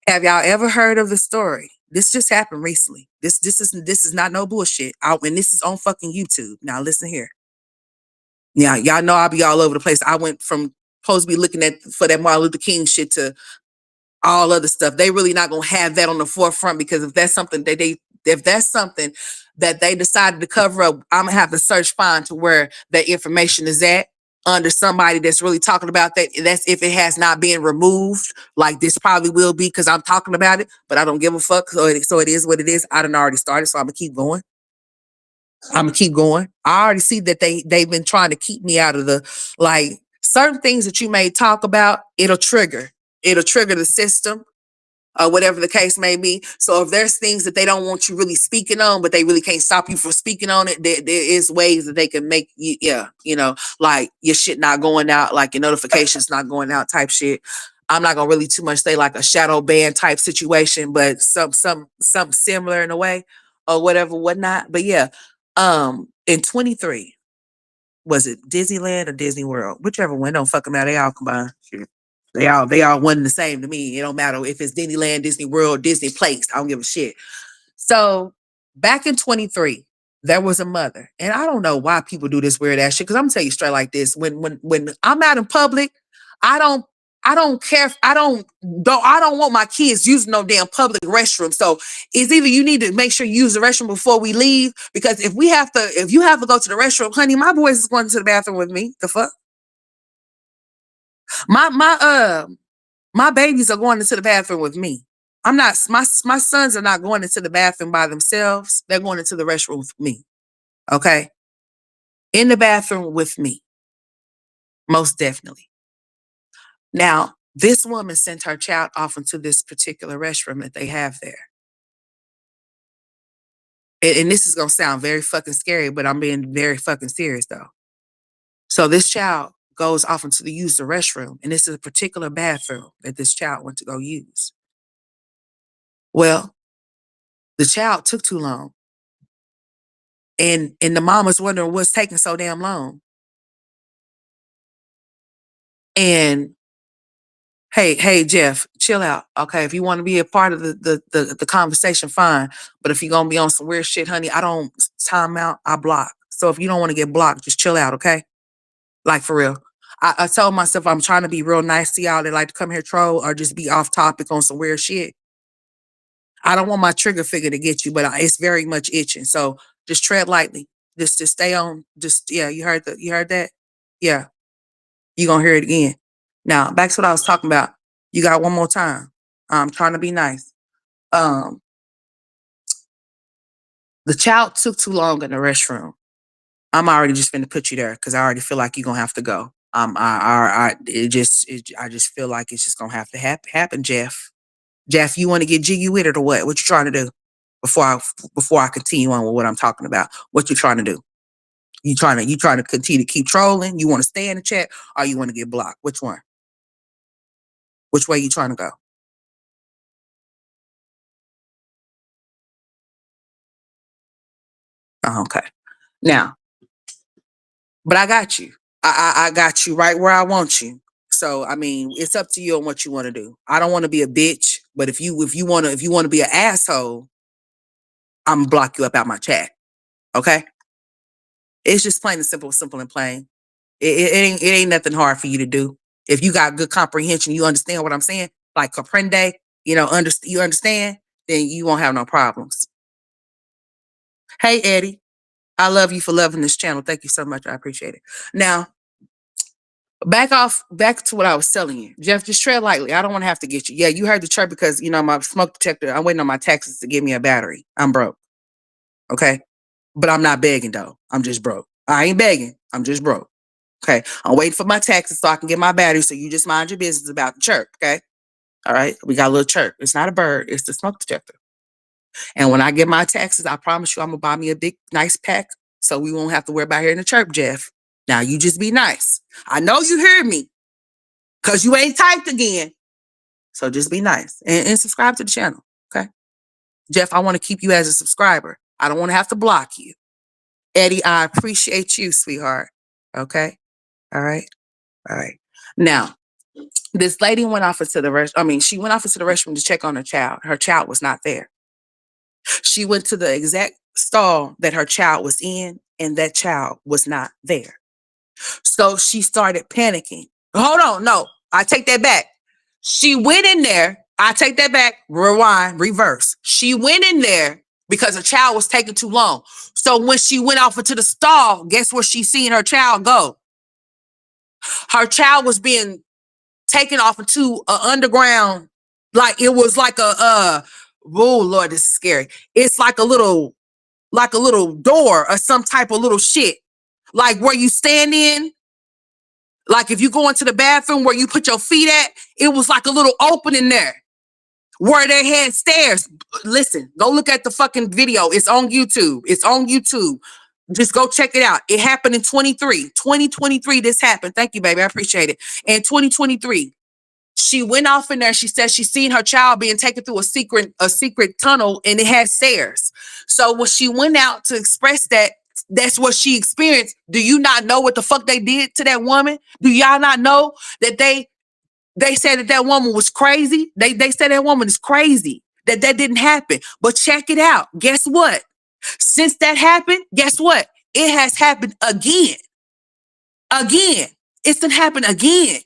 Have y'all ever heard of the story? This just happened recently. This is not no bullshit. And this is on fucking YouTube. Now listen here. Yeah, y'all know I'll be all over the place. I went from supposed to be looking at for that Martin Luther King shit to all other stuff. They really not gonna have that on the forefront because if that's something that they decided to cover up, I'm gonna have to search find to where that information is at under somebody that's really talking about that. That's if it has not been removed, like this probably will be because I'm talking about it, but I don't give a fuck. So it is what it is. I done already started, so I'm gonna keep going. I'm gonna keep going. I already see that they've been trying to keep me out of the like certain things that you may talk about. It'll trigger the system or whatever the case may be. So if there's things that they don't want you really speaking on, but they really can't stop you from speaking on it, there is ways that they can make you, yeah, like your shit not going out, like your notifications not going out type shit. I'm not gonna really too much say like a shadow ban type situation, but some similar in a way or whatever, whatnot. But yeah, in 23, was it Disneyland or Disney World? Whichever one, don't fucking matter. They all combined. Shit. They all one and the same to me. It don't matter if it's Disneyland, Disney World, Disney Place. I don't give a shit. So back in 23, there was a mother, and I don't know why people do this weird ass shit. Because I'm gonna tell you straight like this: when I'm out in public, I don't I don't care if I don't want my kids using no damn public restroom. So it's either you need to make sure you use the restroom before we leave. Because if you have to go to the restroom, honey, my boys is going to the bathroom with me. The fuck? My babies are going into the bathroom with me. I'm not my sons are not going into the bathroom by themselves. They're going into the restroom with me. Okay? In the bathroom with me. Most definitely. Now, this woman sent her child off into this particular restroom that they have there. And this is going to sound very fucking scary, but I'm being very fucking serious though. So this child goes off into the use the restroom, and this is a particular bathroom that this child went to go use. Well, the child took too long. And the mom was wondering what's taking so damn long. And hey, Jeff, chill out. Okay. If you want to be a part of the conversation, fine. But if you're gonna be on some weird shit, honey, I don't time out, I block. So if you don't want to get blocked, just chill out, okay? Like for real. I told myself I'm trying to be real nice to y'all that like to come here troll or just be off topic on some weird shit. I don't want my trigger figure to get you, but it's very much itching. So just tread lightly. Just stay on. Just yeah, you heard that? Yeah. You're gonna hear it again. Now, back to what I was talking about. You got one more time. I'm trying to be nice. Um, the child took too long in the restroom. I'm already just gonna put you there because I already feel like you're gonna have to go. I just feel like it's just gonna have to happen, Jeff. Jeff, you want to get jiggy with it or what? What you trying to do? Before I continue on with what I'm talking about, what you trying to do? You trying to continue to keep trolling? You want to stay in the chat or you want to get blocked? Which one? Which way you trying to go? Okay. Now, but I got you. I got you right where I want you. So I mean, it's up to you on what you want to do. I don't want to be a bitch, but if you want to be an asshole, I'm gonna block you up out my chat. Okay? It's just plain and simple and plain. It ain't nothing hard for you to do. If you got good comprehension, you understand what I'm saying. Like comprende, you understand, then you won't have no problems. Hey Eddie, I love you for loving this channel. Thank you so much. I appreciate it. Now, back to what I was telling you. Jeff, just tread lightly. I don't want to have to get you. Yeah, you heard the chirp because, my smoke detector, I'm waiting on my taxes to give me a battery. I'm broke. Okay? But I'm not begging, though. I'm just broke. I ain't begging. I'm just broke. Okay? I'm waiting for my taxes so I can get my battery, so you just mind your business about the chirp, okay? All right? We got a little chirp. It's not a bird. It's the smoke detector. And when I get my taxes, I promise you I'm going to buy me a big, nice pack so we won't have to worry about hearing the chirp, Jeff. Now, you just be nice. I know you heard me because you ain't typed again. So just be nice and subscribe to the channel, okay? Jeff, I want to keep you as a subscriber. I don't want to have to block you. Eddie, I appreciate you, sweetheart. Okay? All right? All right. Now, this lady went off into the she went off into the restroom to check on her child. Her child was not there. She went to the exact stall that her child was in, and that child was not there. So she started panicking. Hold on, no, I take that back. She went in there. I take that back. Rewind, reverse. She went in there because her child was taking too long. So when she went off into the stall, guess where she seen her child go? Her child was being taken off into an underground, like it was like oh Lord, this is scary. It's like a little door or some type of little shit. Like where you stand in, like if you go into the bathroom where you put your feet at, it was like a little opening there where they had stairs. Listen, go look at the fucking video. It's on YouTube. It's on YouTube. Just go check it out. It happened in 2023. This happened. Thank you, baby. I appreciate it. In 2023, she went off in there. She said she seen her child being taken through a secret tunnel, and it had stairs. So when she went out to express that, that's what she experienced. Do you not know what the fuck they did to that woman? Do y'all not know that they said that woman was crazy? They said that woman is crazy, that didn't happen. But check it out. Guess what? Since that happened, guess what? It has happened again. Again. It's been happening again.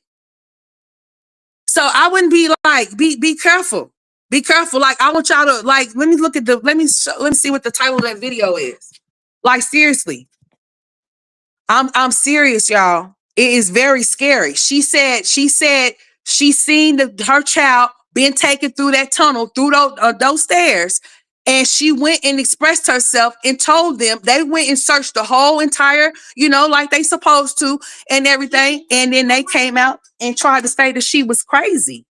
So I wouldn't be like, be careful. Be careful. Like, I want y'all to, like, let me look at the, let me see what the title of that video is. Like, seriously. I'm serious, y'all. It is very scary. She seen her child being taken through that tunnel, through those stairs, and she went and expressed herself and told them. They went and searched the whole entire, like they supposed to, and everything. And then they came out and tried to say that she was crazy.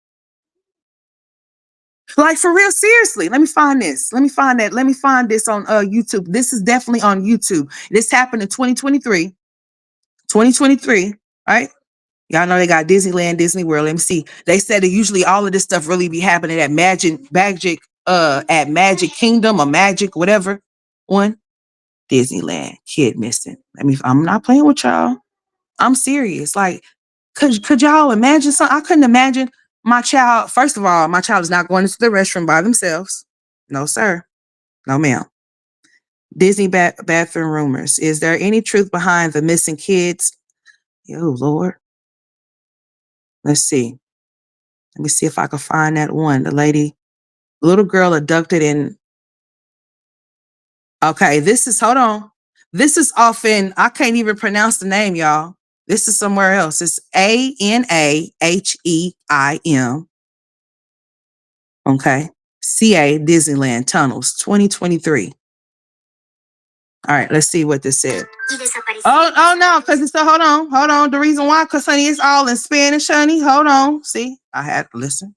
Like, for real, seriously. Let me find this. Let me find that. Let me find this on YouTube. This is definitely on YouTube. This happened in 2023. 2023, right? Y'all know they got Disneyland, Disney World. Let me see. They said that usually all of this stuff really be happening at Magic Kingdom or Magic, whatever one. Disneyland, kid missing. I'm not playing with y'all. I'm serious. Like, could y'all imagine something? I couldn't imagine my child. First of all, my child is not going into the restroom by themselves. No, sir. No, ma'am. Disney bathroom rumors. Is there any truth behind the missing kids? Oh, Lord. Let's see. Let me see if I can find that one. The little girl abducted in. Okay, hold on. This is often, I can't even pronounce the name, y'all. This is somewhere else. It's ANAHEIM. Okay. CA Disneyland Tunnels 2023. All right, let's see what this said. Oh no, because it's hold on. The reason why, because honey, it's all in Spanish, honey. Hold on. See, I had to listen.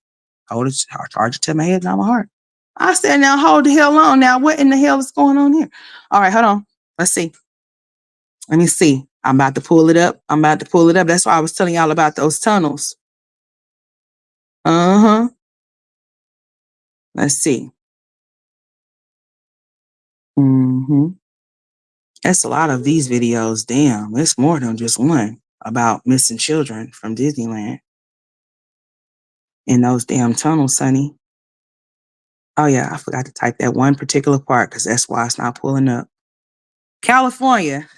Hold it, charge it to my head, not my heart. I said, now hold the hell on. Now, what in the hell is going on here? All right, hold on. Let's see. Let me see. I'm about to pull it up. That's why I was telling y'all about those tunnels. Uh-huh. Let's see. Mm-hmm. That's a lot of these videos. Damn, it's more than just one about missing children from Disneyland in those damn tunnels, Sonny. Oh yeah, I forgot to type that one particular part because that's why it's not pulling up. California.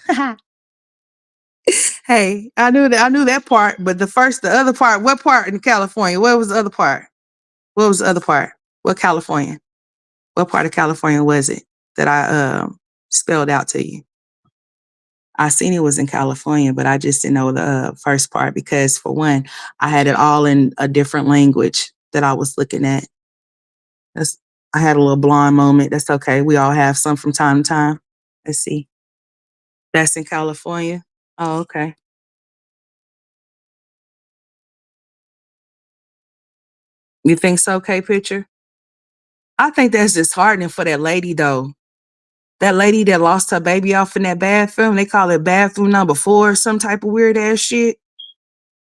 Hey, I knew that part, but the other part, what part in California? What was the other part? What California? What part of California was it that I spelled out to you? I seen it was in California, but I just didn't know the first part because, for one, I had it all in a different language that I was looking at. I had a little blonde moment. That's okay. We all have some from time to time. Let's see. That's in California. Oh, okay. You think so, K Picture? I think that's disheartening for that lady, though. That lady that lost her baby off in that bathroom, they call it bathroom number 4, some type of weird ass shit.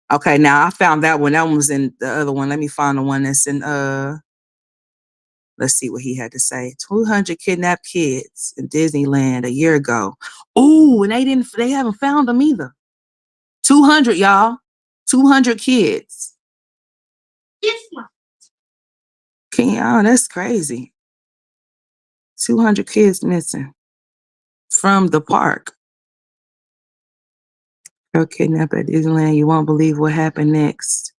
Okay, now I found that one. That one was in the other one. Let me find the one that's in let's see what he had to say. 200 kidnapped kids in Disneyland a year ago. Oh, and they haven't found them either. 200, y'all. 200 kids. That's crazy. 200 kids missing from the park. Girl kidnapped at Disneyland. You won't believe what happened next.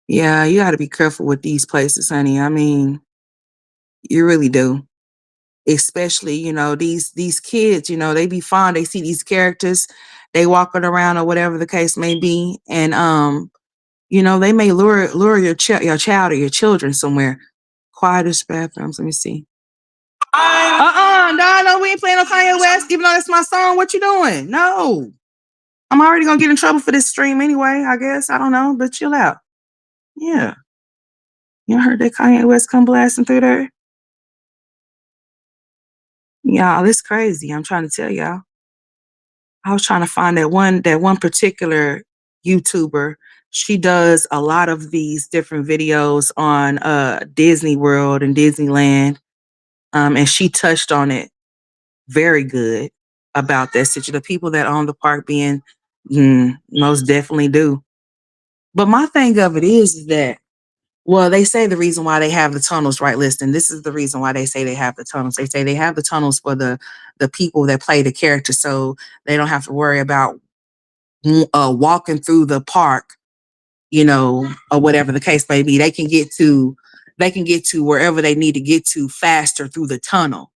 Yeah, you got to be careful with these places, honey. I mean, you really do. Especially, these kids, they be fond. They see these characters, they walking around or whatever the case may be, and they may lure your child or your children somewhere. Quietest bathrooms. Let me see. No, we ain't playing no Kanye West, even though that's my song. What you doing? No. I'm already gonna get in trouble for this stream anyway, I guess. I don't know, but chill out. Yeah. You heard that Kanye West come blasting through there? Y'all, it's crazy. I'm trying to tell y'all. I was trying to find that one particular YouTuber. She does a lot of these different videos on Disney World and Disneyland. And she touched on it very good about that situation. The people that own the park being most definitely do. But my thing of it is that, well, they say the reason why they have the tunnels, right? Listen, this is the reason why they say they have the tunnels. They say they have the tunnels for the people that play the character, so they don't have to worry about walking through the park or whatever the case may be. They can get to wherever they need to get to faster through the tunnel.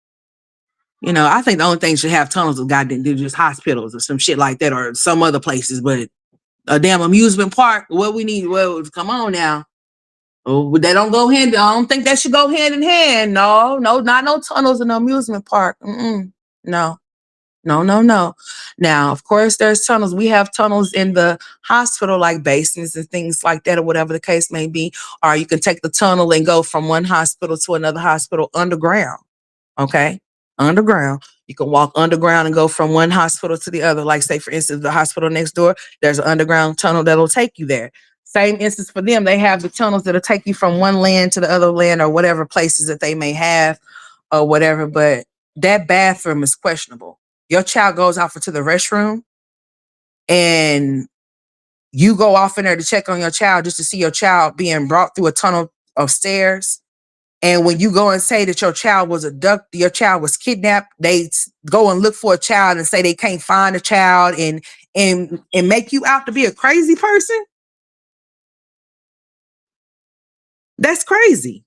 I think the only thing should have tunnels of goddamn do just hospitals or some shit like that or some other places, but a damn amusement park, what we need, well, come on now. Oh, they don't go hand. I don't think that should go hand in hand. No, no, not no tunnels in the amusement park. No, no, no, no. Now, of course, there's tunnels. We have tunnels in the hospital, like basements and things like that, or whatever the case may be. Or you can take the tunnel and go from one hospital to another hospital underground. Okay, underground. You can walk underground and go from one hospital to the other. Like, say, for instance, the hospital next door, there's an underground tunnel that'll take you there. Same instance for them. They have the tunnels that'll take you from one land to the other land or whatever places that they may have or whatever. But that bathroom is questionable. Your child goes off into the restroom and you go off in there to check on your child just to see your child being brought through a tunnel of stairs. And when you go and say that your child was abducted, your child was kidnapped, they go and look for a child and say they can't find a child and make you out to be a crazy person. That's crazy.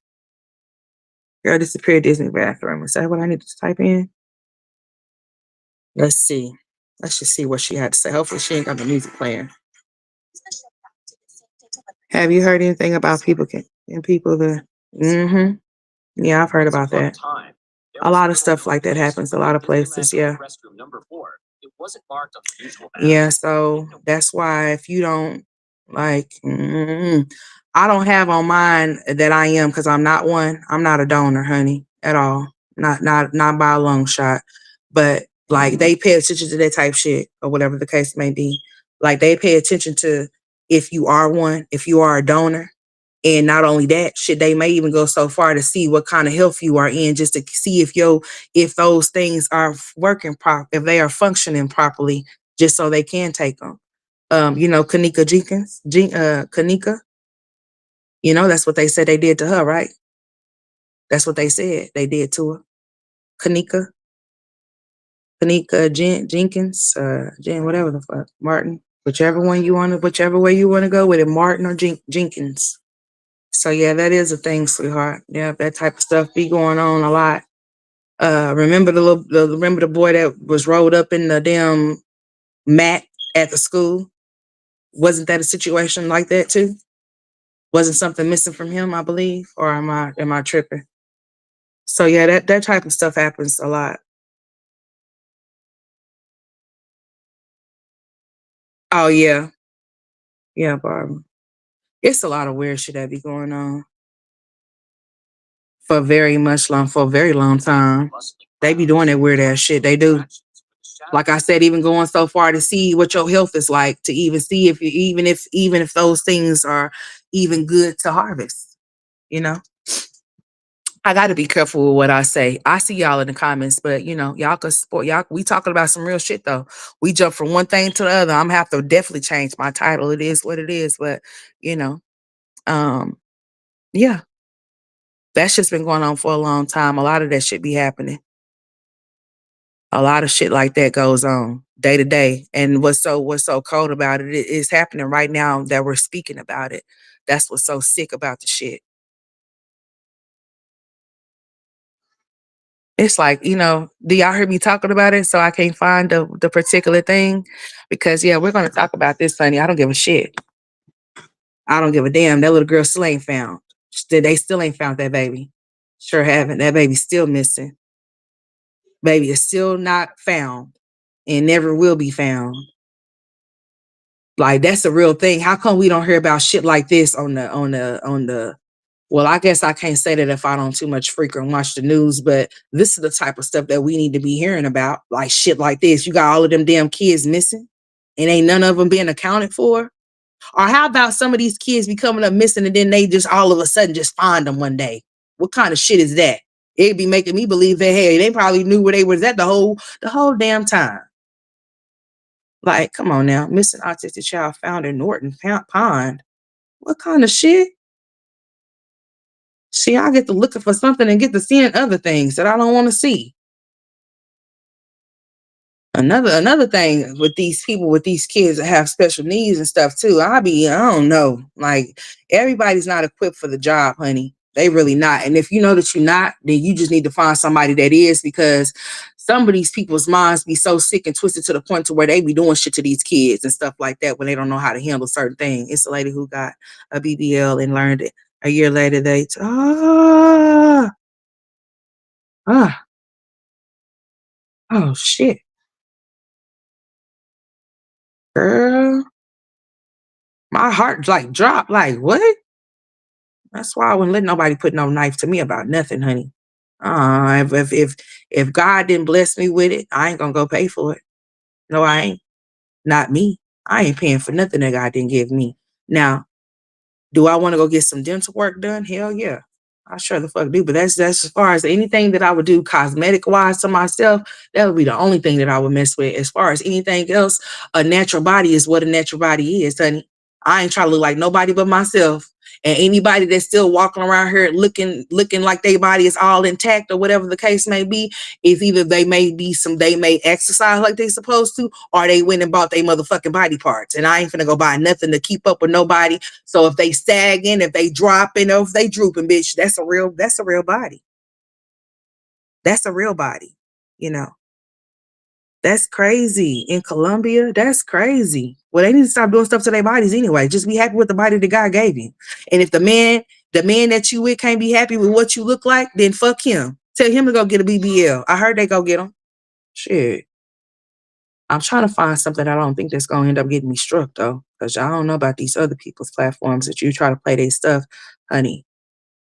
Girl disappeared Disney bathroom. Is that what I need to type in? Let's see. Let's just see what she had to say. Hopefully she ain't got the music playing. Have you heard anything about people and people that? Mm-hmm. Yeah, I've heard about that. A lot of stuff like that happens. A lot of places. Yeah. Yeah. So that's why if you don't like, I don't have on mine that I am because I'm not one. I'm not a donor, honey, at all. Not by a long shot. But like they pay attention to that type shit or whatever the case may be. Like they pay attention to if you are one, if you are a donor. And not only that, shit, they may even go so far to see what kind of health you are in, just to see if those things are working if they are functioning properly, just so they can take them. Kanika Jenkins, Kanika, that's what they said they did to her, right? That's what they said they did to her. Kanika Jenkins, Jen, whatever the fuck, Martin, whichever way you want to go with it, Martin or Jenkins. So yeah, that is a thing, sweetheart. Yeah, that type of stuff be going on a lot. Remember remember the boy that was rolled up in the damn mat at the school? Wasn't that a situation like that too? Wasn't something missing from him, I believe, or am I tripping? So yeah, that type of stuff happens a lot. Oh yeah, yeah, Barbara. It's a lot of weird shit that be going on for a very long time. They be doing that weird ass shit. They do. Like I said, even going so far to see what your health is like, to even see if you even if those things are even good to harvest. You know, I got to be careful with what I say. I see y'all in the comments, but y'all can support y'all. We talking about some real shit though. We jump from one thing to the other. I'm gonna have to definitely change my title. It is what it is, but you know, um, yeah, that shit's been going on for a long time. A lot of that shit be happening. A lot of shit like that goes on day to day. And what's so cold about it is happening right now that we're speaking about it. That's what's so sick about the shit. It's like, do y'all hear me talking about it? So I can't find the particular thing. Because yeah, we're gonna talk about this, honey. I don't give a shit. I don't give a damn. That little girl still ain't found. They still ain't found that baby. Sure haven't. That baby's still missing. Baby is still not found and never will be found. Like that's a real thing. How come we don't hear about shit like this on the well, I guess I can't say that if I don't too much frequent watch the news, but this is the type of stuff that we need to be hearing about. Like shit like this. You got all of them damn kids missing and ain't none of them being accounted for. Or how about some of these kids be coming up missing and then they just all of a sudden just find them one day? What kind of shit is that? It'd be making me believe that hey, they probably knew where they was at the whole damn time. Like, come on now, missing autistic child found in Norton Pond. What kind of shit? See, I get to looking for something and get to seeing other things that I don't want to see. Another thing with these people with these kids that have special needs and stuff too. I don't know. Like everybody's not equipped for the job, honey. They really not. And if you know that you're not, then you just need to find somebody that is, because some of these people's minds be so sick and twisted to the point to where they be doing shit to these kids and stuff like that when they don't know how to handle certain things. It's a lady who got a BBL and learned it. A year later, ah, oh shit, girl, my heart like dropped. Like what? That's why I wouldn't let nobody put no knife to me about nothing, honey. If God didn't bless me with it, I ain't gonna go pay for it. No, I ain't. Not me. I ain't paying for nothing that God didn't give me. Now, do I want to go get some dental work done? Hell yeah. I sure the fuck do. But that's as far as anything that I would do cosmetic wise to myself, that would be the only thing that I would mess with. As far as anything else, a natural body is what a natural body is, honey. I ain't trying to look like nobody but myself. And anybody that's still walking around here looking like their body is all intact or whatever the case may be, is either they may exercise like they supposed to, or they went and bought their motherfucking body parts. And I ain't finna go buy nothing to keep up with nobody. So if they sagging, if they dropping, or if they drooping, bitch, that's a real body. That's a real body. You know, that's crazy. In Colombia, that's crazy. Well, they need to stop doing stuff to their bodies anyway. Just be happy with the body that God gave you. And if the man that you with can't be happy with what you look like, then fuck him. Tell him to go get a BBL. I heard they go get him. Shit. I'm trying to find something I don't think that's gonna end up getting me struck though. Because I don't know about these other people's platforms that you try to play their stuff, honey.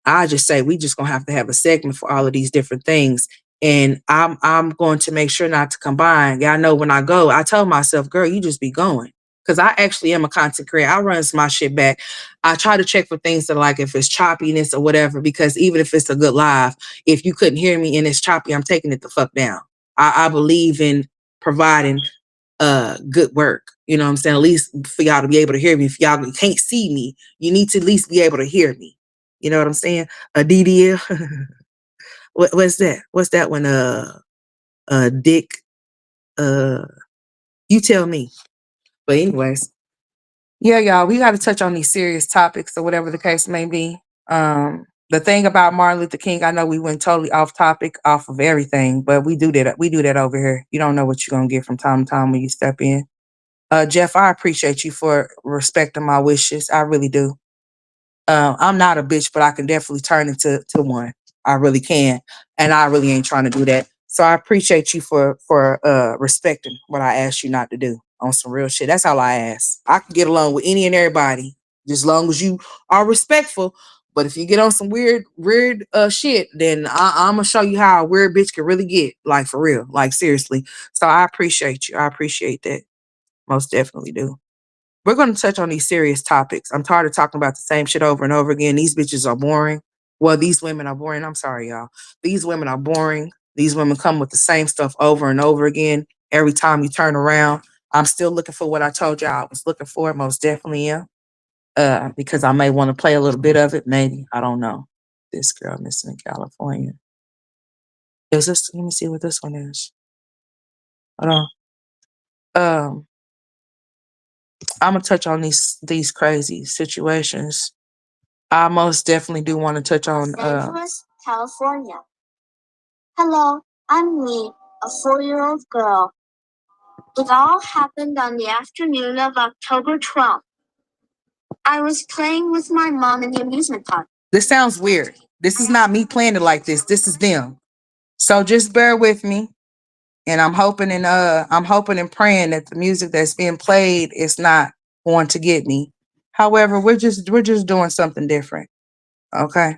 I just say we just gonna have to have a segment for all of these different things. And I'm going to make sure not to combine. Yeah, I know when I go, I tell myself, girl, you just be going. Cause I actually am a content creator. I run my shit back. I try to check for things that like if it's choppiness or whatever, because even if it's a good live, if you couldn't hear me and it's choppy, I'm taking it the fuck down. I believe in providing good work. You know what I'm saying? At least for y'all to be able to hear me. If y'all can't see me, you need to at least be able to hear me. You know what I'm saying? A DDL. What's that? What's that one? Dick. Uh, you tell me. But anyways, yeah, y'all, we got to touch on these serious topics or whatever the case may be. The thing about Martin Luther King, I know we went totally off topic, off of everything, but we do that. We do that over here. You don't know what you're gonna get from time to time when you step in. Jeff, I appreciate you for respecting my wishes. I really do. I'm not a bitch, but I can definitely turn into one. I really can, and I really ain't trying to do that. So I appreciate you for respecting what I asked you not to do on some real shit. That's all I ask. I can get along with any and everybody, just as long as you are respectful. But if you get on some weird shit, then I'm gonna show you how a weird bitch can really get, like for real, like seriously. So I appreciate you. I appreciate that. Most definitely do. We're going to touch on these serious topics. I'm tired of talking about the same shit over and over again. These bitches are boring. Well, these women are boring. I'm sorry, y'all. These women are boring. These women come with the same stuff over and over again. Every time you turn around, I'm still looking for what I told y'all I was looking for. Most definitely am. Because I may want to play a little bit of it. Maybe. I don't know. This girl missing in California. Is this? Let me see what this one is. Hold on. Um, I'm gonna touch on these crazy situations. I most definitely do want to touch on Angeles, California. Hello, I'm Lee, a 4-year-old girl. It all happened on the afternoon of October 12th. I was playing with my mom in the amusement park. this sounds weird. This is not me playing it like this. This is them. So just bear with me. And I'm hoping and praying that the music that's being played is not going to get me. However, we're just doing something different. Okay.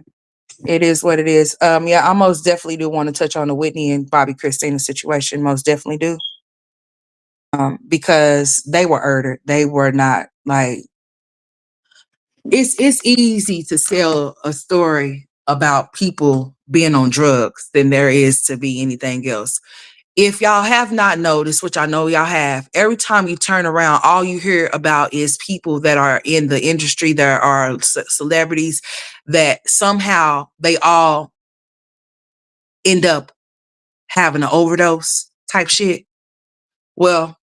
It is what it is. Yeah, I most definitely do want to touch on the Whitney and Bobby Christina situation. Most definitely do. Because they were murdered. They were not like it's easy to sell a story about people being on drugs than there is to be anything else. If y'all have not noticed, which I know y'all have, every time you turn around, all you hear about is people that are in the industry, that are celebrities, that somehow they all end up having an overdose type shit. Well,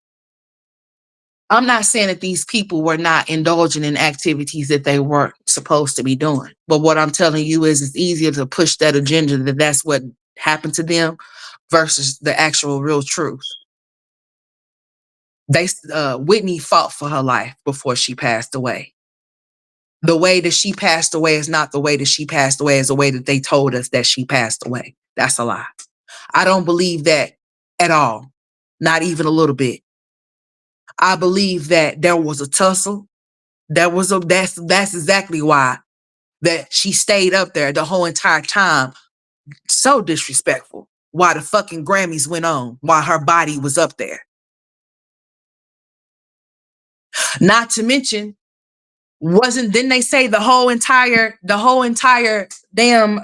I'm not saying that these people were not indulging in activities that they weren't supposed to be doing. But what I'm telling you is it's easier to push that agenda that that's what happened to them versus the actual real truth. Whitney fought for her life before she passed away. The way that she passed away is not the way that she passed away, is the way that they told us that she passed away. That's a lie. I don't believe that at all. Not even a little bit. I believe that there was a tussle. That's exactly why that she stayed up there the whole entire time. So disrespectful. Why the fucking Grammys went on while her body was up there. Not to mention, didn't they say the whole entire damn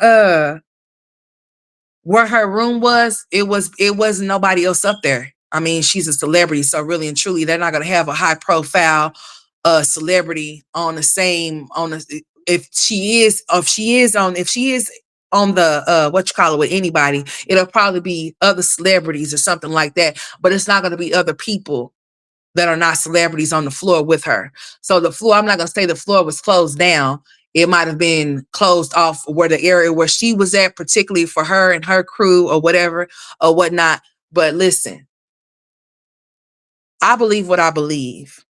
where her room was, it wasn't nobody else up there. I mean, she's a celebrity, so really and truly, they're not gonna have a high profile celebrity on the same on the if she is on the what you call it with anybody, it'll probably be other celebrities or something like that. But it's not gonna be other people that are not celebrities on the floor with her. So the floor, I'm not gonna say the floor was closed down. It might have been closed off where the area where she was at, particularly for her and her crew or whatever or whatnot. But listen, I believe what I believe.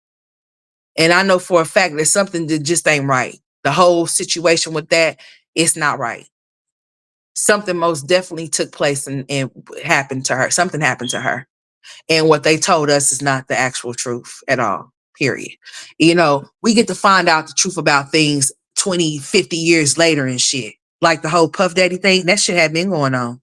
And I know for a fact that something that just ain't right. The whole situation with that, it's not right. Something most definitely took place and happened to her. Something happened to her. And what they told us is not the actual truth at all, period. We get to find out the truth about things 20, 50 years later and shit. Like the whole Puff Daddy thing, that shit had been going on.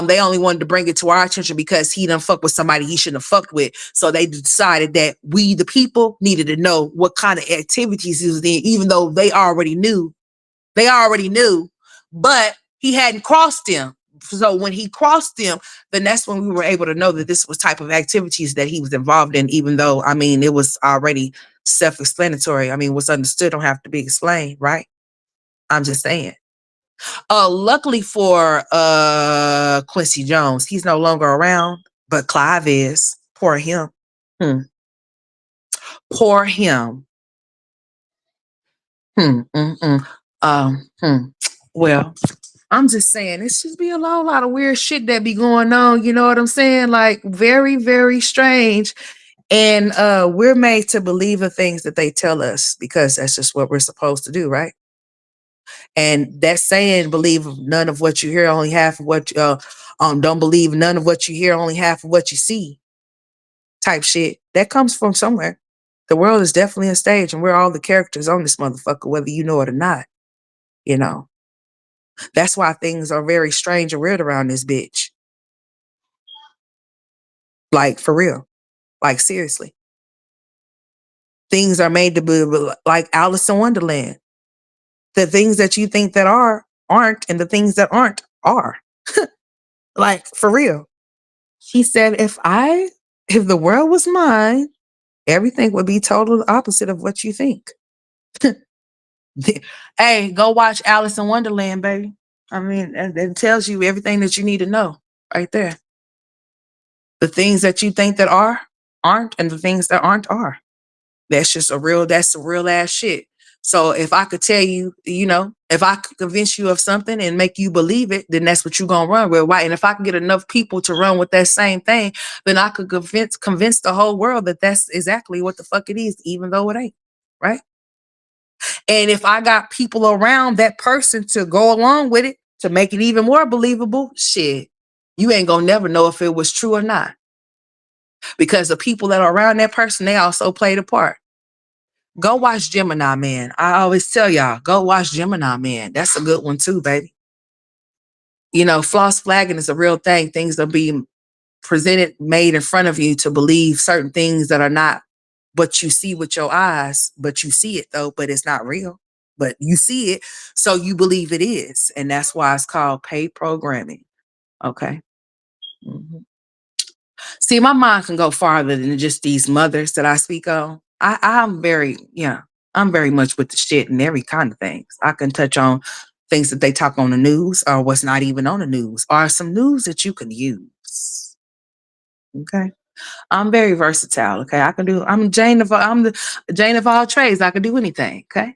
They only wanted to bring it to our attention because he done fucked with somebody he shouldn't have fucked with. So they decided that we, the people, needed to know what kind of activities he was in, even though they already knew. They already knew, but he hadn't crossed them. So when he crossed them, then that's when we were able to know that this was type of activities that he was involved in, even though, I mean, it was already self-explanatory. I mean, what's understood don't have to be explained, right? I'm just saying. Luckily for Quincy Jones, he's no longer around, but Clive is. Poor him. Hmm. Poor him. Hmm. Well, I'm just saying, it's just be a lot of weird shit that be going on. You know what I'm saying? Like very, very strange. And we're made to believe the things that they tell us because that's just what we're supposed to do, right? And that saying, believe none of what you hear, only half of what don't believe none of what you hear, only half of what you see type shit. That comes from somewhere. The world is definitely a stage and we're all the characters on this motherfucker, whether you know it or not, you know. That's why things are very strange and weird around this bitch. Like for real. Like seriously. Things are made to be like Alice in Wonderland. The things that you think that aren't, and the things that aren't are. Like for real. She said, if the world was mine, everything would be total opposite of what you think. Hey, go watch Alice in Wonderland, baby. I mean, it tells you everything that you need to know right there. The things that you think that aren't, and the things that aren't are. That's a real ass shit. So if I could tell you, if I could convince you of something and make you believe it, then that's what you're gonna run with, right? And if I can get enough people to run with that same thing, then I could convince the whole world that that's exactly what the fuck it is, even though it ain't, right? And if I got people around that person to go along with it to make it even more believable, shit, you ain't gonna never know if it was true or not. Because the people that are around that person, they also played a part. Go watch Gemini Man. I always tell y'all, go watch Gemini Man. That's a good one too, baby. False flagging is a real thing. Things are being presented, made in front of you to believe certain things that are not what you see with your eyes, but you see it though, but it's not real. But you see it, so you believe it is. And that's why it's called paid programming. Okay. Mhm. See, my mind can go farther than just these mothers that I speak on. I'm very much with the shit and every kind of things. I can touch on things that they talk on the news or what's not even on the news or some news that you can use. Okay. I'm very versatile. Okay, I'm the Jane of all trades. I can do anything. Okay,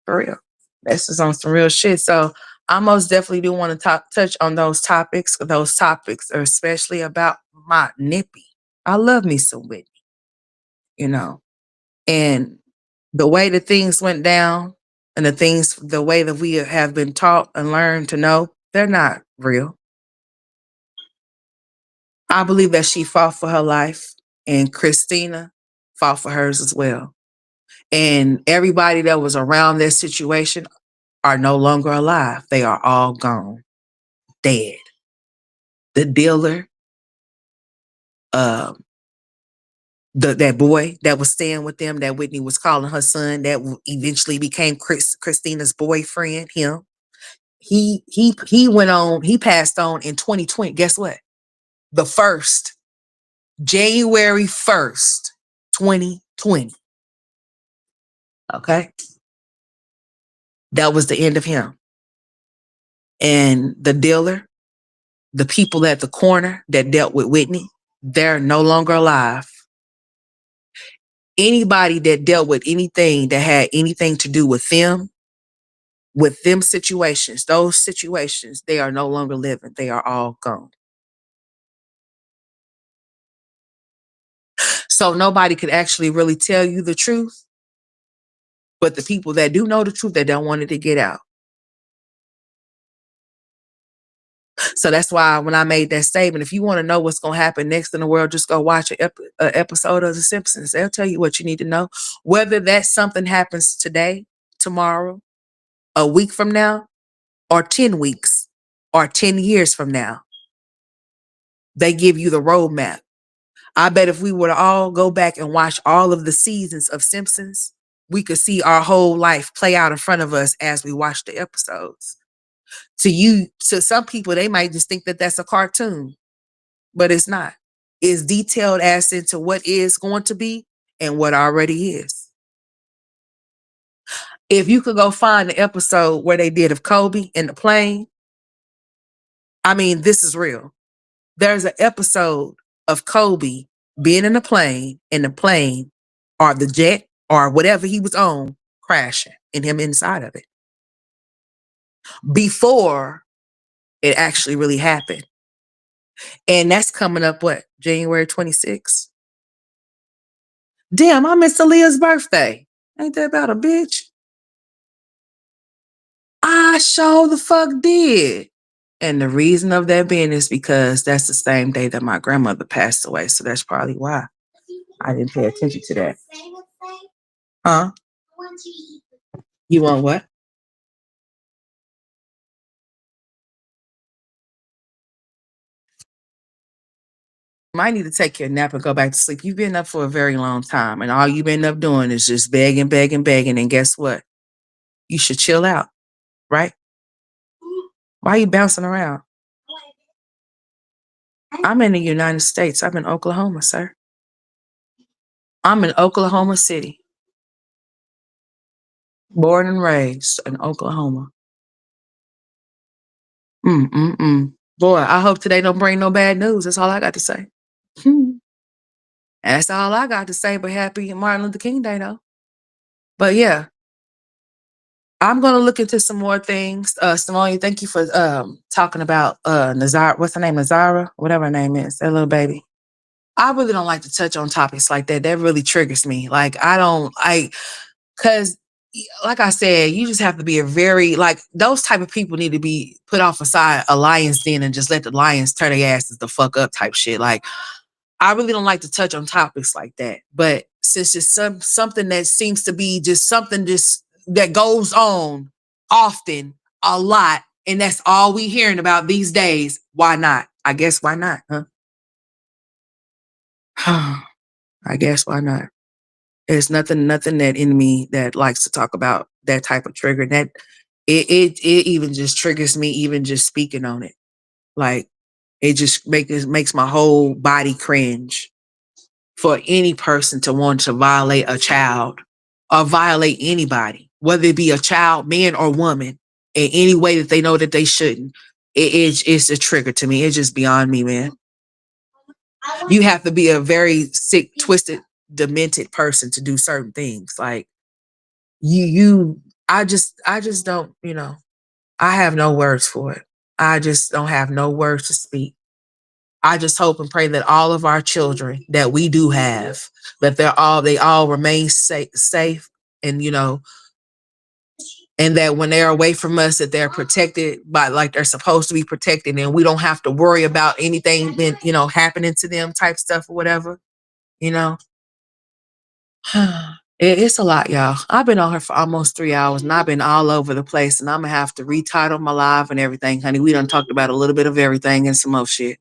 for real. That's just on some real shit. So I most definitely do want to touch on those topics. Those topics are especially about my nippy. I love me some Whitney, you know, and the way that things went down and the way that we have been taught and learned to know, they're not real. I believe that she fought for her life and Christina fought for hers as well. And everybody that was around this situation are no longer alive. They are all gone, dead. The dealer, um, that boy that was staying with them, that Whitney was calling her son, that eventually became Christina's boyfriend. Him, he went on. He passed on in 2020. Guess what? The first January 1st, 2020. Okay, that was the end of him. And the dealer, the people at the corner that dealt with Whitney, they're no longer alive. Anybody that dealt with anything that had anything to do with them situations, those situations, they are no longer living. They are all gone. So nobody could actually really tell you the truth, but the people that do know the truth, they don't want it to get out. So that's why when I made that statement, if you want to know what's going to happen next in the world, just go watch an episode of The Simpsons. They'll tell you what you need to know. Whether that something happens today, tomorrow, a week from now, or 10 weeks, or 10 years from now, they give you the roadmap. I bet if we were to all go back and watch all of the seasons of Simpsons, we could see our whole life play out in front of us as we watch the episodes. To some people, they might just think that that's a cartoon, but it's not. It's detailed as into what is going to be and what already is. If you could go find the episode where they did of Kobe in the plane, I mean, this is real. There's an episode of Kobe being in a plane, and the plane or the jet or whatever he was on crashing and him inside of it before it actually really happened. And that's coming up, what, January 26th? Damn, I missed Aaliyah's birthday. Ain't that about a bitch? I sure the fuck did. And the reason of that being is because that's the same day that my grandmother passed away. So that's probably why I didn't pay attention to that. Huh? You want what? Might need to take your nap and go back to sleep. You've been up for a very long time, and all you've been up doing is just begging, begging, begging. And guess what? You should chill out, right? Why are you bouncing around? I'm in the United States. I'm in Oklahoma, sir. I'm in Oklahoma City. Born and raised in Oklahoma. Boy, I hope today don't bring no bad news. That's all I got to say. That's all I got to say. But happy Martin Luther King Day, though. But yeah, I'm gonna look into some more things. Simone, thank you for talking about Nazara. What's her name? Nazara, whatever her name is. That little baby. I really don't like to touch on topics like that. That really triggers me. Like because like I said, you just have to be a very, like, those type of people need to be put off aside a lion's den and just let the lions tear their asses the fuck up type shit. Like, I really don't like to touch on topics like that. But since it's something that seems to be just something just that goes on often, a lot, and that's all we hearing about these days, why not? I guess why not, huh? I guess why not? There's nothing that in me that likes to talk about that type of trigger. That it even just triggers me, even just speaking on it. Like, it just makes my whole body cringe for any person to want to violate a child or violate anybody, whether it be a child, man or woman, in any way that they know that they shouldn't. It's a trigger to me. It's just beyond me, man. You have to be a very sick, twisted, demented person to do certain things. Like you I just don't, I have no words for it. I just don't have no words to speak. I just hope and pray that all of our children that we do have, that they all remain safe, and and that when they're away from us, that they're protected by like they're supposed to be protected, and we don't have to worry about anything been, happening to them type stuff or whatever, you know. It's a lot, y'all. I've been on here for almost 3 hours and I've been all over the place, and I'm gonna have to retitle my live and everything, honey. We done talked about a little bit of everything and some more shit.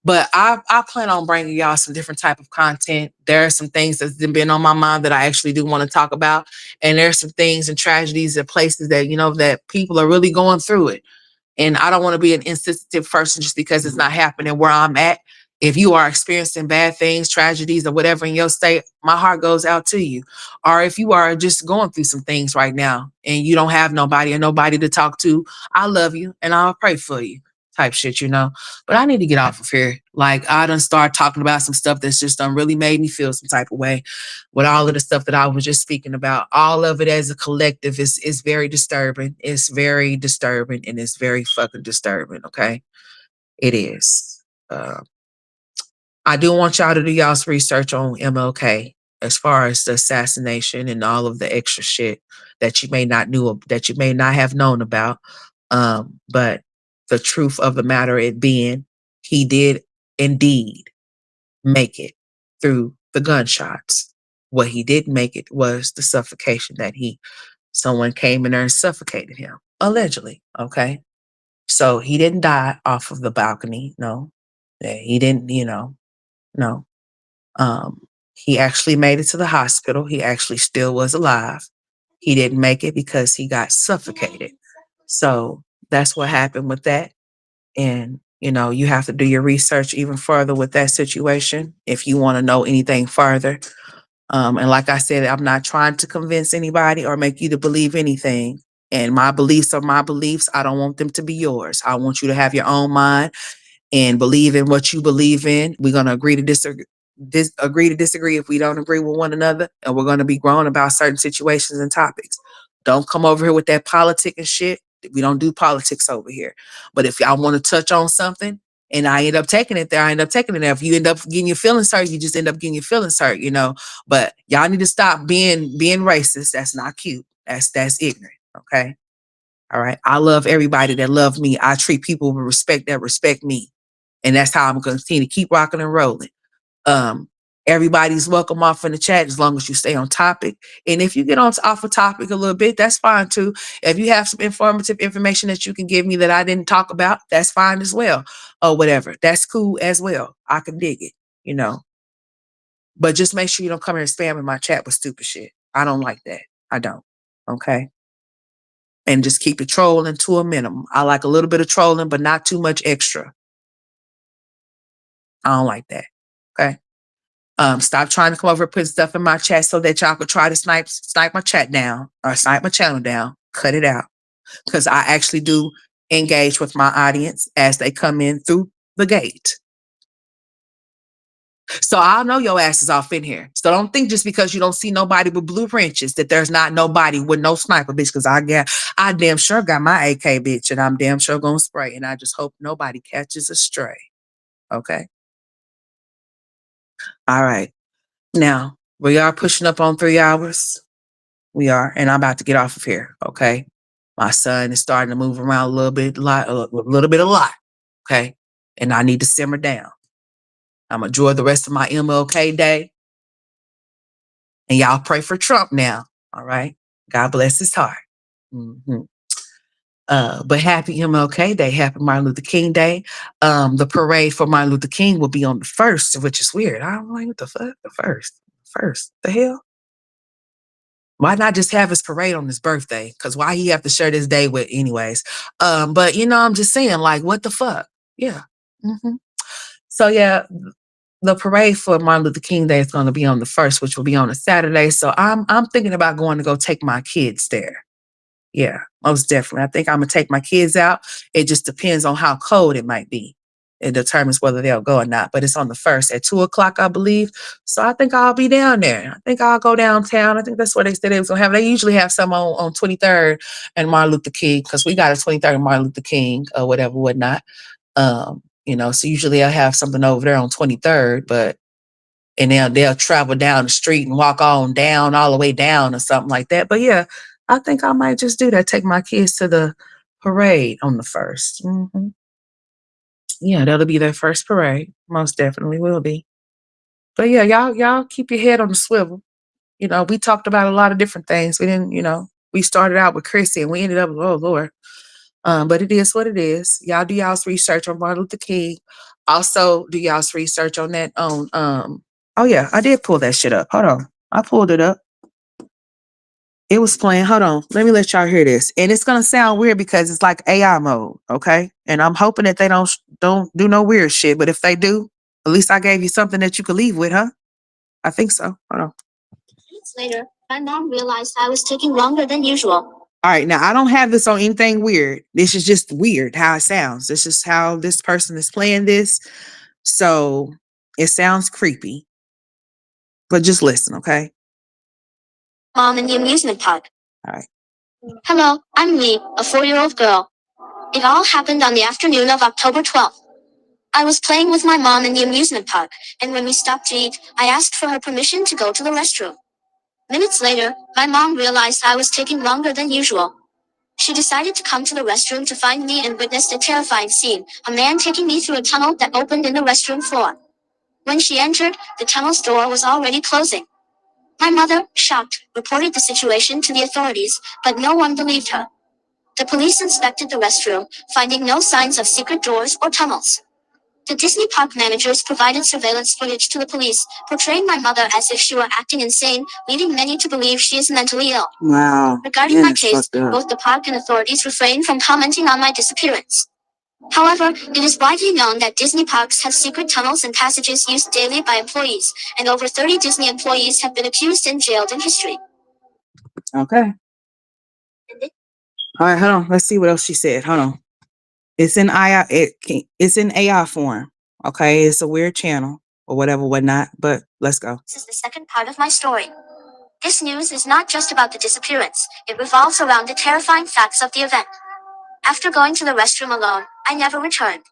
But I plan on bringing y'all some different type of content. There are some things that's been on my mind that I actually do want to talk about, and there's some things and tragedies and places that that people are really going through it. And I don't want to be an insensitive person just because it's not happening where I'm at. If you are experiencing bad things, tragedies, or whatever in your state, my heart goes out to you. Or if you are just going through some things right now and you don't have nobody or nobody to talk to, I love you and I'll pray for you type shit. But I need to get off of here. Like, I done start talking about some stuff that's just done really made me feel some type of way with all of the stuff that I was just speaking about. All of it as a collective is very disturbing. It's very disturbing and it's very fucking disturbing. Okay, it is. I do want y'all to do y'all's research on MLK as far as the assassination and all of the extra shit that you may not knew that you may not have known about. But the truth of the matter it being, he did indeed make it through the gunshots. What he didn't make it was the suffocation that someone came in there and suffocated him, allegedly. Okay. So he didn't die off of the balcony. No. He didn't, no. He actually made it to the hospital. He actually still was alive. He didn't make it because he got suffocated. So that's what happened with that. And, you have to do your research even further with that situation if you want to know anything further. And like I said, I'm not trying to convince anybody or make you to believe anything. And my beliefs are my beliefs. I don't want them to be yours. I want you to have your own mind and believe in what you believe in. We're gonna agree to disagree if we don't agree with one another, and we're gonna be grown about certain situations and topics. Don't come over here with that politic and shit. We don't do politics over here. But if y'all want to touch on something and I end up taking it there, I end up taking it there. If you end up getting your feelings hurt, you just end up getting your feelings hurt. But y'all need to stop being racist. That's not cute. That's ignorant. Okay. All right. I love everybody that love me. I treat people with respect that respect me. And that's how I'm going to continue to keep rocking and rolling. Um, Everybody's welcome off in the chat as long as you stay on topic. And if you get on off a topic a little bit, that's fine too. If you have some informative information that you can give me that I didn't talk about, that's fine as well. Or whatever. That's cool as well. I can dig it. But just make sure you don't come here and spam in my chat with stupid shit. I don't like that. I don't. Okay. And just keep the trolling to a minimum. I like a little bit of trolling, but not too much extra. I don't like that. Okay. Stop trying to come over and put stuff in my chat so that y'all could try to snipe my chat down or snipe my channel down. Cut it out. Because I actually do engage with my audience as they come in through the gate. So I'll know your ass is off in here. So don't think just because you don't see nobody with blue wrenches that there's not nobody with no sniper, bitch. Because I damn sure got my AK, bitch, and I'm damn sure gonna spray. And I just hope nobody catches a stray. Okay. All right. Now we are pushing up on 3 hours. We are, and I'm about to get off of here. Okay. My son is starting to move around a lot. Okay. And I need to simmer down. I'm gonna enjoy the rest of my MLK day. And y'all pray for Trump now. All right. God bless his heart. Mm-hmm. But happy MLK Day, happy Martin Luther King Day. The parade for Martin Luther King will be on the 1st, which is weird. I don't know what the fuck. The first. The hell? Why not just have his parade on his birthday? Because why he have to share this day with anyways? But I'm just saying, like, what the fuck? Yeah. Mm-hmm. So yeah, the parade for Martin Luther King Day is going to be on the 1st, which will be on a Saturday. So I'm thinking about going to go take my kids there. Yeah, most definitely. I think I'm gonna take my kids out. It just depends on how cold it might be. it determines whether they'll go or not. But it's on the 1st at 2 o'clock, I believe. So I think I'll be down there. I think I'll go downtown. I think that's where they said they was gonna have. They usually have some on 23rd and Martin Luther King, because we got a 23rd and Martin Luther King or whatever, whatnot. So usually I'll have something over there on 23rd, but and they'll travel down the street and walk on down all the way down or something like that. But yeah, I think I might just do that. Take my kids to the parade on the 1st. Yeah, that'll be their first parade. Most definitely will be. But yeah, y'all keep your head on the swivel. We talked about a lot of different things. We didn't, we started out with Chrissy and we ended up with, oh Lord. But it is what it is. Y'all do y'all's research on Martin Luther King. Also do y'all's research on that oh yeah, I did pull that shit up. Hold on. I pulled it up. It was playing. Hold on. Let me let y'all hear this. And it's gonna sound weird because it's like AI mode, okay? And I'm hoping that they don't do no weird shit. But if they do, at least I gave you something that you could leave with, huh? I think so. Hold on. Minutes later, my mom realized I was taking longer than usual. All right, now I don't have this on anything weird. This is just weird how it sounds. This is how this person is playing this. So it sounds creepy. But just listen, okay? Mom in the amusement park. All right. Hello, I'm Lee, a 4-year-old girl. It all happened on the afternoon of October 12th. I was playing with my mom in the amusement park, and when we stopped to eat, I asked for her permission to go to the restroom. Minutes later, my mom realized I was taking longer than usual. She decided to come to the restroom to find me and witnessed a terrifying scene, a man taking me through a tunnel that opened in the restroom floor. When she entered, the tunnel's door was already closing. My mother, shocked, reported the situation to the authorities, but no one believed her. The police inspected the restroom, finding no signs of secret doors or tunnels. The Disney park managers provided surveillance footage to the police, portraying my mother as if she were acting insane, leading many to believe she is mentally ill. Wow. Regarding my case, both the park and authorities refrained from commenting on my disappearance. However, it is widely known that Disney parks have secret tunnels and passages used daily by employees, and over 30 Disney employees have been accused and jailed in history. Okay. All right, hold on. Let's see what else she said. Hold on. It's in AI. It's in AI form. Okay, it's a weird channel or whatever, whatnot. But let's go. This is the second part of my story. This news is not just about the disappearance, it revolves around the terrifying facts of the event. After going to the restroom alone, I never returned.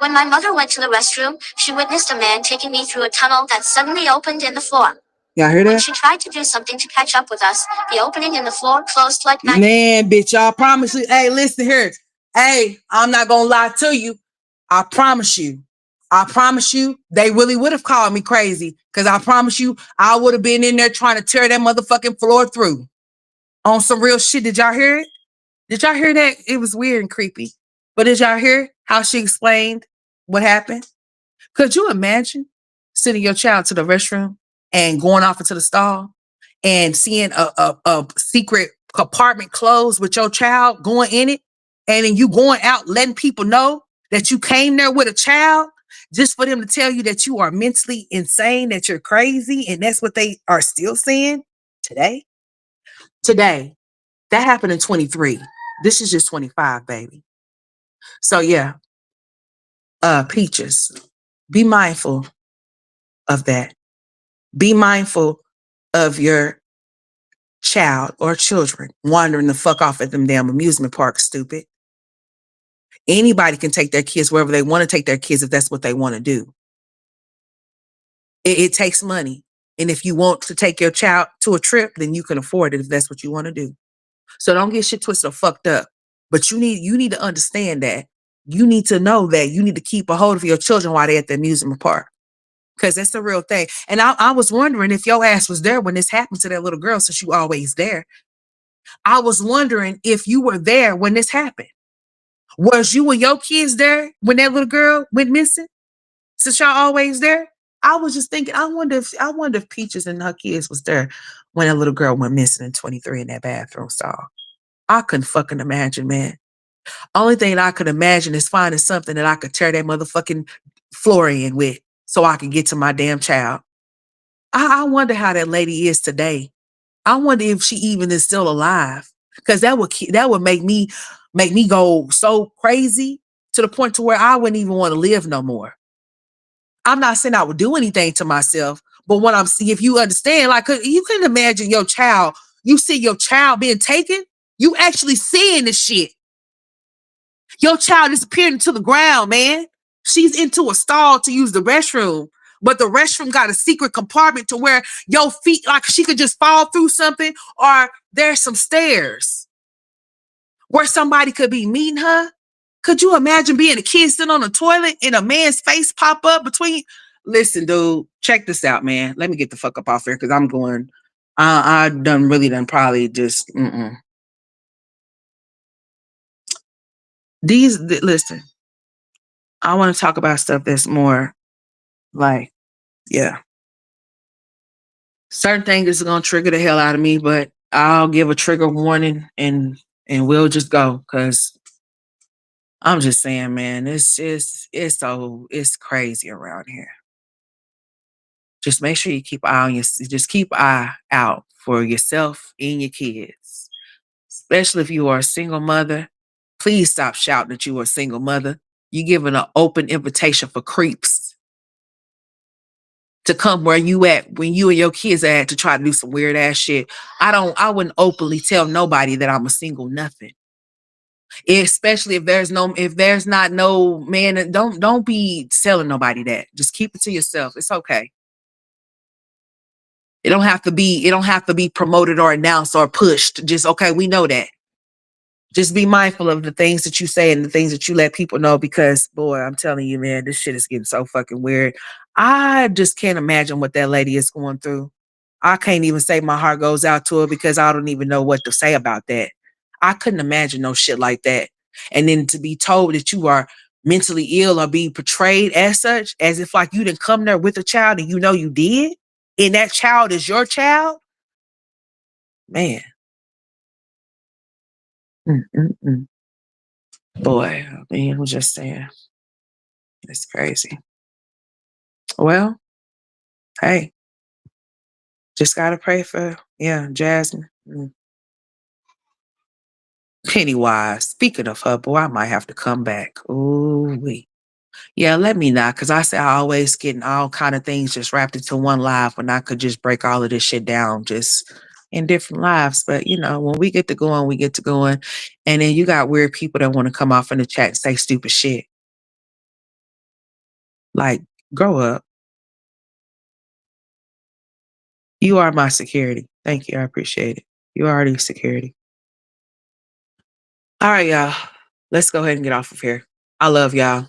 When my mother went to the restroom, she witnessed a man taking me through a tunnel that suddenly opened in the floor. Y'all hear When that? she tried to do something to catch up with us, the opening in the floor closed like magic. Man, bitch, y'all promise you. Hey, listen here. Hey, I'm not gonna lie to you. I promise you. I promise you, they really would have called me crazy. Cause I promise you, I would have been in there trying to tear that motherfucking floor through. On some real shit. Did y'all hear it? Did y'all hear that? It was weird and creepy. But did y'all hear how she explained what happened? Could you imagine sending your child to the restroom and going off into the stall and seeing a secret compartment closed with your child going in it, and then you going out letting people know that you came there with a child just for them to tell you that you are mentally insane, that you're crazy, and that's what they are still saying today? Today. That happened in 23. This is just 25, baby. So yeah, Peaches, be mindful of that. Be mindful of your child or children wandering the fuck off at them damn amusement parks, stupid. Anybody can take their kids wherever they want to take their kids if that's what they want to do. It takes money. And if you want to take your child to a trip, then you can afford it if that's what you want to do. So don't get shit twisted or fucked up. But you need to understand that. You need to know that you need to keep a hold of your children while they're at the amusement park. Because that's the real thing. And I was wondering if your ass was there when this happened to that little girl, since you always there. I was wondering if you were there when this happened. Was you and your kids there when that little girl went missing? Since y'all always there? I was just thinking, I wonder if Peaches and her kids was there when that little girl went missing in 23 in that bathroom stall. I couldn't fucking imagine, man. Only thing I could imagine is finding something that I could tear that motherfucking floor in with so I could get to my damn child. I wonder how that lady is today. I wonder if she even is still alive. Because that would make me go so crazy to the point to where I wouldn't even want to live no more. I'm not saying I would do anything to myself, but what I'm seeing, if you understand, like you can imagine your child, you see your child being taken, you actually seeing this shit. Your child disappeared into the ground, man. She's into a stall to use the restroom, but the restroom got a secret compartment to where your feet, like she could just fall through something, or there's some stairs where somebody could be meeting her. Could you imagine being a kid sitting on the toilet and a man's face pop up between? Listen, dude, check this out, man. Let me get the fuck up off here because I'm going. I done probably just. Listen, I want to talk about stuff that's more like, yeah. Certain things is gonna trigger the hell out of me, but I'll give a trigger warning and we'll just go because I'm just saying, man, it's crazy around here. Just make sure you keep eye on just keep eye out for yourself and your kids. Especially if you are a single mother. Please stop shouting that you are a single mother. You're giving an open invitation for creeps to come where you at when you and your kids are at to try to do some weird ass shit. I wouldn't openly tell nobody that I'm a single nothing. Especially if there's not no man, don't be telling nobody that. Just keep it to yourself. It's okay. It don't have to be promoted or announced or pushed. Just okay, we know that. Just be mindful of the things that you say and the things that you let people know because boy, I'm telling you, man, this shit is getting so fucking weird. I just can't imagine what that lady is going through. I can't even say my heart goes out to her because I don't even know what to say about that. I couldn't imagine no shit like that. And then to be told that you are mentally ill or being portrayed as such, as if like you didn't come there with a child and you know you did, and that child is your child, man. Mm-mm-mm. Boy, I mean, I'm just saying, it's crazy. Well, hey, just gotta pray for Jasmine. Pennywise. Speaking of her, boy, I might have to come back. Ooh wee. Yeah, let me not, cause I say I always getting all kind of things just wrapped into one live when I could just break all of this shit down just in different lives. But when we get to going, we get to going. And then you got weird people that want to come off in the chat and say stupid shit. Like, grow up. You are my security. Thank you. I appreciate it. You are the security. All right, y'all. Let's go ahead and get off of here. I love y'all.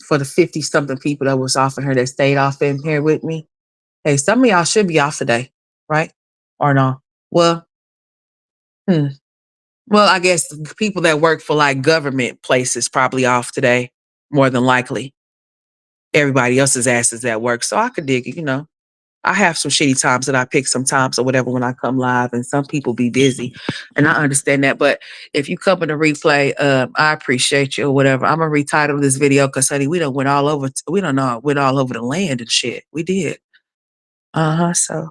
For the 50 something people that was off of here that stayed off in here with me. Hey, some of y'all should be off today, right? Or no? Well, hmm. Well, I guess the people that work for like government places probably off today, more than likely. Everybody else's ass is at work. So I could dig it. I have some shitty times that I pick sometimes or whatever when I come live, and some people be busy, and I understand that. But if you come in the replay, I appreciate you or whatever. I'm gonna retitle this video because honey, we done went all over. We don't know went all over the land and shit. We did. So,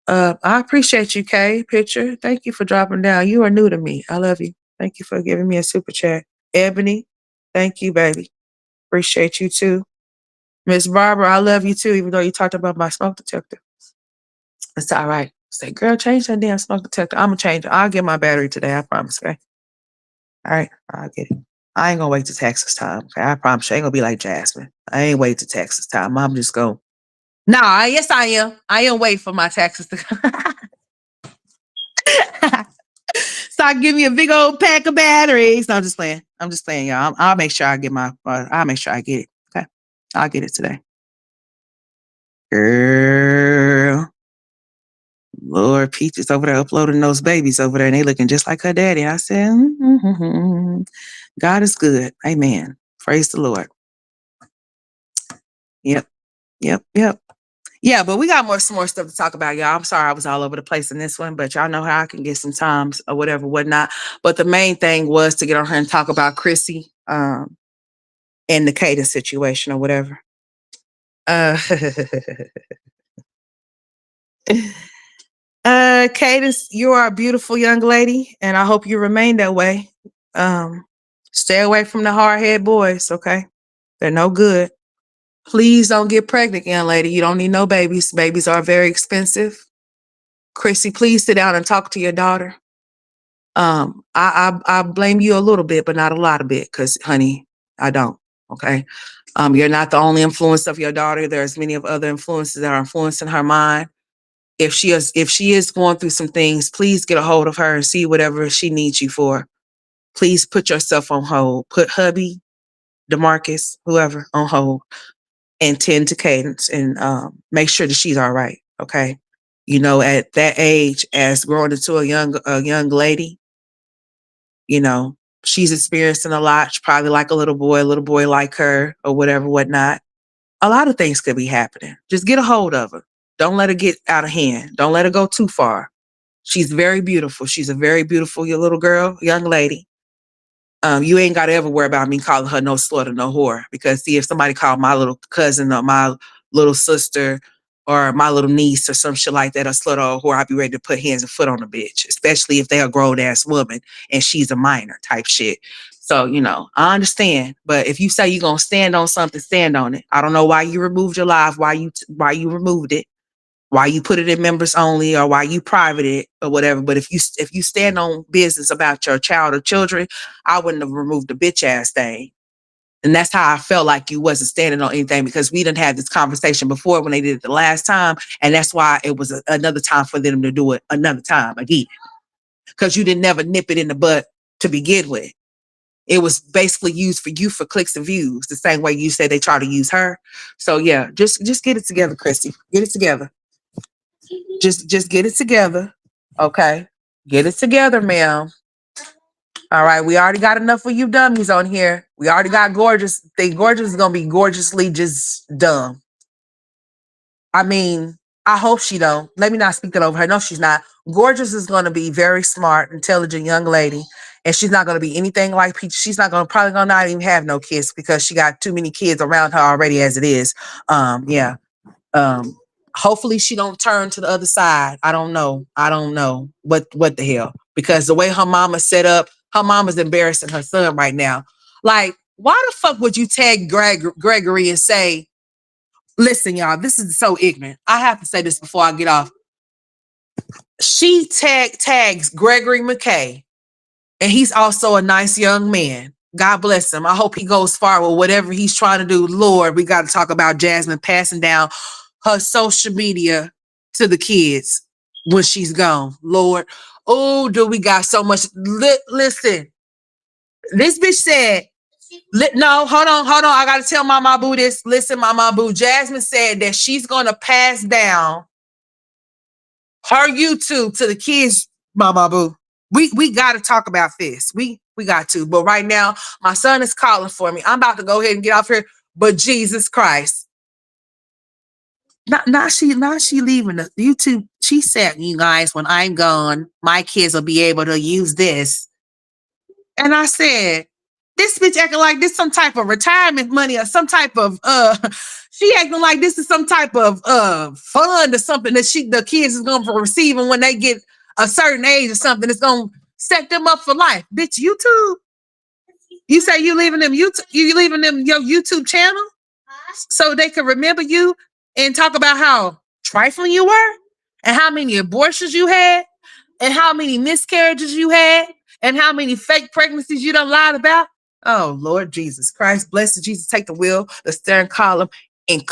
I appreciate you, Kay. Picture. Thank you for dropping down. You are new to me. I love you. Thank you for giving me a super chat. Ebony. Thank you, baby. Appreciate you too. Miss Barbara, I love you too, even though you talked about my smoke detector. It's all right. Say, girl, change that damn smoke detector. I'm gonna change it. I'll get my battery today. I promise. Okay. All right. I'll get it. I ain't gonna wait to Texas time. Okay. I promise you. I ain't gonna be like Jasmine. I ain't wait to Texas time. I'm just going. Nah, yes, I am. I am waiting for my taxes to so I give me a big old pack of batteries. No, I'm just playing. I'm just playing, y'all. I'll make sure I get my. I'll make sure I get it. Okay. I'll get it today. Girl. Lord, Peach is over there uploading those babies over there, and they looking just like her daddy. I said, God is good. Amen. Praise the Lord. Yep. Yep. Yep. Yeah, but we got some more stuff to talk about, y'all. I'm sorry I was all over the place in this one, but y'all know how I can get some times or whatever, whatnot. But the main thing was to get on here and talk about Chrissy and the cadence situation or whatever. Cadence, you are a beautiful young lady, and I hope you remain that way. Stay away from the hard head boys, okay? They're no good. Please don't get pregnant, young lady. You don't need no babies. Babies are very expensive. Chrissy, please sit down and talk to your daughter. I blame you a little bit, but not a lot of bit, because honey, I don't. Okay. You're not the only influence of your daughter. There's many of other influences that are influencing her mind. If she is going through some things, please get a hold of her and see whatever she needs you for. Please put yourself on hold. Put hubby, DeMarcus, whoever on hold and tend to Cadence and make sure that she's all right. Okay. At that age, as growing into a young lady, you know, she's experiencing a lot. She's probably like a little boy like her or whatever, whatnot. A lot of things could be happening. Just get a hold of her. Don't let her get out of hand. Don't let her go too far. She's very beautiful. She's a very beautiful little girl, young lady. You ain't got to ever worry about me calling her no slut or no whore. Because see, if somebody called my little cousin or my little sister or my little niece or some shit like that a slut or a whore, I'd be ready to put hands and foot on the bitch, especially if they're a grown ass woman and she's a minor type shit. So, I understand. But if you say you're gonna stand on something, stand on it. I don't know why you removed your live, why you removed it, why you put it in members only, or why you private it or whatever. But if you stand on business about your child or children, I wouldn't have removed the bitch ass thing. And that's how I felt like you wasn't standing on anything, because we didn't have this conversation before when they did it the last time. And that's why it was another time for them to do it another time again. Because you didn't never nip it in the butt to begin with. It was basically used for you for clicks and views, the same way you said they try to use her. So yeah, just get it together, Chrissy. Get it together. Just get it together. Okay. Get it together, ma'am. All right. We already got enough of you dummies on here. We already got gorgeous. Gorgeous is gonna be gorgeously just dumb. I mean, I hope she don't. Let me not speak that over her. No, she's not. Gorgeous is gonna be very smart, intelligent young lady. And she's not gonna be anything like Peach. She's not gonna probably gonna not even have no kids because she got too many kids around her already as it is. Yeah. Um, Hopefully she don't turn to the other side. I don't know. I don't know what the hell. Because the way her mama set up, her mama's embarrassing her son right now. Like, why the fuck would you tag Gregory and say, listen, y'all, this is so ignorant. I have to say this before I get off. She tags Gregory McKay, and he's also a nice young man. God bless him. I hope he goes far with whatever he's trying to do. Lord, we got to talk about Jasmine passing down her social media to the kids when she's gone. Lord, oh, do we got so much? Listen, this bitch said, no, hold on. I got to tell Mama Boo this. Listen, Mama Boo, Jasmine said that she's going to pass down her YouTube to the kids, Mama Boo. We got to talk about this. We got to. But right now, my son is calling for me. I'm about to go ahead and get off here. But Jesus Christ. Now she leaving the YouTube. She said, you guys, when I'm gone, my kids will be able to use this. And I said, this bitch acting like this some type of retirement money or some type of she acting like this is some type of fund or something that the kids is gonna receive, and when they get a certain age or something, it's gonna set them up for life. Bitch, YouTube. You say you leaving them your YouTube channel so they can remember you and talk about how trifling you were and how many abortions you had and how many miscarriages you had and how many fake pregnancies you done lied about. Oh, Lord Jesus Christ, blessed Jesus, take the wheel, the steering column, and